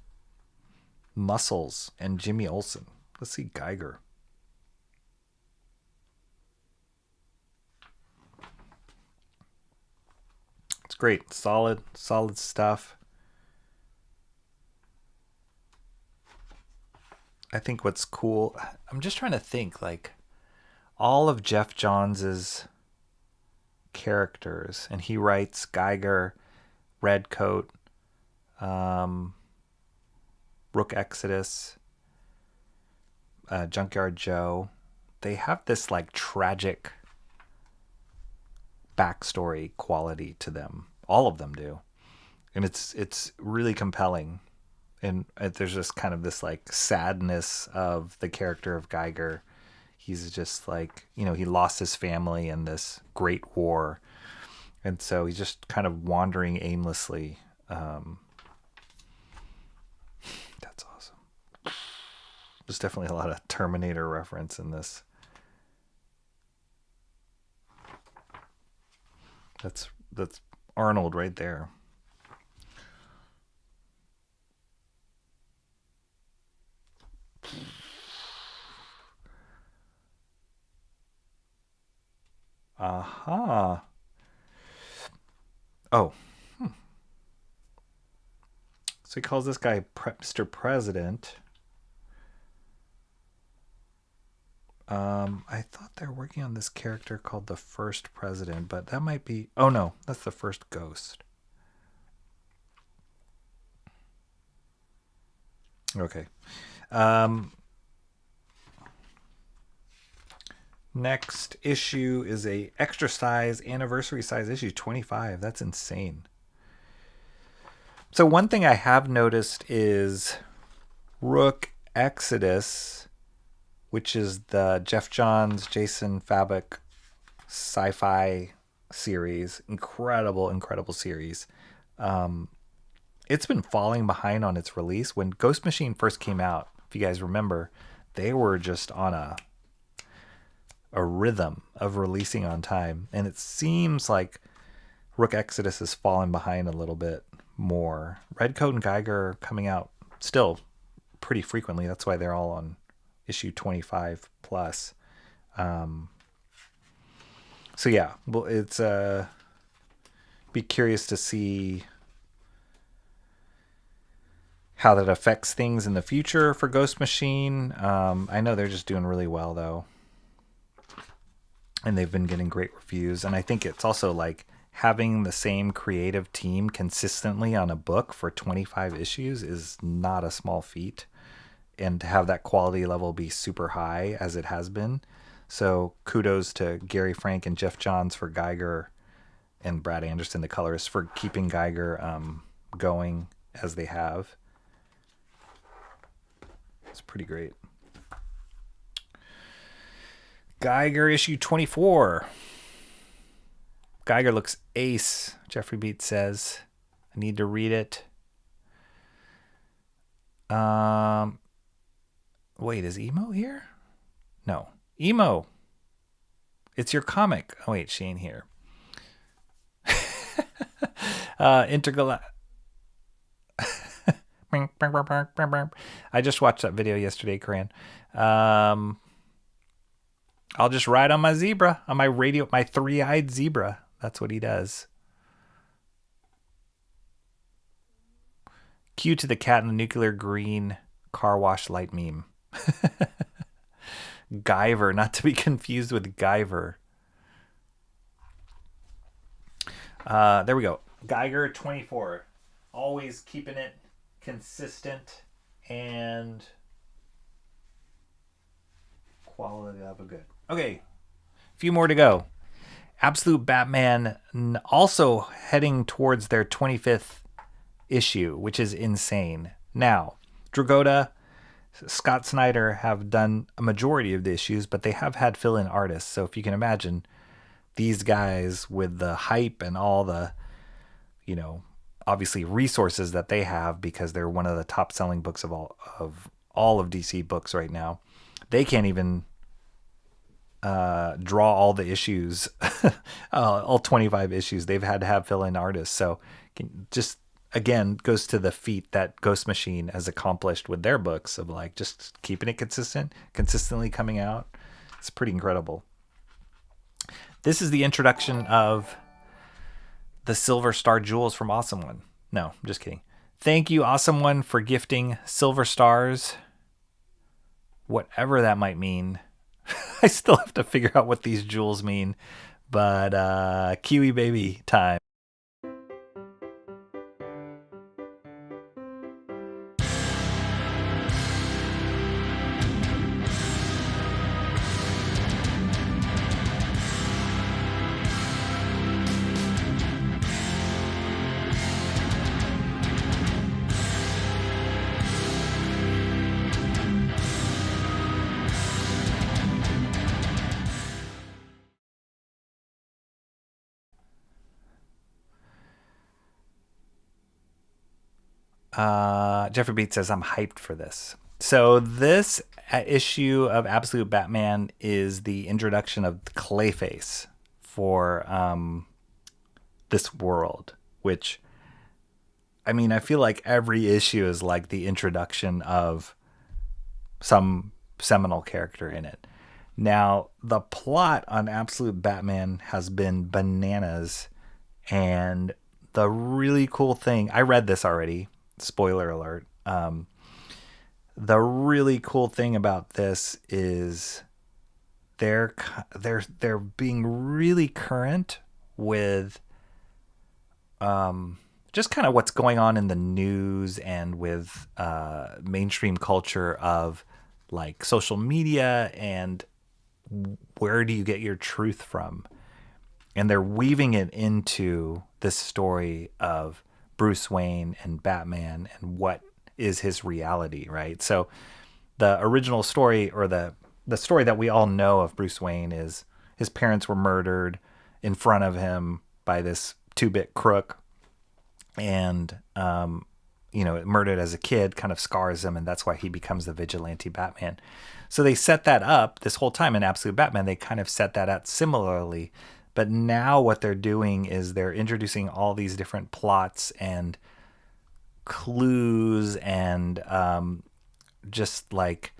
Speaker 1: Muscles and Jimmy Olsen. Let's see Geiger. It's great. Solid stuff. I think what's cool, I'm just trying to think, like, all of Jeff Johns's characters, and he writes Geiger, Redcoat, Rook Exodus, Junkyard Joe. They have this like tragic backstory quality to them. All of them do, and it's really compelling. And there's just kind of this like sadness of the character of Geiger. He's just like, he lost his family in this great war, and so he's just kind of wandering aimlessly. That's awesome. There's definitely a lot of Terminator reference in this. That's Arnold right there. Aha. Oh. So he calls this guy Mr. President. I thought they were working on this character called the First President, but that might be... Oh, no. That's the First Ghost. Okay. Next issue is a extra size, anniversary size issue, 25. That's insane. So one thing I have noticed is Rook Exodus, which is the Jeff Johns, Jason Fabok sci-fi series. Incredible series. It's been falling behind on its release. When Ghost Machine first came out, if you guys remember, they were just on a rhythm of releasing on time. And it seems like Rook Exodus has fallen behind a little bit more. Redcoat and Geiger are coming out still pretty frequently. That's why they're all on issue 25 plus. So yeah, well, it's be curious to see how that affects things in the future for Ghost Machine. I know they're just doing really well though, and they've been getting great reviews. And I think it's also like having the same creative team consistently on a book for 25 issues is not a small feat, and to have that quality level be super high as it has been. So kudos to Gary Frank and Jeff Johns for Geiger, and Brad Anderson, the colorist, for keeping Geiger going as they have. It's pretty great. Geiger issue 24. Geiger looks ace, Jeffrey Beat says. I need to read it. Wait, is Emo here? No. Emo. It's your comic. Oh, wait, she ain't here. I just watched that video yesterday, Corinne. I'll just ride on my zebra, on my three-eyed zebra. That's what he does. Cue to the cat in the nuclear green car wash light meme. Guyver, not to be confused with Guyver. There we go. Geiger 24. Always keeping it consistent and quality of a good. Okay, a few more to go. Absolute Batman also heading towards their 25th issue, which is insane. Now, Dragotta, Scott Snyder have done a majority of the issues, but they have had fill-in artists. So if you can imagine, these guys with the hype and all the, obviously resources that they have, because they're one of the top-selling books of all of DC books right now, they can't even draw all the issues, all 25 issues. They've had to have fill-in artists. So just again goes to the feat that Ghost Machine has accomplished with their books of like just keeping it consistently coming out. It's pretty incredible. This is the introduction of the Silver Star Jewels from Awesome One. No, I'm just kidding. Thank you, Awesome One, for gifting Silver Stars, whatever that might mean. I still have to figure out what these jewels mean, but Kiwi Baby time. Jeffrey Beat says, I'm hyped for this. So this issue of Absolute Batman is the introduction of Clayface for this world, which, I mean, I feel like every issue is like the introduction of some seminal character in it. Now, the plot on Absolute Batman has been bananas, and the really cool thing, I read this already, spoiler alert. The really cool thing about this is they're being really current with just kind of what's going on in the news and with mainstream culture of like social media and where do you get your truth from, and they're weaving it into this story of Bruce Wayne and Batman and what is his reality, right? So the original story, or the story that we all know of Bruce Wayne, is his parents were murdered in front of him by this two-bit crook, and murdered as a kid kind of scars him, and that's why he becomes the vigilante Batman. So they set that up this whole time in Absolute Batman. They kind of set that up similarly. But now what they're doing is they're introducing all these different plots and clues and just like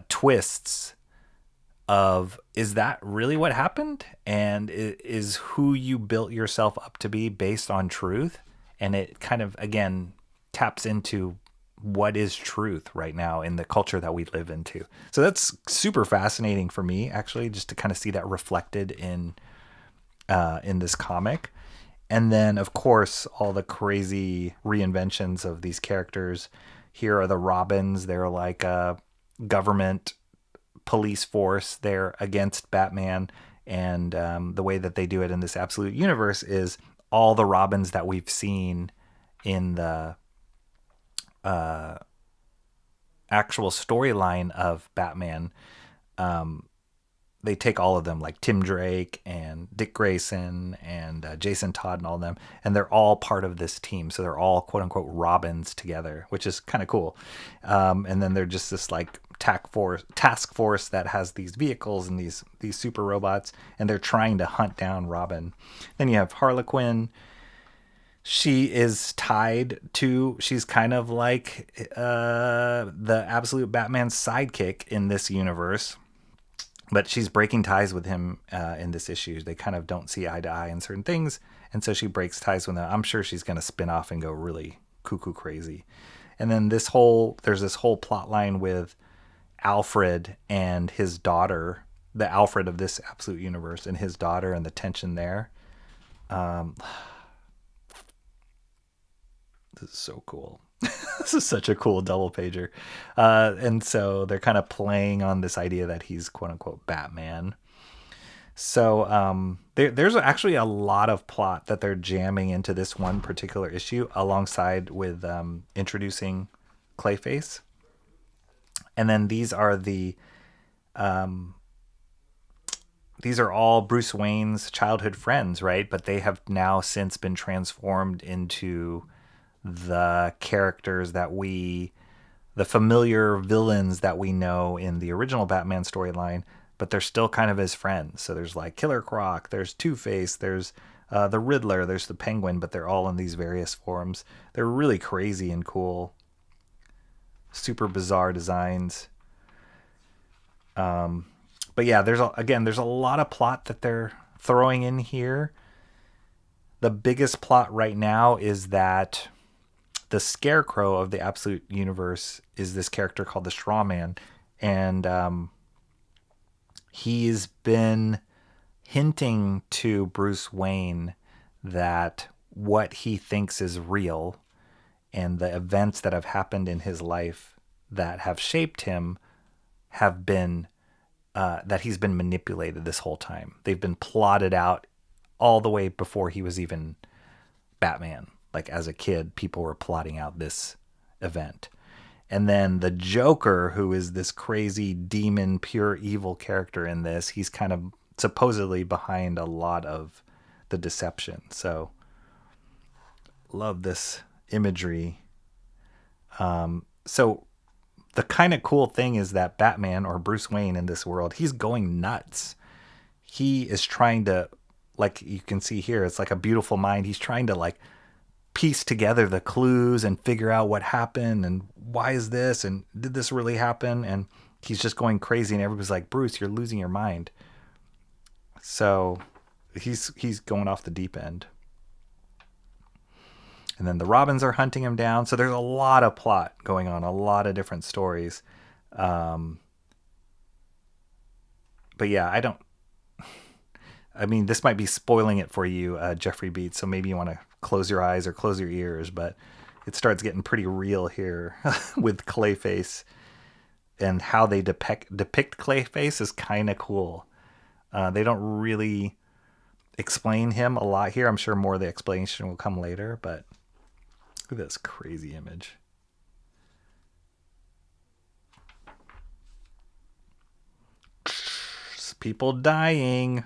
Speaker 1: twists of, is that really what happened? And is who you built yourself up to be based on truth? And it kind of, again, taps into what is truth right now in the culture that we live into. So that's super fascinating for me, actually, just to kind of see that reflected in this comic. And then, of course, all the crazy reinventions of these characters. Here are the Robins. They're like a government police force. They're against Batman. And the way that they do it in this absolute universe is all the Robins that we've seen in the actual storyline of Batman. They take all of them, like Tim Drake and Dick Grayson and Jason Todd and all of them, and they're all part of this team. So they're all quote unquote Robins together, which is kind of cool. And then they're just this like task force that has these vehicles and these super robots, and they're trying to hunt down Robin. Then you have Harlequin. She is she's kind of like the absolute Batman's sidekick in this universe. But she's breaking ties with him in this issue. They kind of don't see eye to eye in certain things. And so she breaks ties with him. I'm sure she's going to spin off and go really cuckoo crazy. And then there's this whole plot line with Alfred and his daughter, the Alfred of this absolute universe, and his daughter, and the tension there. This is so cool. This is such a cool double pager. And so they're kind of playing on this idea that he's quote unquote Batman. So there's actually a lot of plot that they're jamming into this one particular issue alongside with introducing Clayface. And then these are all Bruce Wayne's childhood friends, right? But they have now since been transformed into the characters the familiar villains that we know in the original Batman storyline, but they're still kind of his friends. So there's like Killer Croc, there's Two-Face, there's the Riddler, there's the Penguin, but they're all in these various forms. They're really crazy and cool. Super bizarre designs. But yeah, there's a lot of plot that they're throwing in here. The biggest plot right now is that the Scarecrow of the Absolute Universe is this character called the Straw Man. And he's been hinting to Bruce Wayne that what he thinks is real and the events that have happened in his life that have shaped him have been, that he's been manipulated this whole time. They've been plotted out all the way before he was even Batman. Like as a kid, people were plotting out this event. And then the Joker, who is this crazy demon, pure evil character in this, he's kind of supposedly behind a lot of the deception. So love this imagery. So the kind of cool thing is that Batman, or Bruce Wayne in this world, he's going nuts. He is trying to, like you can see here, it's like a beautiful mind. He's trying to like piece together the clues and figure out what happened and why is this and did this really happen, and he's just going crazy and everybody's like, Bruce, you're losing your mind. So he's going off the deep end. And then the Robins are hunting him down. So there's a lot of plot going on, a lot of different stories. But yeah, this might be spoiling it for you, Jeffrey Beats. So maybe you want to close your eyes or close your ears, but it starts getting pretty real here with Clayface, and how they depict Clayface is kind of cool. They don't really explain him a lot here. I'm sure more of the explanation will come later, but look at this crazy image. People dying.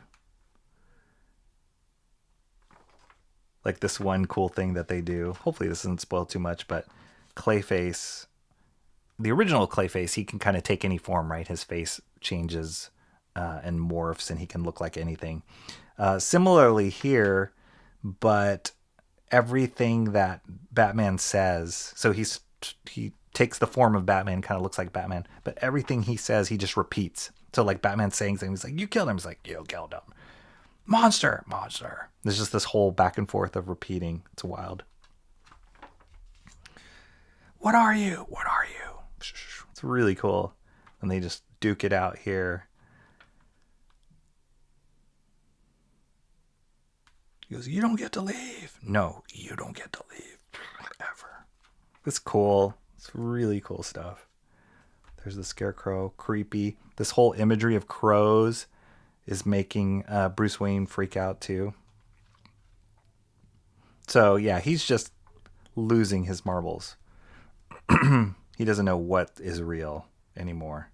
Speaker 1: Like this one cool thing that they do. Hopefully this doesn't spoil too much, but Clayface, the original Clayface, he can kind of take any form, right? His face changes and morphs, and he can look like anything. Similarly here, but everything that Batman says, so he takes the form of Batman, kind of looks like Batman, but everything he says, he just repeats So like Batman's saying things like, you killed him. He's like, you killed him. Monster, monster. There's just this whole back and forth of repeating. It's wild. What are you? What are you? It's really cool. And they just duke it out here. He goes, you don't get to leave. No, you don't get to leave. Ever. It's cool. It's really cool stuff. There's the Scarecrow. Creepy. This whole imagery of crows is making Bruce Wayne freak out too. So yeah, he's just losing his marbles. He doesn't know what is real anymore.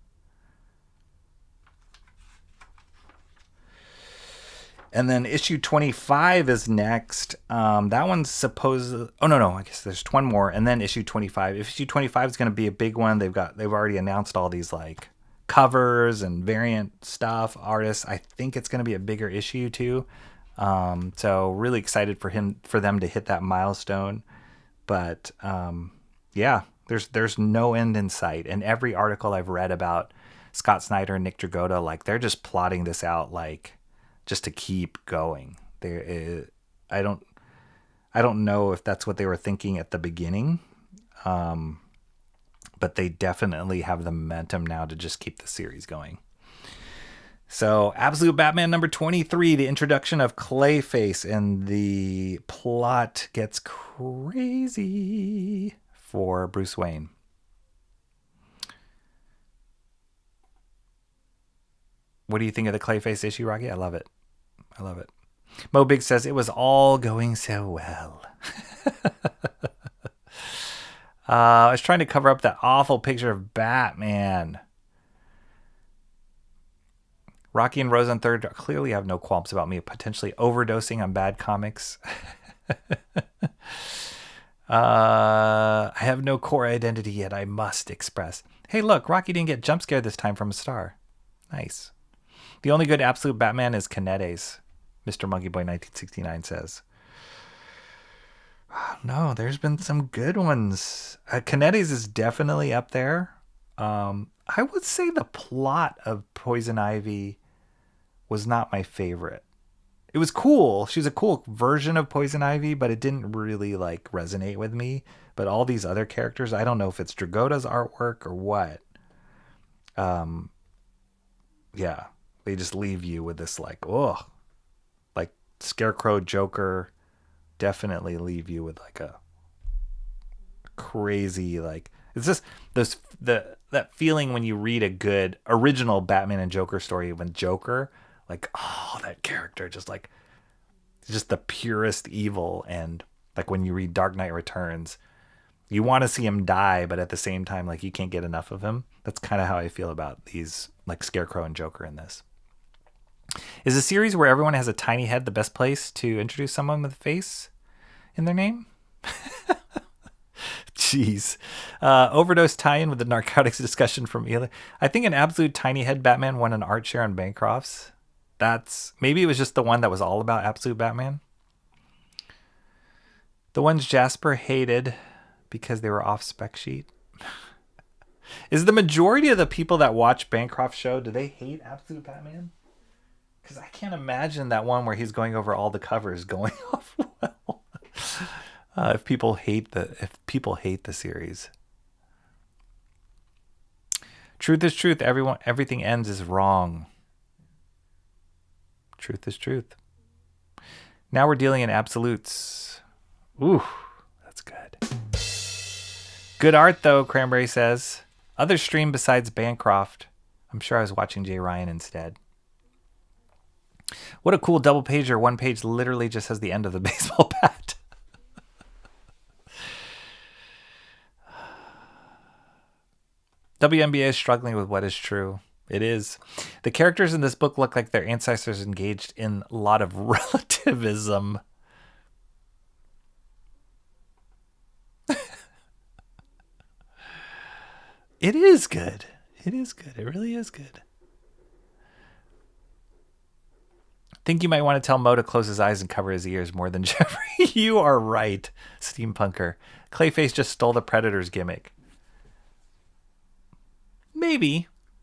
Speaker 1: And then issue 25 is next. That one's supposed. Oh no, I guess there's one more, and then issue 25. If issue 25 is going to be a big one, they've already announced all these like covers and variant stuff, artists. I think it's going to be a bigger issue too. So really excited for them to hit that milestone. But yeah, there's no end in sight. And every article I've read about Scott Snyder and Nick Dragotta, like they're just plotting this out like just to keep going. I don't know if that's what they were thinking at the beginning. But they definitely have the momentum now to just keep the series going. So, Absolute Batman number 23, the introduction of Clayface, and the plot gets crazy for Bruce Wayne. What do you think of the Clayface issue, Rocky? I love it. I love it. Mo Big says, it was all going so well. I was trying to cover up that awful picture of Batman. Rocky and Rose on Third clearly have no qualms about me potentially overdosing on bad comics. I have no core identity yet, I must express. Hey, look, Rocky didn't get jump scared this time from a star. Nice. The only good Absolute Batman is Canettes, Mr. Monkey Boy 1969 says. No, there's been some good ones. Canettes is definitely up there. I would say the plot of Poison Ivy was not my favorite. It was cool. She's a cool version of Poison Ivy, but it didn't really like resonate with me. But all these other characters, I don't know if it's Dragotta's artwork or what. Yeah, they just leave you with this like, oh, like Scarecrow, Joker, definitely leave you with like a crazy, like, it's just that feeling when you read a good original Batman and Joker story when Joker, like, oh, that character just like, just the purest evil. And like when you read Dark Knight Returns, you want to see him die, but at the same time, like, you can't get enough of him. That's kind of how I feel about these, like Scarecrow and Joker in this. Is a series where everyone has a tiny head the best place to introduce someone with a face in their name? Jeez. Overdose tie-in with the narcotics discussion from Eli. I think an Absolute Tiny Head Batman won an art share on Bancroft's. Maybe it was just the one that was all about Absolute Batman. The ones Jasper hated because they were off spec sheet. Is the majority of the people that watch Bancroft's show, do they hate Absolute Batman? Because I can't imagine that one where he's going over all the covers going off well. If people hate the series. Truth is truth. Everything ends is wrong. Truth is truth. Now we're dealing in absolutes. Ooh, that's good. Good art though, Cranberry says. Other stream besides Bancroft. I'm sure I was watching Jay Ryan instead. What a cool double pager. One page literally just has the end of the baseball bat. WNBA is struggling with what is true. It is. The characters in this book look like their ancestors engaged in a lot of relativism. It is good. It is good. It really is good. I think you might want to tell Mo to close his eyes and cover his ears more than Jeffrey. You are right, Steampunker. Clayface just stole the Predator's gimmick. Maybe.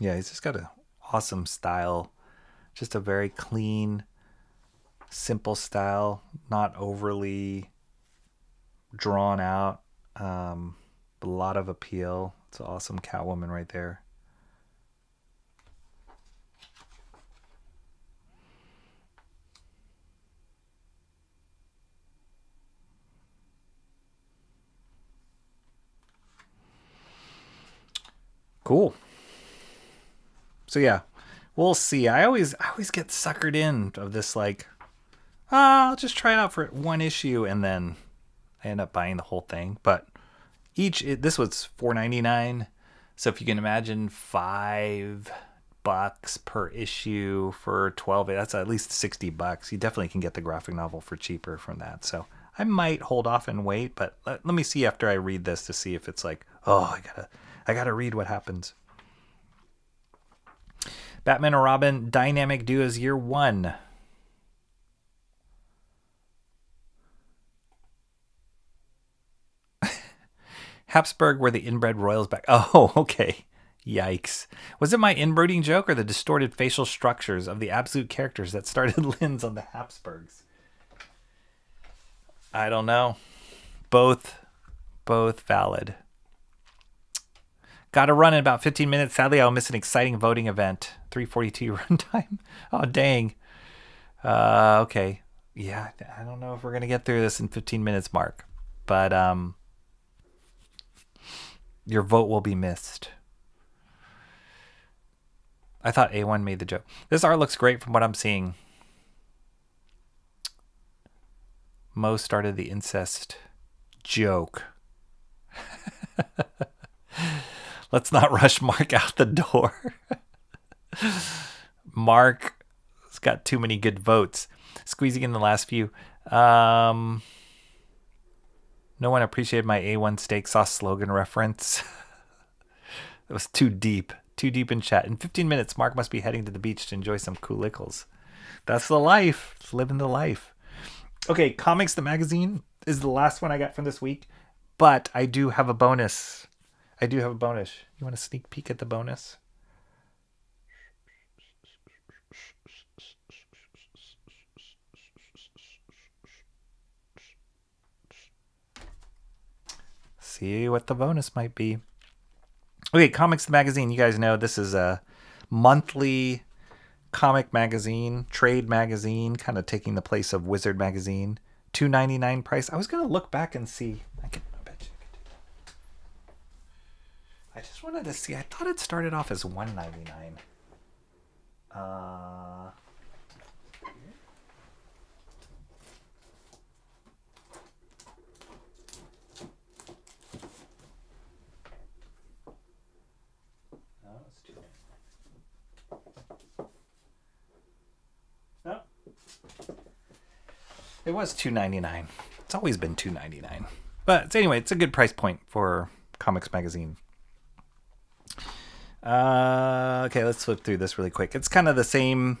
Speaker 1: Yeah, he's just got an awesome style. Just a very clean, simple style, not overly drawn out. A lot of appeal. It's an awesome Catwoman right there. Cool. So yeah, we'll see. I always get suckered in of this like, I'll just try it out for one issue, and then I end up buying the whole thing. But this was $4.99, so if you can imagine $5 per issue for 12, that's at least $60. You definitely can get the graphic novel for cheaper from that. So I might hold off and wait, but let me see after I read this to see if it's like, oh, I gotta read what happens. Batman and Robin Dynamic Duos Year 1. Habsburg were the inbred royals back. Oh, okay. Yikes. Was it my inbreeding joke or the distorted facial structures of the absolute characters that started Lens on the Habsburgs? I don't know. Both valid. Got to run in about 15 minutes. Sadly, I'll miss an exciting voting event. 3:42 runtime. Oh, dang. Okay. Yeah, I don't know if we're going to get through this in 15 minutes, Mark. But your vote will be missed. I thought A1 made the joke. This art looks great from what I'm seeing. Mo started the incest joke. Let's not rush Mark out the door. Mark has got too many good votes. Squeezing in the last few. No one appreciated my A1 steak sauce slogan reference. It was too deep in chat. In 15 minutes, Mark must be heading to the beach to enjoy some coolicles. That's the life. It's living the life. Okay, Comics the Magazine is the last one I got from this week, but I do have a bonus. You want to sneak peek at the bonus? See what the bonus might be. Okay, Comics the Magazine. You guys know this is a monthly comic magazine, trade magazine, kind of taking the place of Wizard magazine. $2.99 price. I was gonna look back and see. I bet you I could do that. I just wanted to see. I thought it started off as $1.99. It was $2.99. It's always been $2.99. But anyway, it's a good price point for Comics Magazine. Okay, let's flip through this really quick. It's kind of the same,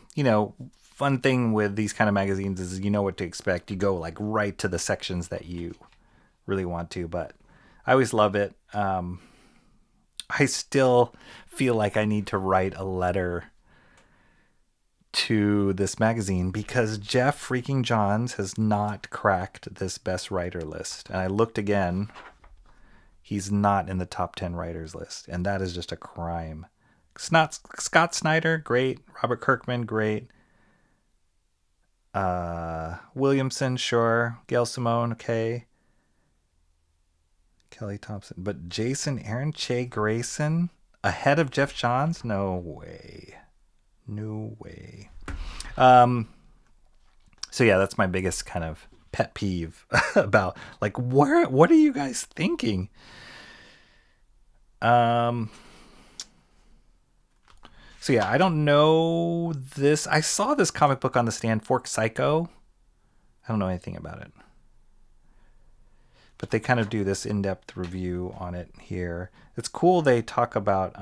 Speaker 1: fun thing with these kind of magazines is you know what to expect. You go like right to the sections that you really want to, but I always love it. I still feel like I need to write a letter to this magazine because Jeff freaking Johns has not cracked this best writer list. And I looked again. He's not in the top 10 writers list. And that is just a crime. Scott Snyder, great. Robert Kirkman, great. Williamson, sure. Gail Simone, okay. Kelly Thompson. But Jason Aaron, Che Grayson, ahead of Jeff Johns? No way. No way. So yeah, that's my biggest kind of pet peeve about like what are you guys thinking? So yeah, I don't know this. I saw this comic book on the stand, Fork Psycho. I don't know anything about it. But they kind of do this in-depth review on it here. It's cool they talk about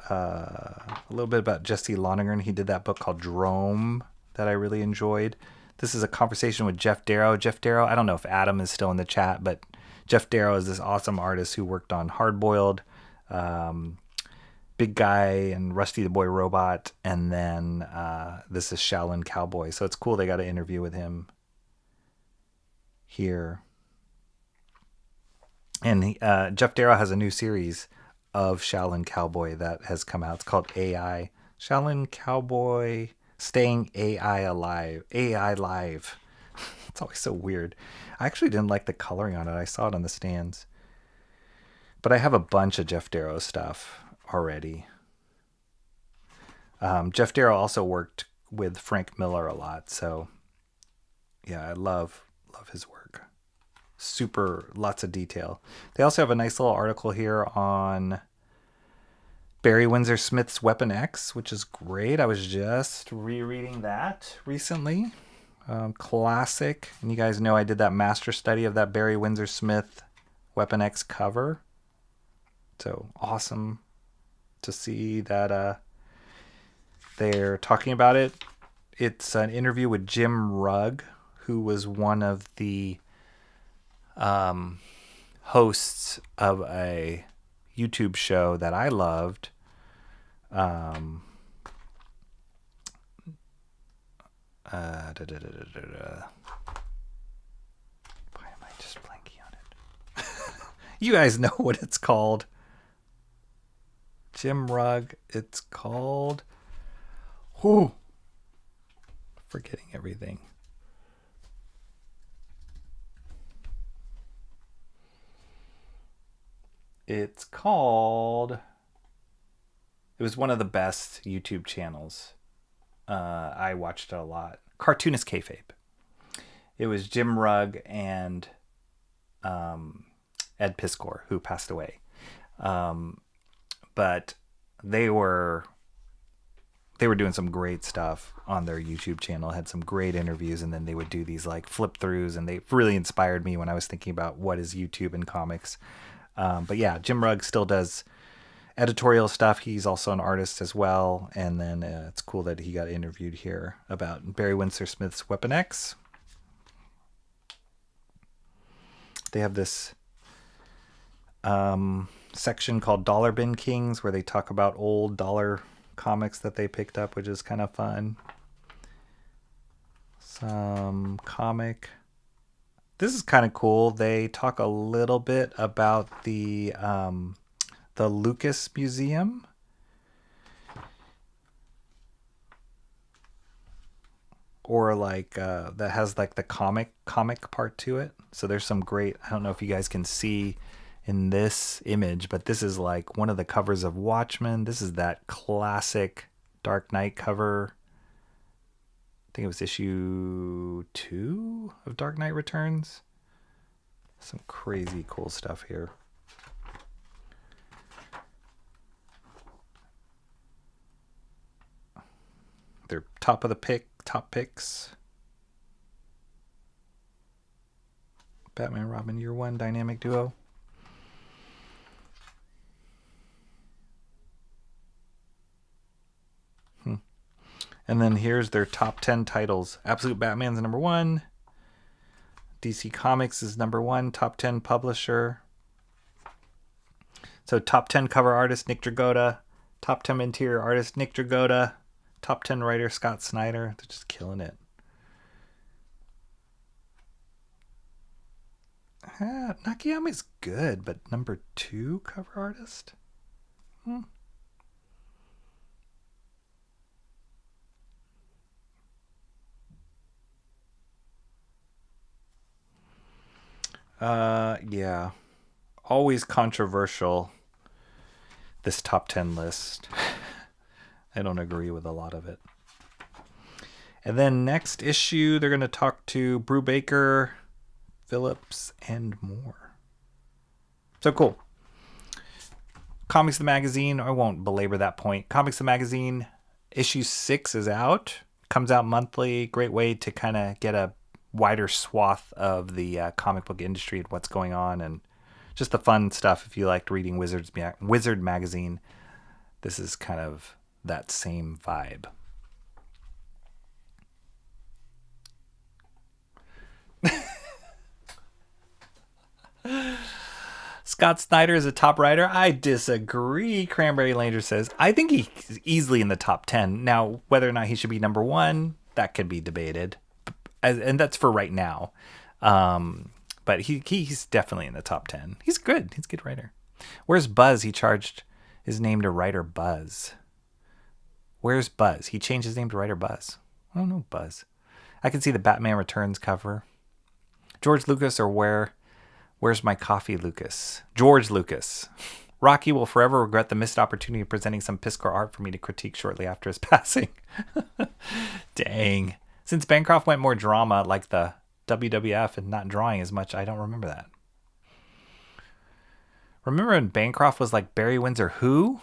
Speaker 1: a little bit about Jesse Lonergan. He did that book called Drome that I really enjoyed. This is a conversation with Jeff Darrow. Jeff Darrow, I don't know if Adam is still in the chat, but Jeff Darrow is this awesome artist who worked on Hard Boiled, Big Guy, and Rusty the Boy Robot, and then this is Shaolin Cowboy. So it's cool they got an interview with him here. And Jeff Darrow has a new series of Shaolin Cowboy that has come out. It's called AI. Shaolin Cowboy Staying AI Alive. AI Live. It's always so weird. I actually didn't like the coloring on it. I saw it on the stands. But I have a bunch of Jeff Darrow stuff already. Jeff Darrow also worked with Frank Miller a lot. So, yeah, I love his work. Super, lots of detail. They also have a nice little article here on Barry Windsor Smith's Weapon X, which is great. I was just rereading that recently. Classic. And you guys know I did that master study of that Barry Windsor Smith Weapon X cover. So awesome to see that they're talking about it. It's an interview with Jim Rugg, who was one of the hosts of a YouTube show that I loved. Why am I just blanking on it? You guys know what it's called. Jim Rugg. It's called... Whew. Forgetting everything. It's called... It was one of the best YouTube channels. I watched it a lot. Cartoonist Kayfabe. It was Jim Rugg and Ed Piskor, who passed away. But they were doing some great stuff on their YouTube channel, had some great interviews, and then they would do these like flip throughs, and they really inspired me when I was thinking about what is YouTube and comics. But yeah, Jim Rugg still does editorial stuff. He's also an artist as well. And then it's cool that he got interviewed here about Barry Windsor Smith's Weapon X. They have this section called Dollar Bin Kings, where they talk about old dollar comics that they picked up, which is kind of fun. Some comic. This is kind of cool. They talk a little bit about the Lucas Museum. Or like that has like the comic part to it. So there's some great, I don't know if you guys can see in this image, but this is like one of the covers of Watchmen. This is that classic Dark Knight cover. I think it was issue 2 of Dark Knight Returns. Some crazy cool stuff here. They're top picks. Batman Robin Year One dynamic duo. And then here's their top 10 titles. Absolute Batman's number 1. DC Comics is number 1. Top 10 publisher. So top 10 cover artist, Nick Dragotta. Top 10 interior artist, Nick Dragotta. Top 10 writer, Scott Snyder. They're just killing it. Nakayama's good, but number 2 cover artist? Yeah. Always controversial, this top 10 list. I don't agree with a lot of it. And then next issue, they're going to talk to Brubaker, Phillips, and more. So cool. Comics the Magazine, I won't belabor that point. Comics the Magazine, issue 6 is out. Comes out monthly. Great way to kind of get a wider swath of the comic book industry and what's going on, and just the fun stuff. If you liked reading Wizard Magazine, this is kind of that same vibe. Scott Snyder is a top writer. I disagree. Cranberry Langer says, I think he's easily in the top 10. Now, whether or not he should be number 1, that could be debated. And that's for right now. But he's definitely in the top 10. He's good. He's a good writer. Where's Buzz? He changed his name to Writer Buzz. Where's Buzz? He changed his name to Writer Buzz. I don't know Buzz. I can see the Batman Returns cover. George Lucas or Where's My Coffee, Lucas? George Lucas. Rocky will forever regret the missed opportunity of presenting some piss-core art for me to critique shortly after his passing. Dang. Since Bancroft went more drama like the WWF and not drawing as much, I don't remember that. Remember when Bancroft was like Barry Windsor who?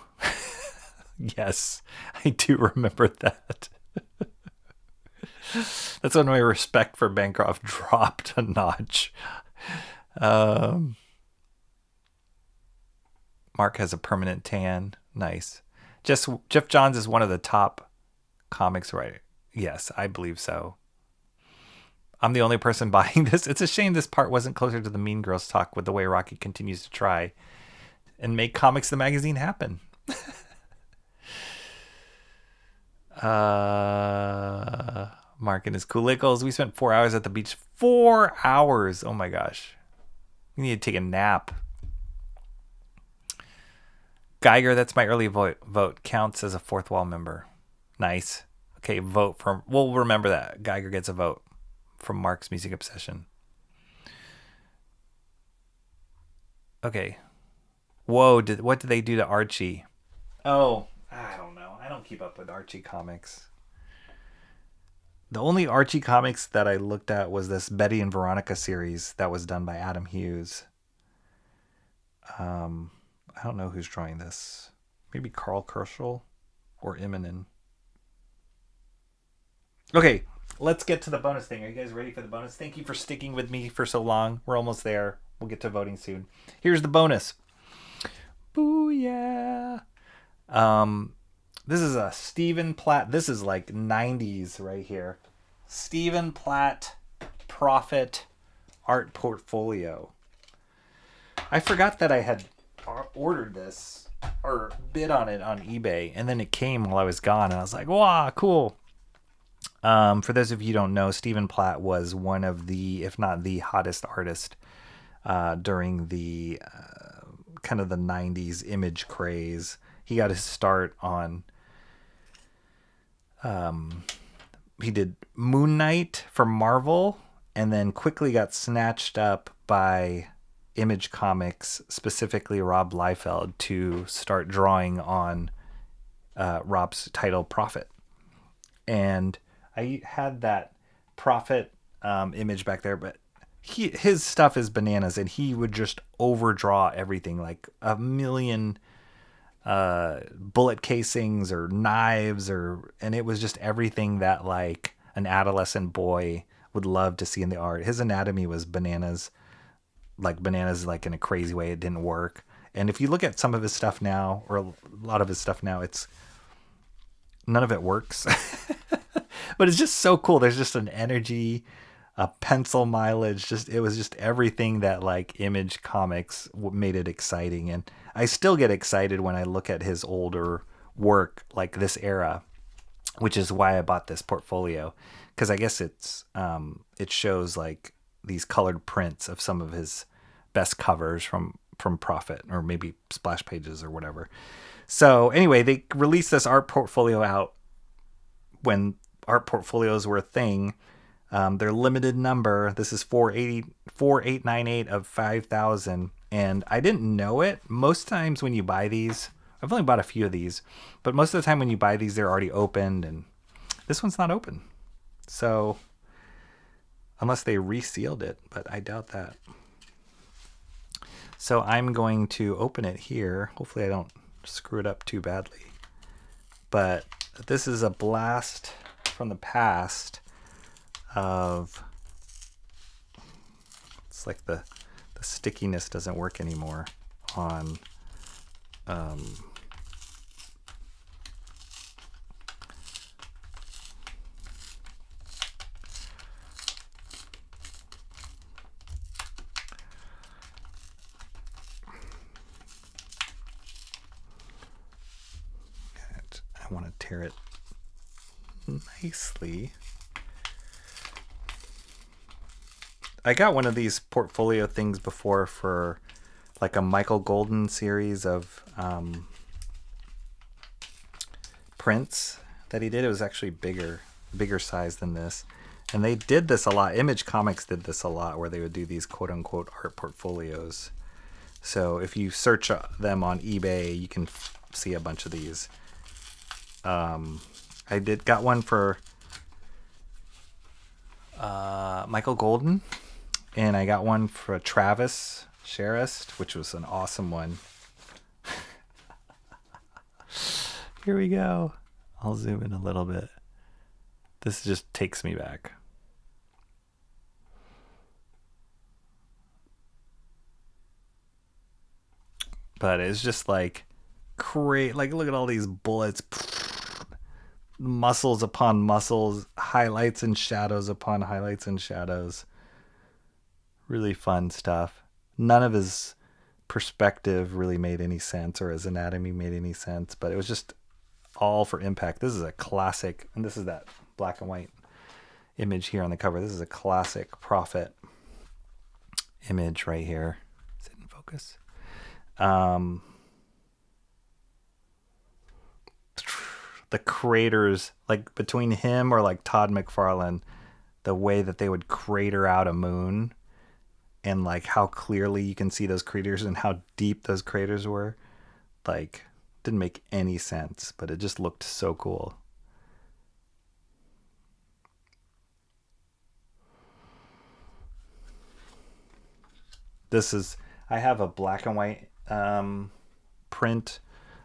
Speaker 1: Yes, I do remember that. That's when my respect for Bancroft dropped a notch. Mark has a permanent tan. Nice. Jeff Johns is one of the top comics writers. Yes, I believe so. I'm the only person buying this. It's a shame this part wasn't closer to the Mean Girls talk with the way Rocky continues to try and make Comics the Magazine happen. Mark and his Coolicles. We spent 4 hours at the beach. 4 hours. Oh my gosh. We need to take a nap. Geiger, that's my early vote. Counts as a fourth wall member. Nice. Okay, vote from... We'll remember that. Geiger gets a vote from Mark's Music Obsession. Okay. Whoa, what did they do to Archie? Oh, I don't know. I don't keep up with Archie comics. The only Archie comics that I looked at was this Betty and Veronica series that was done by Adam Hughes. I don't know who's drawing this. Maybe Carl Kerschel or Immonen. Okay, let's get to the bonus thing. Are you guys ready for the bonus? Thank you for sticking with me for so long. We're almost there. We'll get to voting soon. Here's the bonus. Booyah. This is a Stephen Platt. This is like 90s right here. Stephen Platt Prophet Art Portfolio. I forgot that I had ordered this or bid on it on eBay, and then it came while I was gone, and I was like, wow, cool. For those of you who don't know, Stephen Platt was one of the, if not the hottest artist during the kind of the 90s image craze. He got his start on he did Moon Knight for Marvel, and then quickly got snatched up by Image Comics, specifically Rob Liefeld, to start drawing on Rob's title Prophet. And I had that Prophet image back there, but his stuff is bananas, and he would just overdraw everything, like a million bullet casings or knives, and it was just everything that like an adolescent boy would love to see in the art. His anatomy was bananas like in a crazy way. It didn't work. And if you look at some of his stuff now, or a lot of his stuff now, it's none of it works. But it's just so cool. There's just an energy, a pencil mileage. It was just everything that like Image Comics made it exciting. And I still get excited when I look at his older work, like this era, which is why I bought this portfolio, because I guess it shows like these colored prints of some of his best covers from Prophet, or maybe splash pages or whatever. So anyway, they released this art portfolio out when art portfolios were a thing. They're limited number. This is 4898 of 5,000. And I didn't know it. Most times when you buy these, I've only bought a few of these, but most of the time when you buy these, they're already opened, and this one's not open. So unless they resealed it, but I doubt that. So I'm going to open it here. Hopefully I don't screw it up too badly. But this is a blast from the past of, it's like the stickiness doesn't work anymore on I want to tear it nicely. I got one of these portfolio things before for like a Michael Golden series of prints that he did. It was actually bigger size than this. And they did this a lot. Image Comics did this a lot, where they would do these quote unquote art portfolios. So if you search them on eBay, you can see a bunch of these. I got one for Michael Golden, and I got one for Travis Sherrist, which was an awesome one. Here we go. I'll zoom in a little bit. This just takes me back. But it's just like great. Like, look at all these bullets. Muscles upon muscles. Highlights and shadows upon highlights and shadows. Really fun stuff. None of his perspective really made any sense, or his anatomy made any sense. But it was just all for impact. This is a classic. And this is that black and white image here on the cover. This is a classic Prophet image right here. Is it in focus? The craters, like between him or like Todd McFarlane, the way that they would crater out a moon, and like how clearly you can see those craters and how deep those craters were, like didn't make any sense, but it just looked so cool. I have a black and white print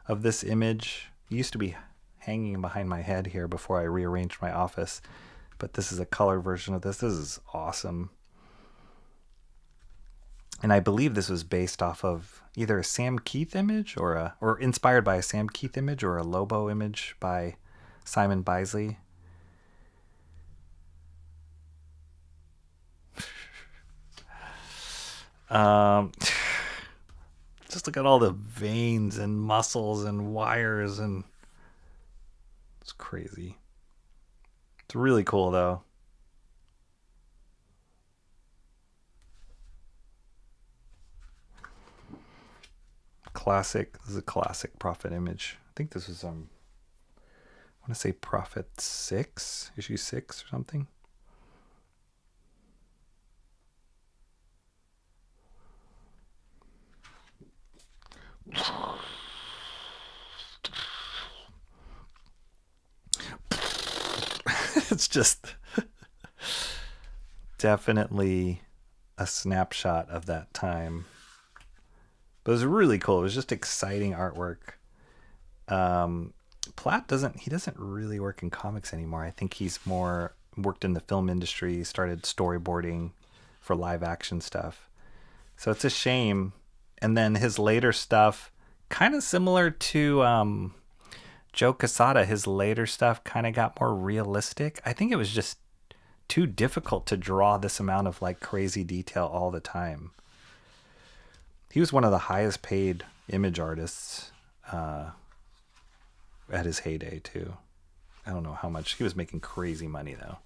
Speaker 1: of this image. It used to be hanging behind my head here before I rearranged my office, but this is a color version of this. This is awesome. And I believe this was based off of either a Sam Keith image or inspired by a Sam Keith image, or a Lobo image by Simon Bisley. Just look at all the veins and muscles and wires, and it's crazy. It's really cool though. Classic. This is a classic Prophet image. I think this was I want to say Prophet 6, issue 6 or something. It's just definitely a snapshot of that time. But it was really cool. It was just exciting artwork. Platt doesn't really work in comics anymore. I think he's more worked in the film industry, started storyboarding for live action stuff. So it's a shame. And then his later stuff, kind of similar to Joe Quesada, his later stuff kind of got more realistic. I think it was just too difficult to draw this amount of like crazy detail all the time. He was one of the highest paid image artists at his heyday too. I don't know how much. He was making crazy money though.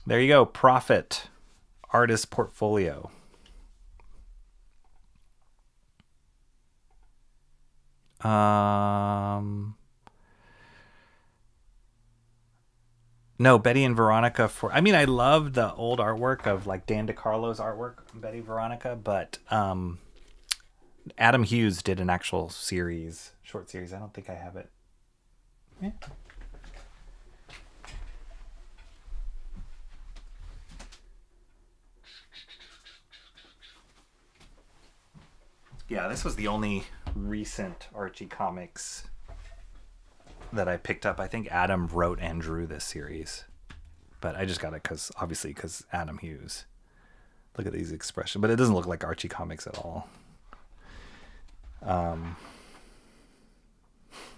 Speaker 1: There you go. Prophet artist portfolio. No, Betty and Veronica I mean, I love the old artwork of like Dan DeCarlo's artwork, Betty Veronica, but Adam Hughes did an actual short series. I don't think I have it. Yeah. Yeah, this was the only recent Archie Comics that I picked up. I think Adam wrote and drew this series, but I just got it because Adam Hughes. Look at these expressions, but it doesn't look like Archie Comics at all.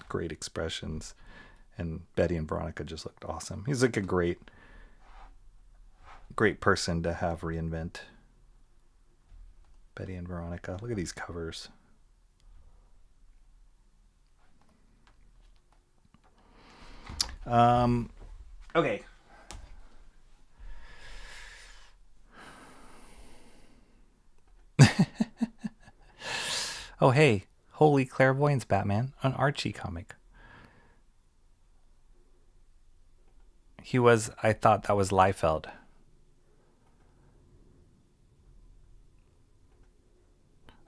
Speaker 1: Great expressions, and Betty and Veronica just looked awesome. He's like a great person to have reinvent Betty and Veronica. Look at these covers. Okay. Oh, hey. Holy Clairvoyance Batman, an Archie comic. I thought that was Liefeld.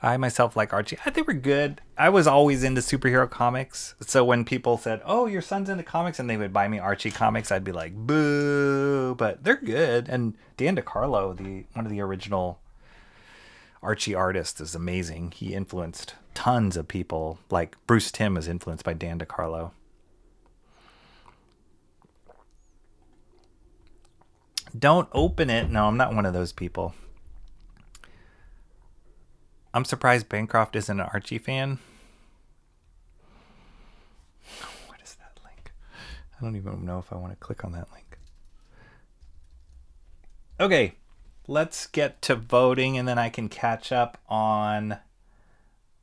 Speaker 1: I myself like Archie. They were good. I was always into superhero comics. So when people said, "Oh, your son's into comics," and they would buy me Archie comics, I'd be like, "Boo!" But they're good. And Dan DeCarlo, one of the original Archie artists, is amazing. He influenced tons of people. Like Bruce Timm was influenced by Dan DeCarlo. Don't open it. No, I'm not one of those people. I'm surprised Bancroft isn't an Archie fan. What is that link? I don't even know if I want to click on that link. Okay, let's get to voting, and then I can catch up on...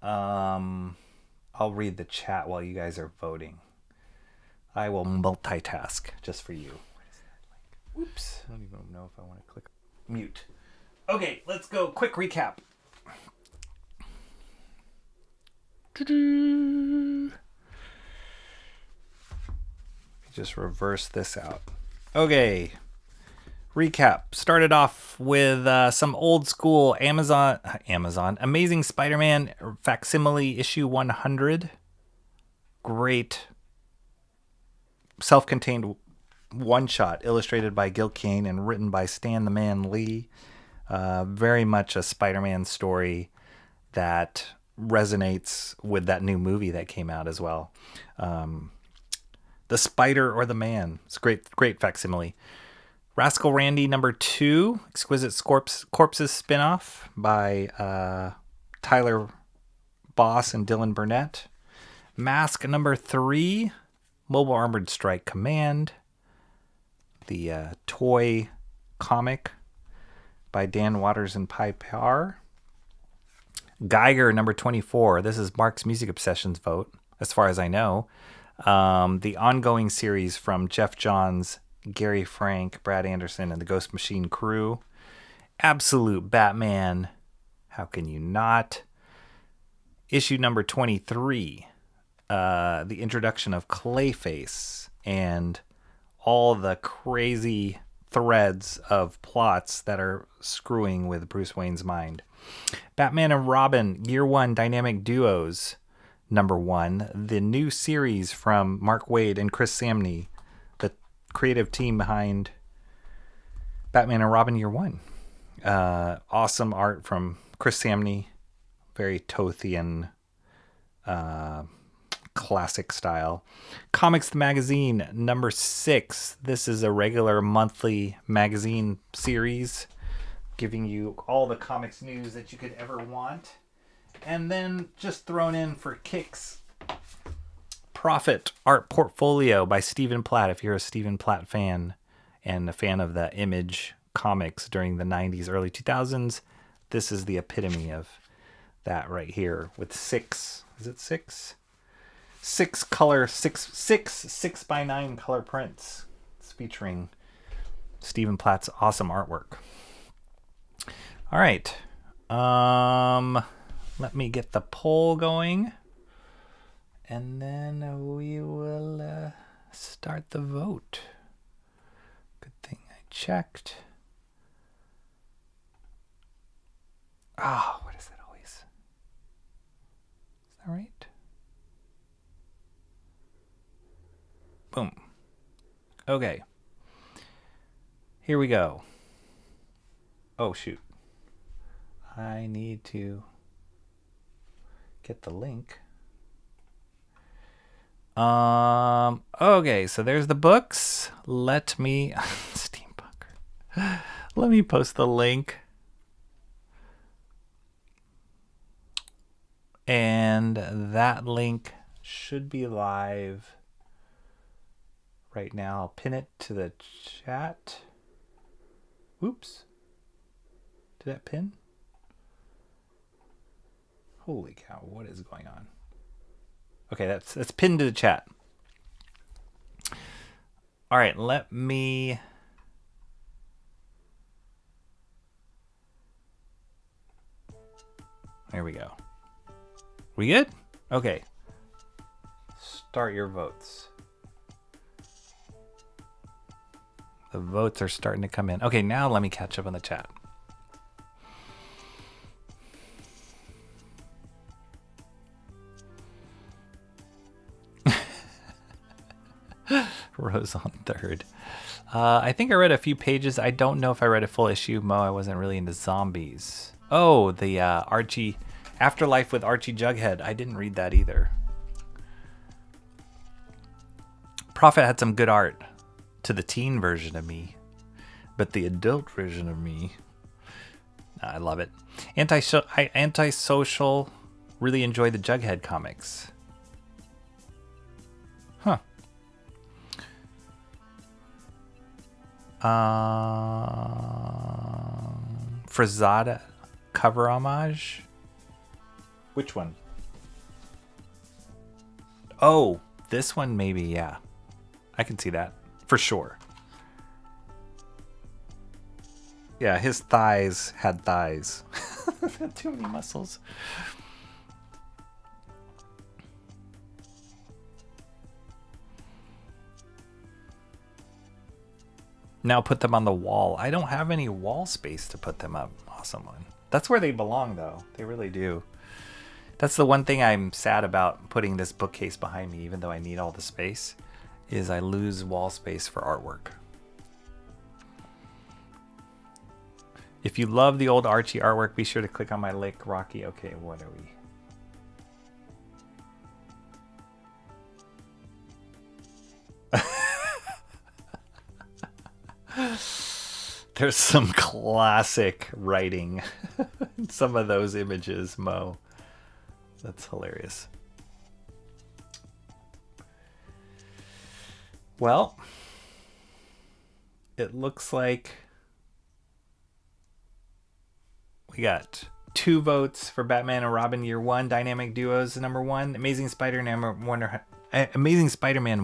Speaker 1: I'll read the chat while you guys are voting. I will multitask just for you. What is that link? Oops, I don't even know if I want to click mute. Okay, let's go. Quick recap. Just reverse this out. Okay. Recap. Started off with some old school Amazon Amazing Spider-Man Facsimile issue 100. Great self-contained one-shot illustrated by Gil Kane and written by Stan the Man Lee. Very much a Spider-Man story that resonates with that new movie that came out as well. The Spider or the Man. It's great facsimile. Rascal Randy #2, Exquisite Corpses spinoff by Tyler Boss and Dylan Burnett. M.A.S.K #3, Mobile Armored Strike Command. The toy comic by Dan Waters and Pi Parr. Geiger #24. This is Mark's Music Obsessions vote, as far as I know. The ongoing series from Jeff Johns, Gary Frank, Brad Anderson, and the Ghost Machine crew. Absolute Batman. How can you not? Issue #23. The introduction of Clayface and all the crazy threads of plots that are screwing with Bruce Wayne's mind. Batman and Robin Year 1 Dynamic Duos #1. The new series from Mark Waid and Chris Samney, the creative team behind Batman and Robin Year 1. Awesome art from Chris Samney. Very Tothian classic style. Comics the Magazine #6. This is a regular monthly magazine series giving you all the comics news that you could ever want. And then just thrown in for kicks, Prophet Art Portfolio by Stephen Platt. If you're a Stephen Platt fan and a fan of the Image comics during the 90s, early 2000s, this is the epitome of that right here with 6 by 9 color prints. It's featuring Stephen Platt's awesome artwork. All right. Let me get the poll going, and then we will start the vote. Good thing I checked. What is that always? Is that right? Boom. Okay. Here we go. Oh, shoot. I need to get the link. Okay, so there's the books. Let me Steampunker. Let me post the link. And that link should be live right now. I'll pin it to the chat. Oops. Did that pin? Holy cow, what is going on? Okay, that's pinned to the chat. All right, let me... There we go. We good? Okay. Start your votes. The votes are starting to come in. Okay, now let me catch up on the chat. Rose on third. I think I read a few pages. I don't know if I read a full issue. Mo, I wasn't really into zombies. Oh, the Archie Afterlife with Archie Jughead. I didn't read that either. Prophet had some good art to the teen version of me, but the adult version of me, I love it. Antisocial. Really enjoy the Jughead comics. Huh. Frazada cover homage. Which one? Oh, this one maybe, yeah. I can see that for sure. Yeah, his thighs had thighs. Too many muscles. Now put them on the wall. I don't have any wall space to put them up. Awesome one. That's where they belong, though. They really do. That's the one thing I'm sad about putting this bookcase behind me, even though I need all the space, is I lose wall space for artwork. If you love the old Archie artwork, be sure to click on my link, Rocky. Okay, what are we? There's some classic writing in some of those images, Mo. That's hilarious. Well, it looks like we got 2 votes for Batman and Robin Year 1 Dynamic Duos number 1. Amazing Spider-Man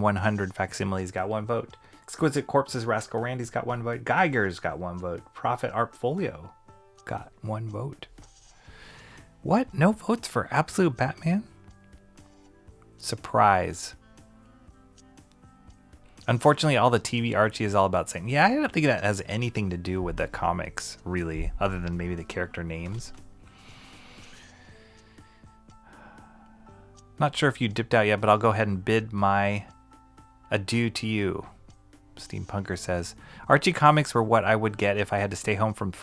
Speaker 1: 100 Facsimile's got 1 vote. Exquisite Corpses Rascal Randy's got 1 vote. Geiger's got 1 vote. Prophet Artfolio got 1 vote. What? No votes for Absolute Batman? Surprise. Unfortunately, all the TV Archie is all about saying, yeah, I don't think that has anything to do with the comics, really, other than maybe the character names. Not sure if you dipped out yet, but I'll go ahead and bid my adieu to you. Steampunker says, Archie comics were what I would get if I had to stay home from...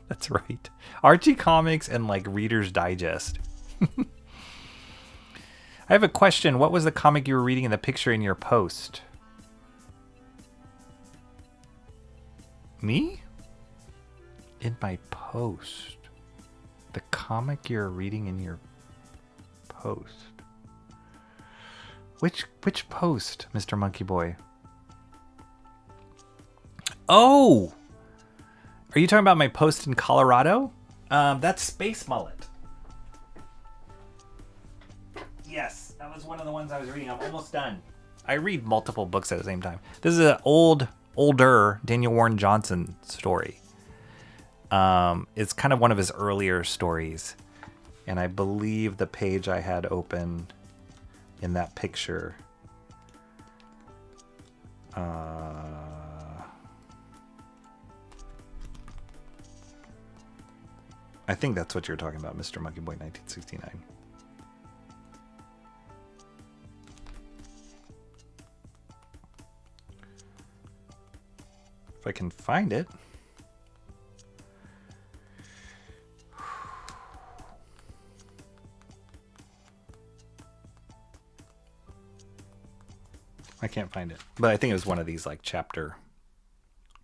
Speaker 1: That's right. Archie comics and like Reader's Digest. I have a question. What was the comic you were reading in the picture in your post? Me? In my post. The comic you're reading in your post. Which post, Mr. Monkey Boy? Oh! Are you talking about my post in Colorado? That's Space Mullet. Yes, that was one of the ones I was reading. I'm almost done. I read multiple books at the same time. This is an older Daniel Warren Johnson story. It's kind of one of his earlier stories. And I believe the page I had open in that picture... I think that's what you're talking about, Mr. Monkey Boy 1969. If I can find it. I can't find it. But I think it was one of these like chapter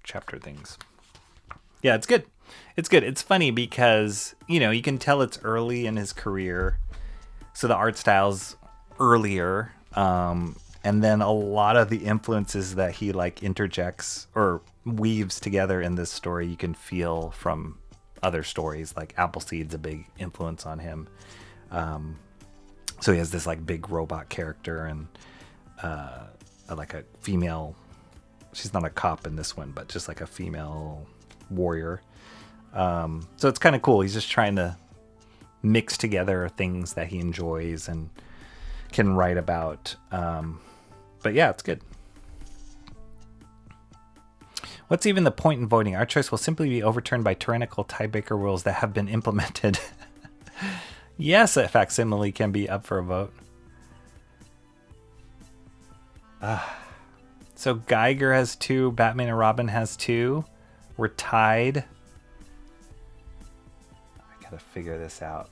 Speaker 1: things. Yeah, it's good. It's good. It's funny because, you know, you can tell it's early in his career. So the art style's earlier. And then a lot of the influences that he like interjects or weaves together in this story, you can feel from other stories. Like Appleseed's a big influence on him. So he has this like big robot character and like a female She's not a cop in this one, but just like a female warrior. So it's kind of cool. He's just trying to mix together things that he enjoys and can write about. But yeah, it's good. What's even the point in voting? Our choice will simply be overturned by tyrannical tiebreaker rules that have been implemented. Yes, a facsimile can be up for a vote. So Geiger has 2. Batman and Robin has 2. We're tied. I gotta figure this out.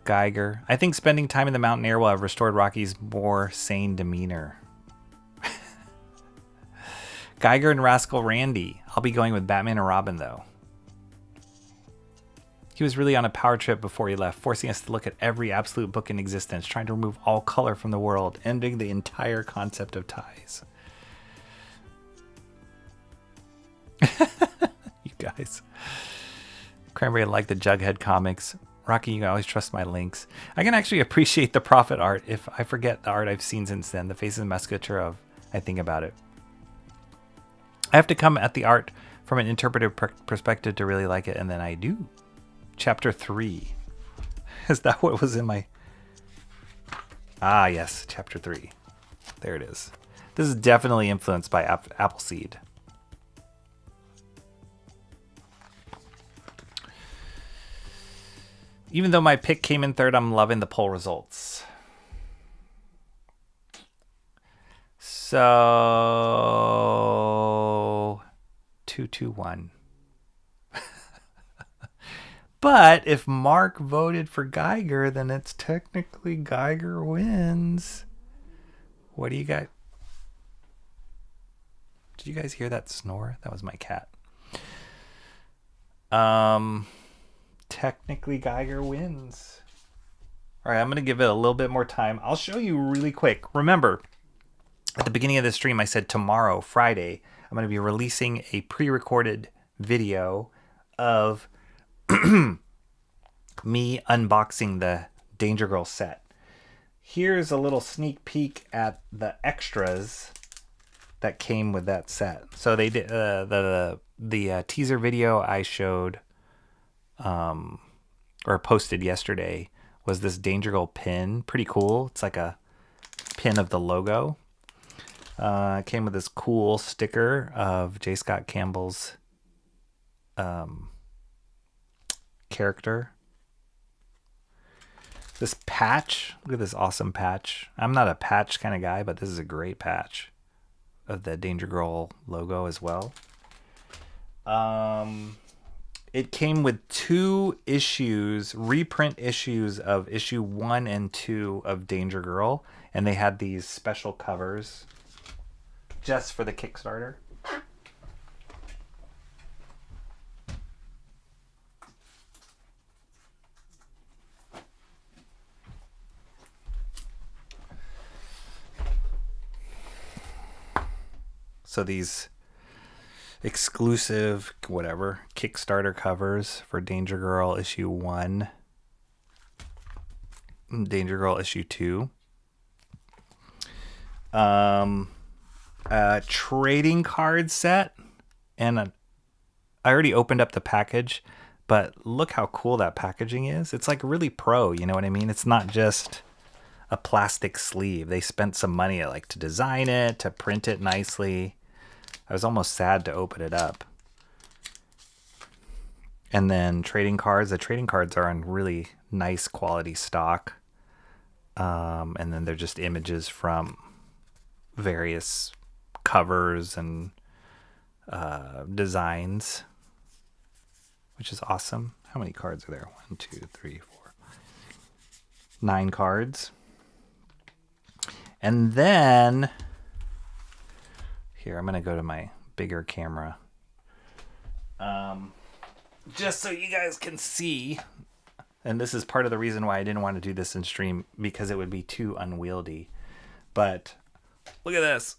Speaker 1: Geiger. I think spending time in the mountain air will have restored Rocky's more sane demeanor. Geiger and Rascal Randy. I'll be going with Batman and Robin, though. He was really on a power trip before he left, forcing us to look at every absolute book in existence, trying to remove all color from the world, ending the entire concept of ties. You guys. Cranberry liked the Jughead comics. Rocky, you can always trust my links. I can actually appreciate the Prophet art if I forget the art I've seen since then. The faces and musculature of, I think about it. I have to come at the art from an interpretive perspective to really like it, and then I do. Chapter 3. Is that what was in my... Ah, yes. Chapter 3. There it is. This is definitely influenced by Appleseed. Even though my pick came in third, I'm loving the poll results. So 2-2-1. But if Mark voted for Geiger, then it's technically Geiger wins. What do you guys... Did you guys hear that snore? That was my cat. Technically Geiger wins. All right, I'm going to give it a little bit more time. I'll show you really quick. Remember, at the beginning of the stream, I said tomorrow, Friday, I'm going to be releasing a pre-recorded video of me unboxing the Danger Girl set. Here's a little sneak peek at the extras that came with that set. So they did the teaser video I showed or posted yesterday was this Danger Girl pin. Pretty cool. It's like a pin of the logo. It came with this cool sticker of J. Scott Campbell's character. This patch. Look at this awesome patch. I'm not a patch kind of guy, but this is a great patch of the Danger Girl logo as well. It came with 2 issues, reprint issues of issue 1 and 2 of Danger Girl, and they had these special covers just for the Kickstarter. So these exclusive, whatever, Kickstarter covers for Danger Girl issue 1, Danger Girl issue 2. A trading card set, and I already opened up the package, but look how cool that packaging is. It's like really pro, you know what I mean? It's not just a plastic sleeve. They spent some money like to design it, to print it nicely. I was almost sad to open it up. And then trading cards. The trading cards are in really nice quality stock. And then they're just images from various covers and designs, which is awesome. How many cards are there? 1, 2, 3, 4, 9 cards. And then... Here, I'm going to go to my bigger camera. Just so you guys can see. And this is part of the reason why I didn't want to do this in stream, because it would be too unwieldy. But look at this.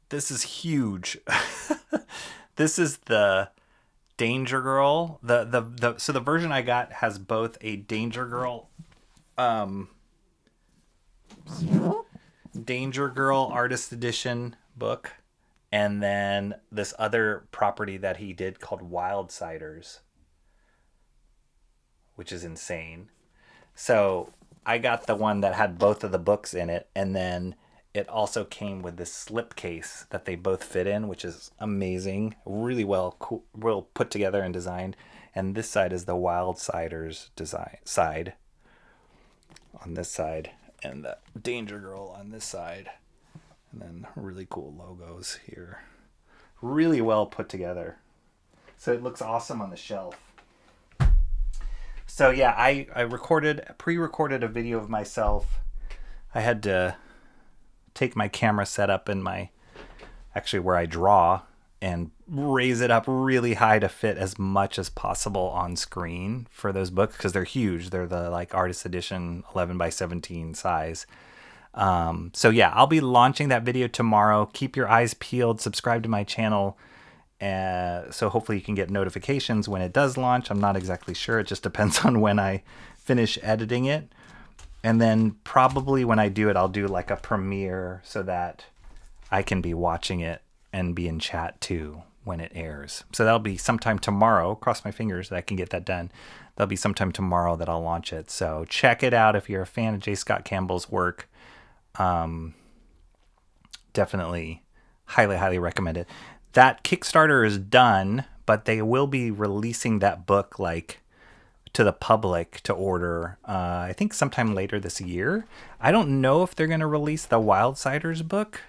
Speaker 1: This is huge. This is the Danger Girl. So the version I got has both a Danger Girl Danger Girl Artist Edition book, and then this other property that he did called Wild Ciders, which is insane. So I got the one that had both of the books in it, and then it also came with this slipcase that they both fit in, which is amazing. Really well put together and designed. And this side is the Wild Ciders side on this side, and the Danger Girl on this side. And then really cool logos here. Really well put together. So it looks awesome on the shelf. So yeah, I pre-recorded a video of myself. I had to take my camera setup in actually where I draw and raise it up really high to fit as much as possible on screen for those books, because they're huge. They're the like artist edition 11x17 size. So yeah, I'll be launching that video tomorrow. Keep your eyes peeled, subscribe to my channel. So hopefully you can get notifications when it does launch. I'm not exactly sure. It just depends on when I finish editing it. And then probably when I do it, I'll do like a premiere so that I can be watching it and be in chat too when it airs. So that'll be sometime tomorrow. Cross my fingers that I can get that done. That'll be sometime tomorrow that I'll launch it. So check it out if you're a fan of J. Scott Campbell's work. Definitely highly recommend it. That Kickstarter is done, but they will be releasing that book like to the public to order, I think sometime later this year. I don't know if they're going to release the Wildsiders book.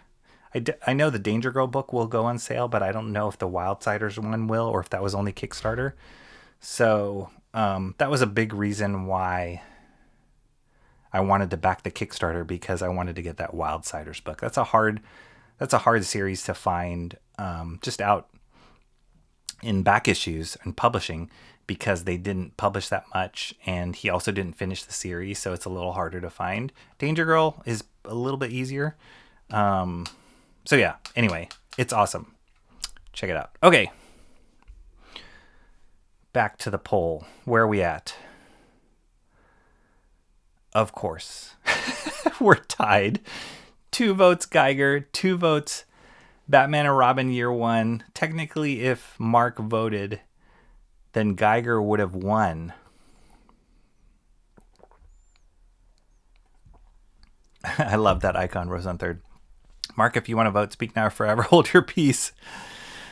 Speaker 1: I know the Danger Girl book will go on sale, but I don't know if the Wildsiders one will, or if that was only Kickstarter. So that was a big reason why I wanted to back the Kickstarter, because I wanted to get that Wildsiders book. That's a hard series to find just out in back issues and publishing, because they didn't publish that much, and he also didn't finish the series, so it's a little harder to find. Danger Girl is a little bit easier. So yeah, anyway, it's awesome. Check it out. Okay. Back to the poll. Where are we at? Of course. We're tied. 2 votes Geiger, 2 votes Batman and Robin Year One. Technically, if Mark voted, then Geiger would have won. I love that icon, Rose on Third. Mark, if you want to vote, speak now or forever hold your peace.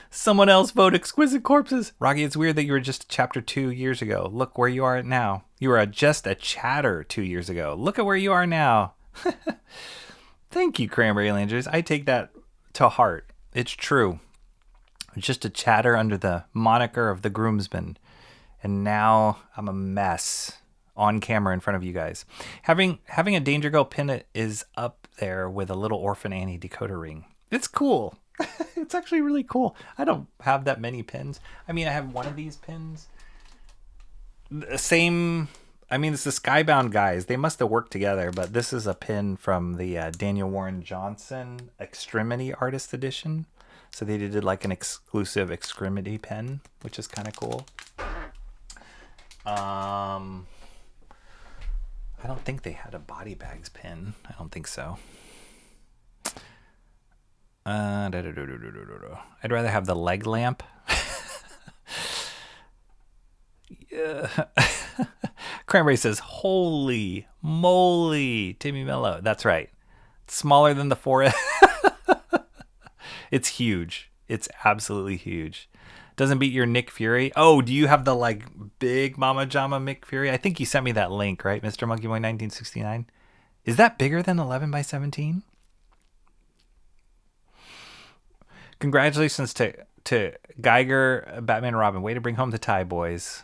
Speaker 1: Someone else vote Exquisite Corpses. Rocky, it's weird that you were just chapter 2 years ago. Look where you are now. You were just a chatter 2 years ago. Look at where you are now. Thank you, Cranberry Landers. I take that to heart. It's true. Just a chatter under the moniker of the groomsman. And now I'm a mess on camera in front of you guys. Having a Danger Girl pin is up there with a little Orphan Annie decoder ring. It's cool. It's actually really cool. I don't have that many pins. I mean, I have one of these pins. It's the Skybound guys. They must have worked together, but this is a pin from the Daniel Warren Johnson Extremity Artist Edition. So they did like an exclusive Extremity pen, which is kind of cool. I don't think they had a Body Bags pin. I don't think so. I'd rather have the leg lamp. Yeah. Cranberry says, holy moly, Timmy Mello. That's right. It's smaller than the forehead. It's huge. It's absolutely huge. Doesn't beat your Nick Fury. Oh, do you have the like big Mama Jama Nick Fury? I think you sent me that link, right, Mr. Monkey Boy 1969? Is that bigger than 11x17? Congratulations to Geiger, Batman and Robin. Way to bring home the tie, boys.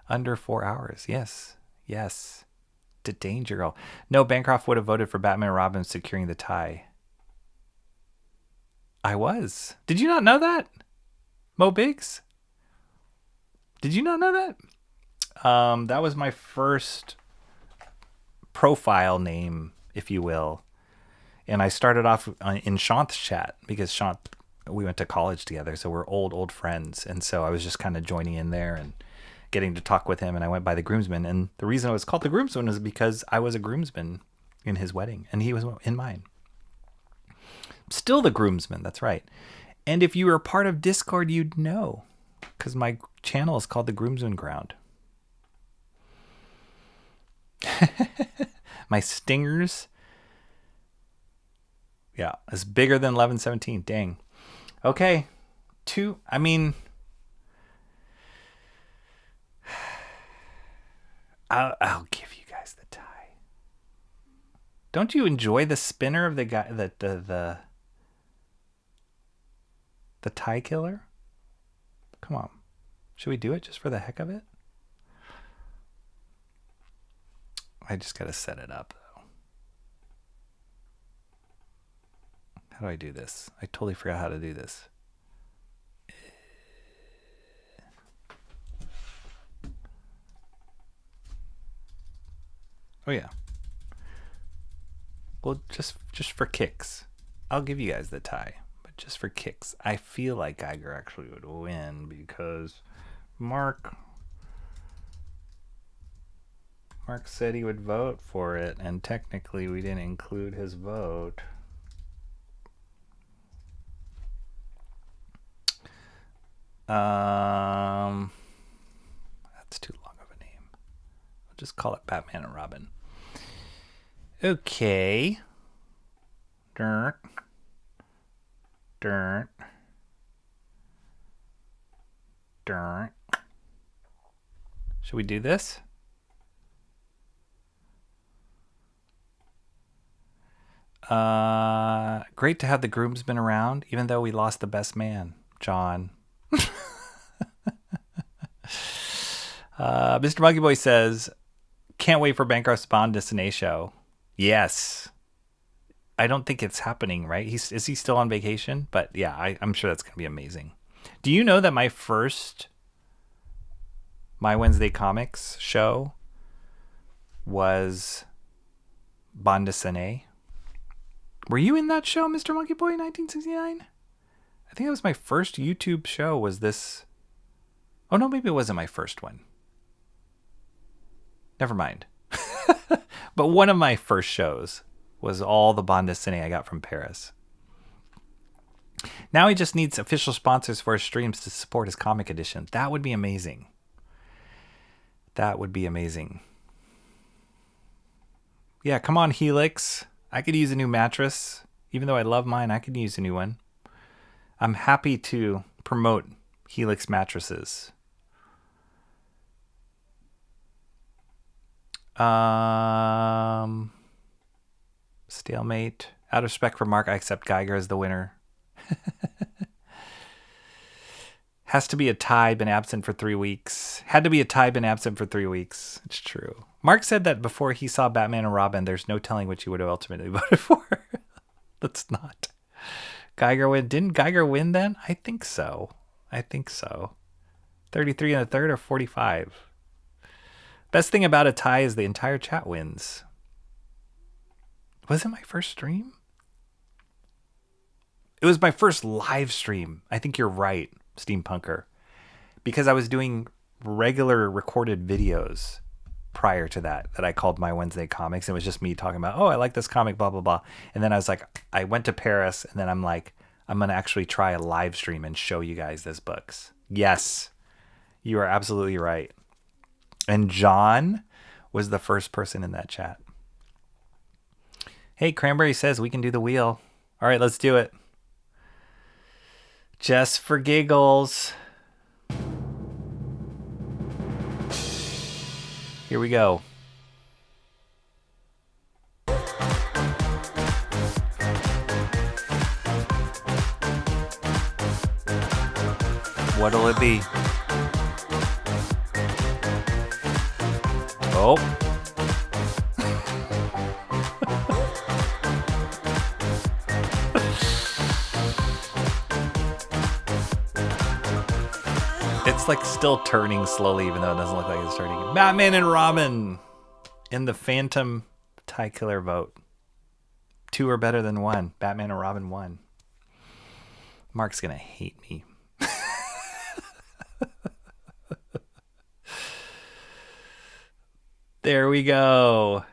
Speaker 1: Under 4 hours. Yes. To Danger Girl. No, Bancroft would have voted for Batman and Robin securing the tie. I was. Did you not know that? Mo Biggs? Did you not know that? That was my first profile name, if you will. And I started off in Shant's chat because Shant, we went to college together, so we're old friends. And so I was just kind of joining in there and getting to talk with him, and I went by the groomsman. And the reason I was called the groomsman is because I was a groomsman in his wedding, and he was in mine. Still the groomsman, that's right. And if you were part of Discord, you'd know, because my channel is called the Groomsman Ground. My stingers, yeah, is bigger than 1117. Dang. Okay, I'll give you guys the tie. Don't you enjoy the spinner of the guy, the tie killer? Come on. Should we do it just for the heck of it? I just got to set it up, though. How do I do this? I totally forgot how to do this. Oh, yeah. Well, just for kicks. I'll give you guys the tie. But just for kicks. I feel like Geiger actually would win because Mark said he would vote for it, and technically we didn't include his vote. That's too long of a name. I'll just call it Batman and Robin. Okay. Dirt. Should we do this? Great to have the groomsmen around, even though we lost the best man, John. Mr. Monkey Boy says, can't wait for Bancroft's Bond Disney show. Yes. I don't think it's happening, right? Is he still on vacation? But yeah, I'm sure that's going to be amazing. Do you know that my first My Wednesday Comics show was Bande Dessinée? Were you in that show, Mr. Monkey Boy, 1969? I think that was my first YouTube show. Was this? Oh no, maybe it wasn't my first one. Never mind. But one of my first shows was all the Bande Dessinée I got from Paris. Now he just needs official sponsors for his streams to support his comic edition. That would be amazing. That would be amazing. Yeah, come on, Helix. I could use a new mattress. Even though I love mine, I could use a new one. I'm happy to promote Helix mattresses. Stalemate. Out of respect for Mark, I accept Geiger as the winner. Has to be a tie, been absent for 3 weeks. Had to be a tie, been absent for 3 weeks. It's true. Mark said that before he saw Batman and Robin, there's no telling which he would have ultimately voted for. Let's not. Geiger win. Didn't Geiger win then? I think so. 33 and a third or 45. Best thing about a tie is the entire chat wins. Was it my first stream? It was my first live stream. I think you're right, Steampunker. Because I was doing regular recorded videos prior to that I called My Wednesday Comics. It was just me talking about, oh, I like this comic, blah, blah, blah. And then I was like, I went to Paris, and then I'm like, I'm going to actually try a live stream and show you guys these books. Yes, you are absolutely right. And John was the first person in that chat. Hey, Cranberry says we can do the wheel. All right, let's do it. Just for giggles. Here we go. What'll it be? Oh. It's like still turning slowly, even though it doesn't look like it's turning. Batman and Robin in the Phantom tie killer vote. 2 are better than 1. Batman and Robin won. Mark's gonna hate me. There we go.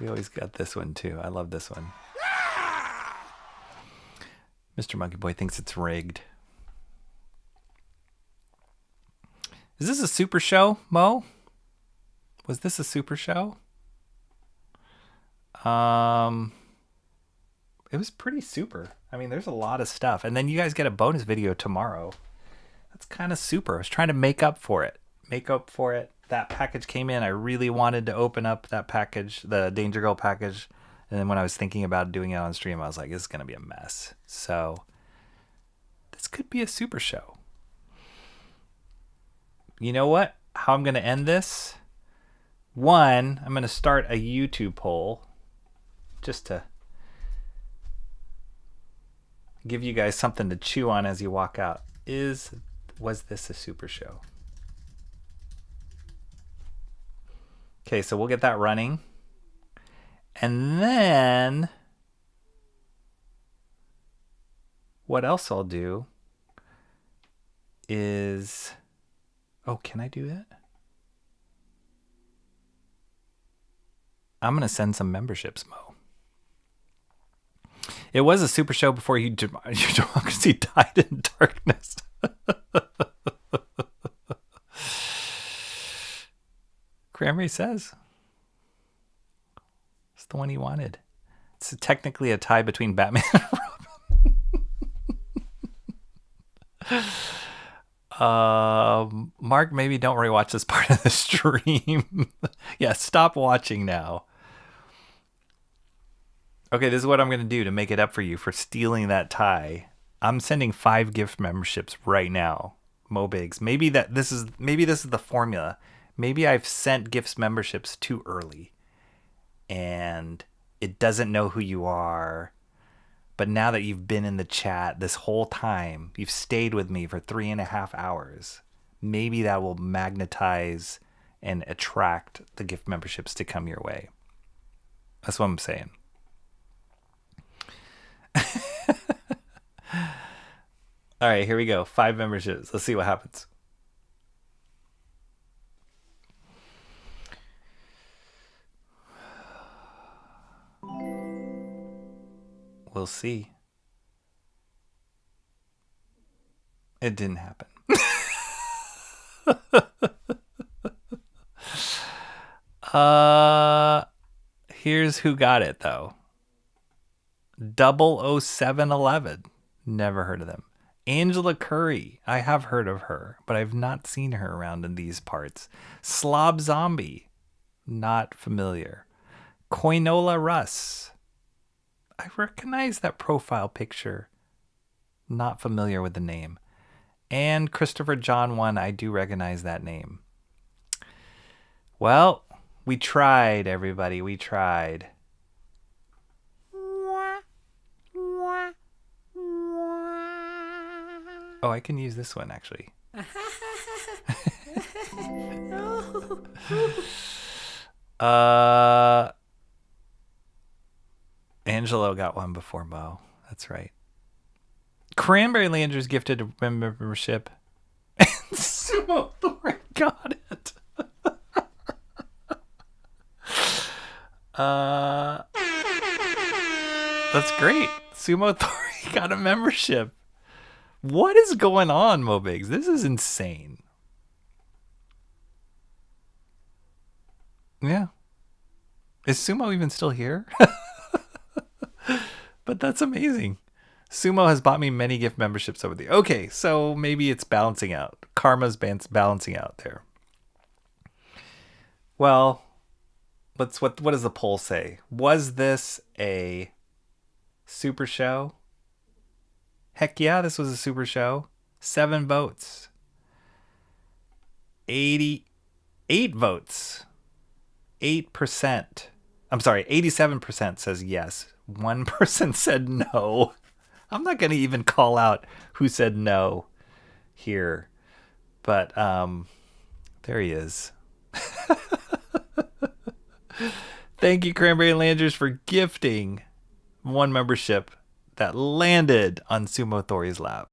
Speaker 1: We always got this one too. I love this one. Mr. Monkey Boy thinks it's rigged. Is this a super show, Mo? Was this a super show? It was pretty super. I mean, there's a lot of stuff. And then you guys get a bonus video tomorrow. That's kind of super. I was trying to make up for it. That package came in. I really wanted to open up that package, the Danger Girl package. And then when I was thinking about doing it on stream, I was like, this is going to be a mess. So this could be a super show. You know what? How I'm going to end this? One, I'm going to start a YouTube poll just to give you guys something to chew on as you walk out. Was this a super show? Okay, so we'll get that running. And then what else I'll do is, oh, can I do that? I'm going to send some memberships, Mo. It was a super show before your democracy died in darkness. Cranberry says it's the one he wanted. It's technically a tie between Batman and Robin. Mark, maybe don't rewatch this part of the stream. Yeah, stop watching now. Okay, this is what I'm going to do to make it up for you for stealing that tie. I'm sending 5 gift memberships right now. Mo Biggs. Maybe this is the formula. Maybe I've sent gifts memberships too early and it doesn't know who you are. But now that you've been in the chat this whole time, you've stayed with me for 3.5 hours, maybe that will magnetize and attract the gift memberships to come your way. That's what I'm saying. All right, here we go. 5 memberships. Let's see what happens. We'll see. It didn't happen. Here's who got it though. 00711. Never heard of them. Angela Curry. I have heard of her, but I've not seen her around in these parts. Slob Zombie. Not familiar. Koinola Russ. I recognize that profile picture. Not familiar with the name. And Christopher John 1, I do recognize that name. Well, we tried, everybody. We tried. Oh, I can use this one, actually. Angelo got one before Mo. That's right. Cranberry Landers gifted a membership. And Sumo Thor got it. That's great. Sumo Thor got a membership. What is going on, Mo Biggs? This is insane. Yeah. Is Sumo even still here? But that's amazing. Sumo has bought me many gift memberships over the... Okay, so maybe it's balancing out. Karma's balancing out there. Well, what does the poll say? Was this a super show? Heck yeah, this was a super show. 7 votes. 88 votes. 8%. I'm sorry, 87% says yes. 1% said no. I'm not going to even call out who said no here. But there he is. Thank you, Cranberry Landers, for gifting 1 membership that landed on Sumo Thori's lap.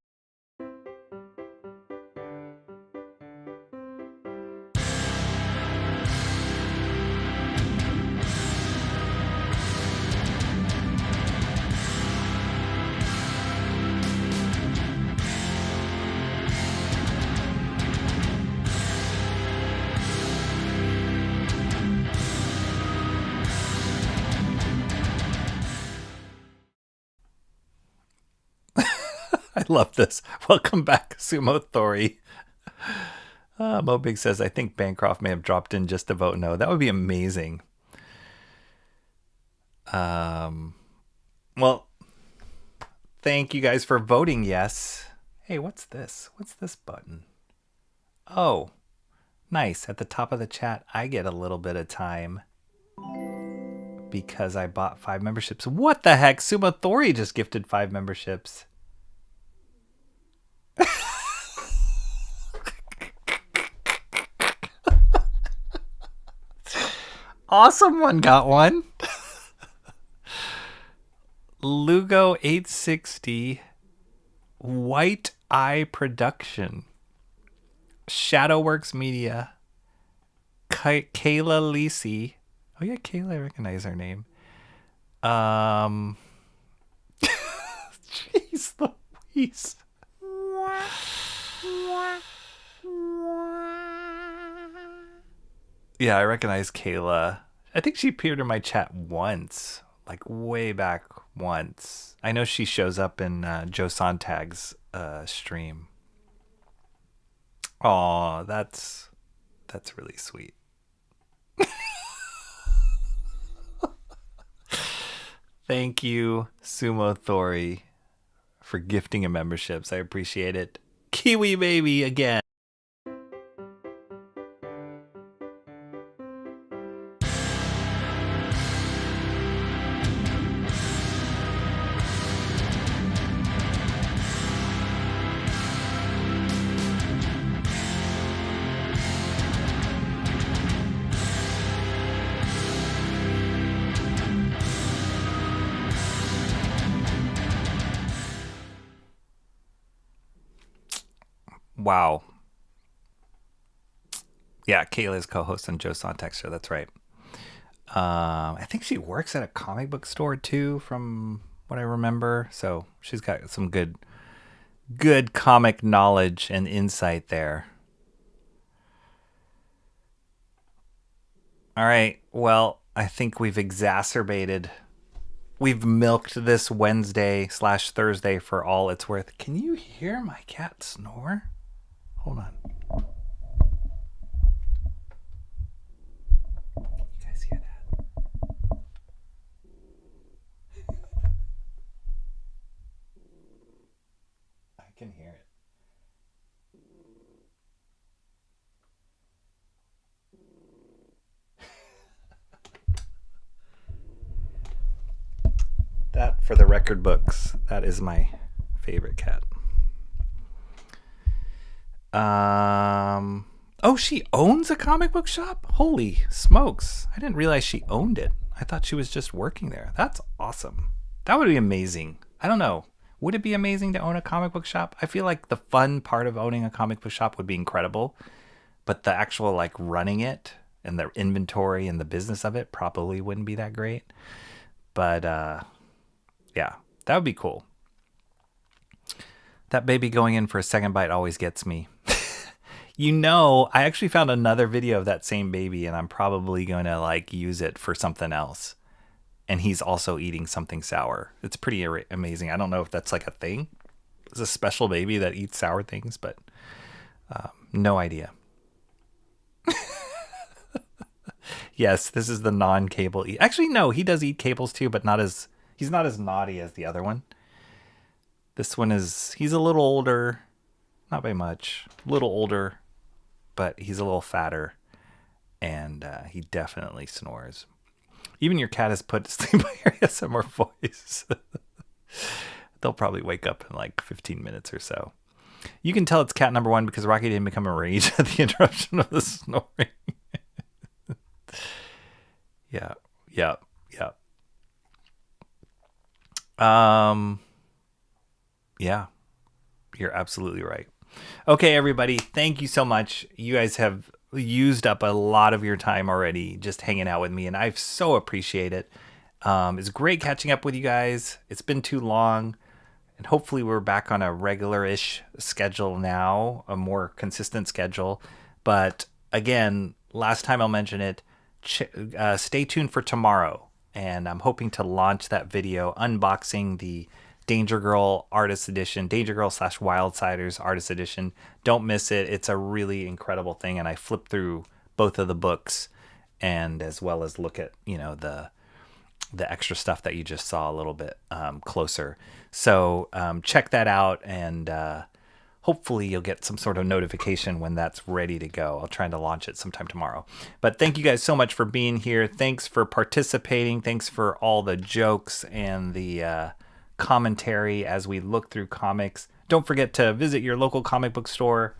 Speaker 1: love this. Welcome back, Sumo Thori. Mobig says, I think Bancroft may have dropped in just to vote no. That would be amazing. Well, thank you guys for voting yes. Hey, what's this? What's this button? Oh, nice. At the top of the chat, I get a little bit of time because I bought 5 memberships. What the heck? Sumo Thori just gifted 5 memberships. Awesome one got one. Lugo 860, White Eye Production, Shadowworks Media, Kayla Lisi. Oh yeah, Kayla, I recognize her name. Jeez Louise. Yeah, I recognize Kayla. I think she appeared in my chat once, like way back once. I know she shows up in Joe Sontag's stream. Aw, that's really sweet. Thank you, Sumo Thori, for gifting a memberships. I appreciate it. Kiwi baby again. Wow. Yeah, Kayla's co-host on Joe Sontag's show. That's right. I think she works at a comic book store too, from what I remember. So she's got some good comic knowledge and insight there. All right. Well, I think we've milked this Wednesday/Thursday for all it's worth. Can you hear my cat snore? Hold on. Can you guys hear that? I can hear it. That, for the record books, that is my favorite cat. Oh, she owns a comic book shop? Holy smokes. I didn't realize she owned it. I thought she was just working there. That's awesome. That would be amazing. I don't know. Would it be amazing to own a comic book shop? I feel like the fun part of owning a comic book shop would be incredible, but the actual like running it and the inventory and the business of it probably wouldn't be that great. But yeah, that would be cool. That baby going in for a second bite always gets me. You know, I actually found another video of that same baby, and I'm probably going to like use it for something else. And he's also eating something sour. It's pretty amazing. I don't know if that's like a thing. It's a special baby that eats sour things, but no idea. Yes, this is the non-cable. Actually, no, he does eat cables too, but he's not as naughty as the other one. This one he's a little older, not by much, a little older, but he's a little fatter, and he definitely snores. Even your cat is put to sleep by your ASMR voice. They'll probably wake up in like 15 minutes or so. You can tell it's cat number 1 because Rocky didn't become enraged at the interruption of the snoring. Yeah. Yeah, you're absolutely right. Okay, everybody, thank you so much. You guys have used up a lot of your time already just hanging out with me, and I so appreciate it. It's great catching up with you guys. It's been too long, and hopefully we're back on a regular-ish schedule now, a more consistent schedule. But again, last time I'll mention it, stay tuned for tomorrow, and I'm hoping to launch that video unboxing the Danger Girl Artist Edition, Danger Girl / Wildsiders Artist Edition. Don't miss it. It's a really incredible thing, and I flipped through both of the books, and as well as look at the extra stuff that you just saw a little bit closer. So check that out, and hopefully you'll get some sort of notification when that's ready to go. I'll try to launch it sometime tomorrow. But thank you guys so much for being here. Thanks for participating. Thanks for all the jokes and the commentary as we look through comics. Don't forget to visit your local comic book store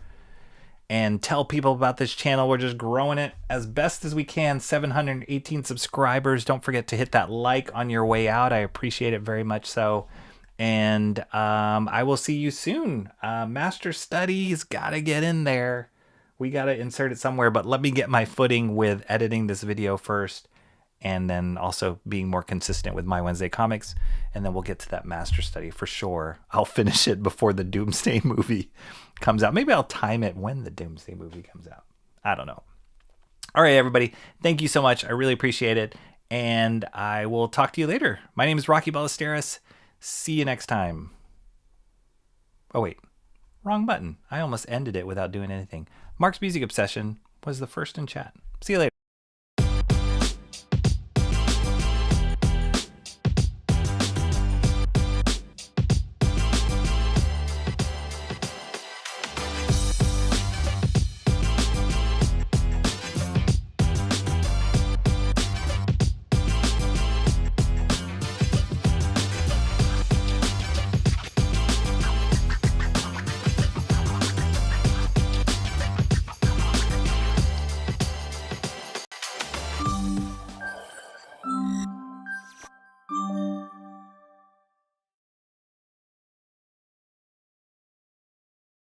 Speaker 1: and tell people about this channel. We're just growing it as best as we can. 718 subscribers. Don't forget to hit that like on your way out. I appreciate it very much so. And I will see you soon. Master Studies, gotta get in there. We gotta insert it somewhere, but let me get my footing with editing this video first, and then also being more consistent with My Wednesday Comics, and then we'll get to that Master Study for sure. I'll finish it before the Doomsday movie comes out. Maybe I'll time it when the Doomsday movie comes out. I don't know. All right, everybody. Thank you so much. I really appreciate it, and I will talk to you later. My name is Rocky Ballesteros. See you next time. Oh, wait. Wrong button. I almost ended it without doing anything. Mark's Music Obsession was the first in chat. See you later.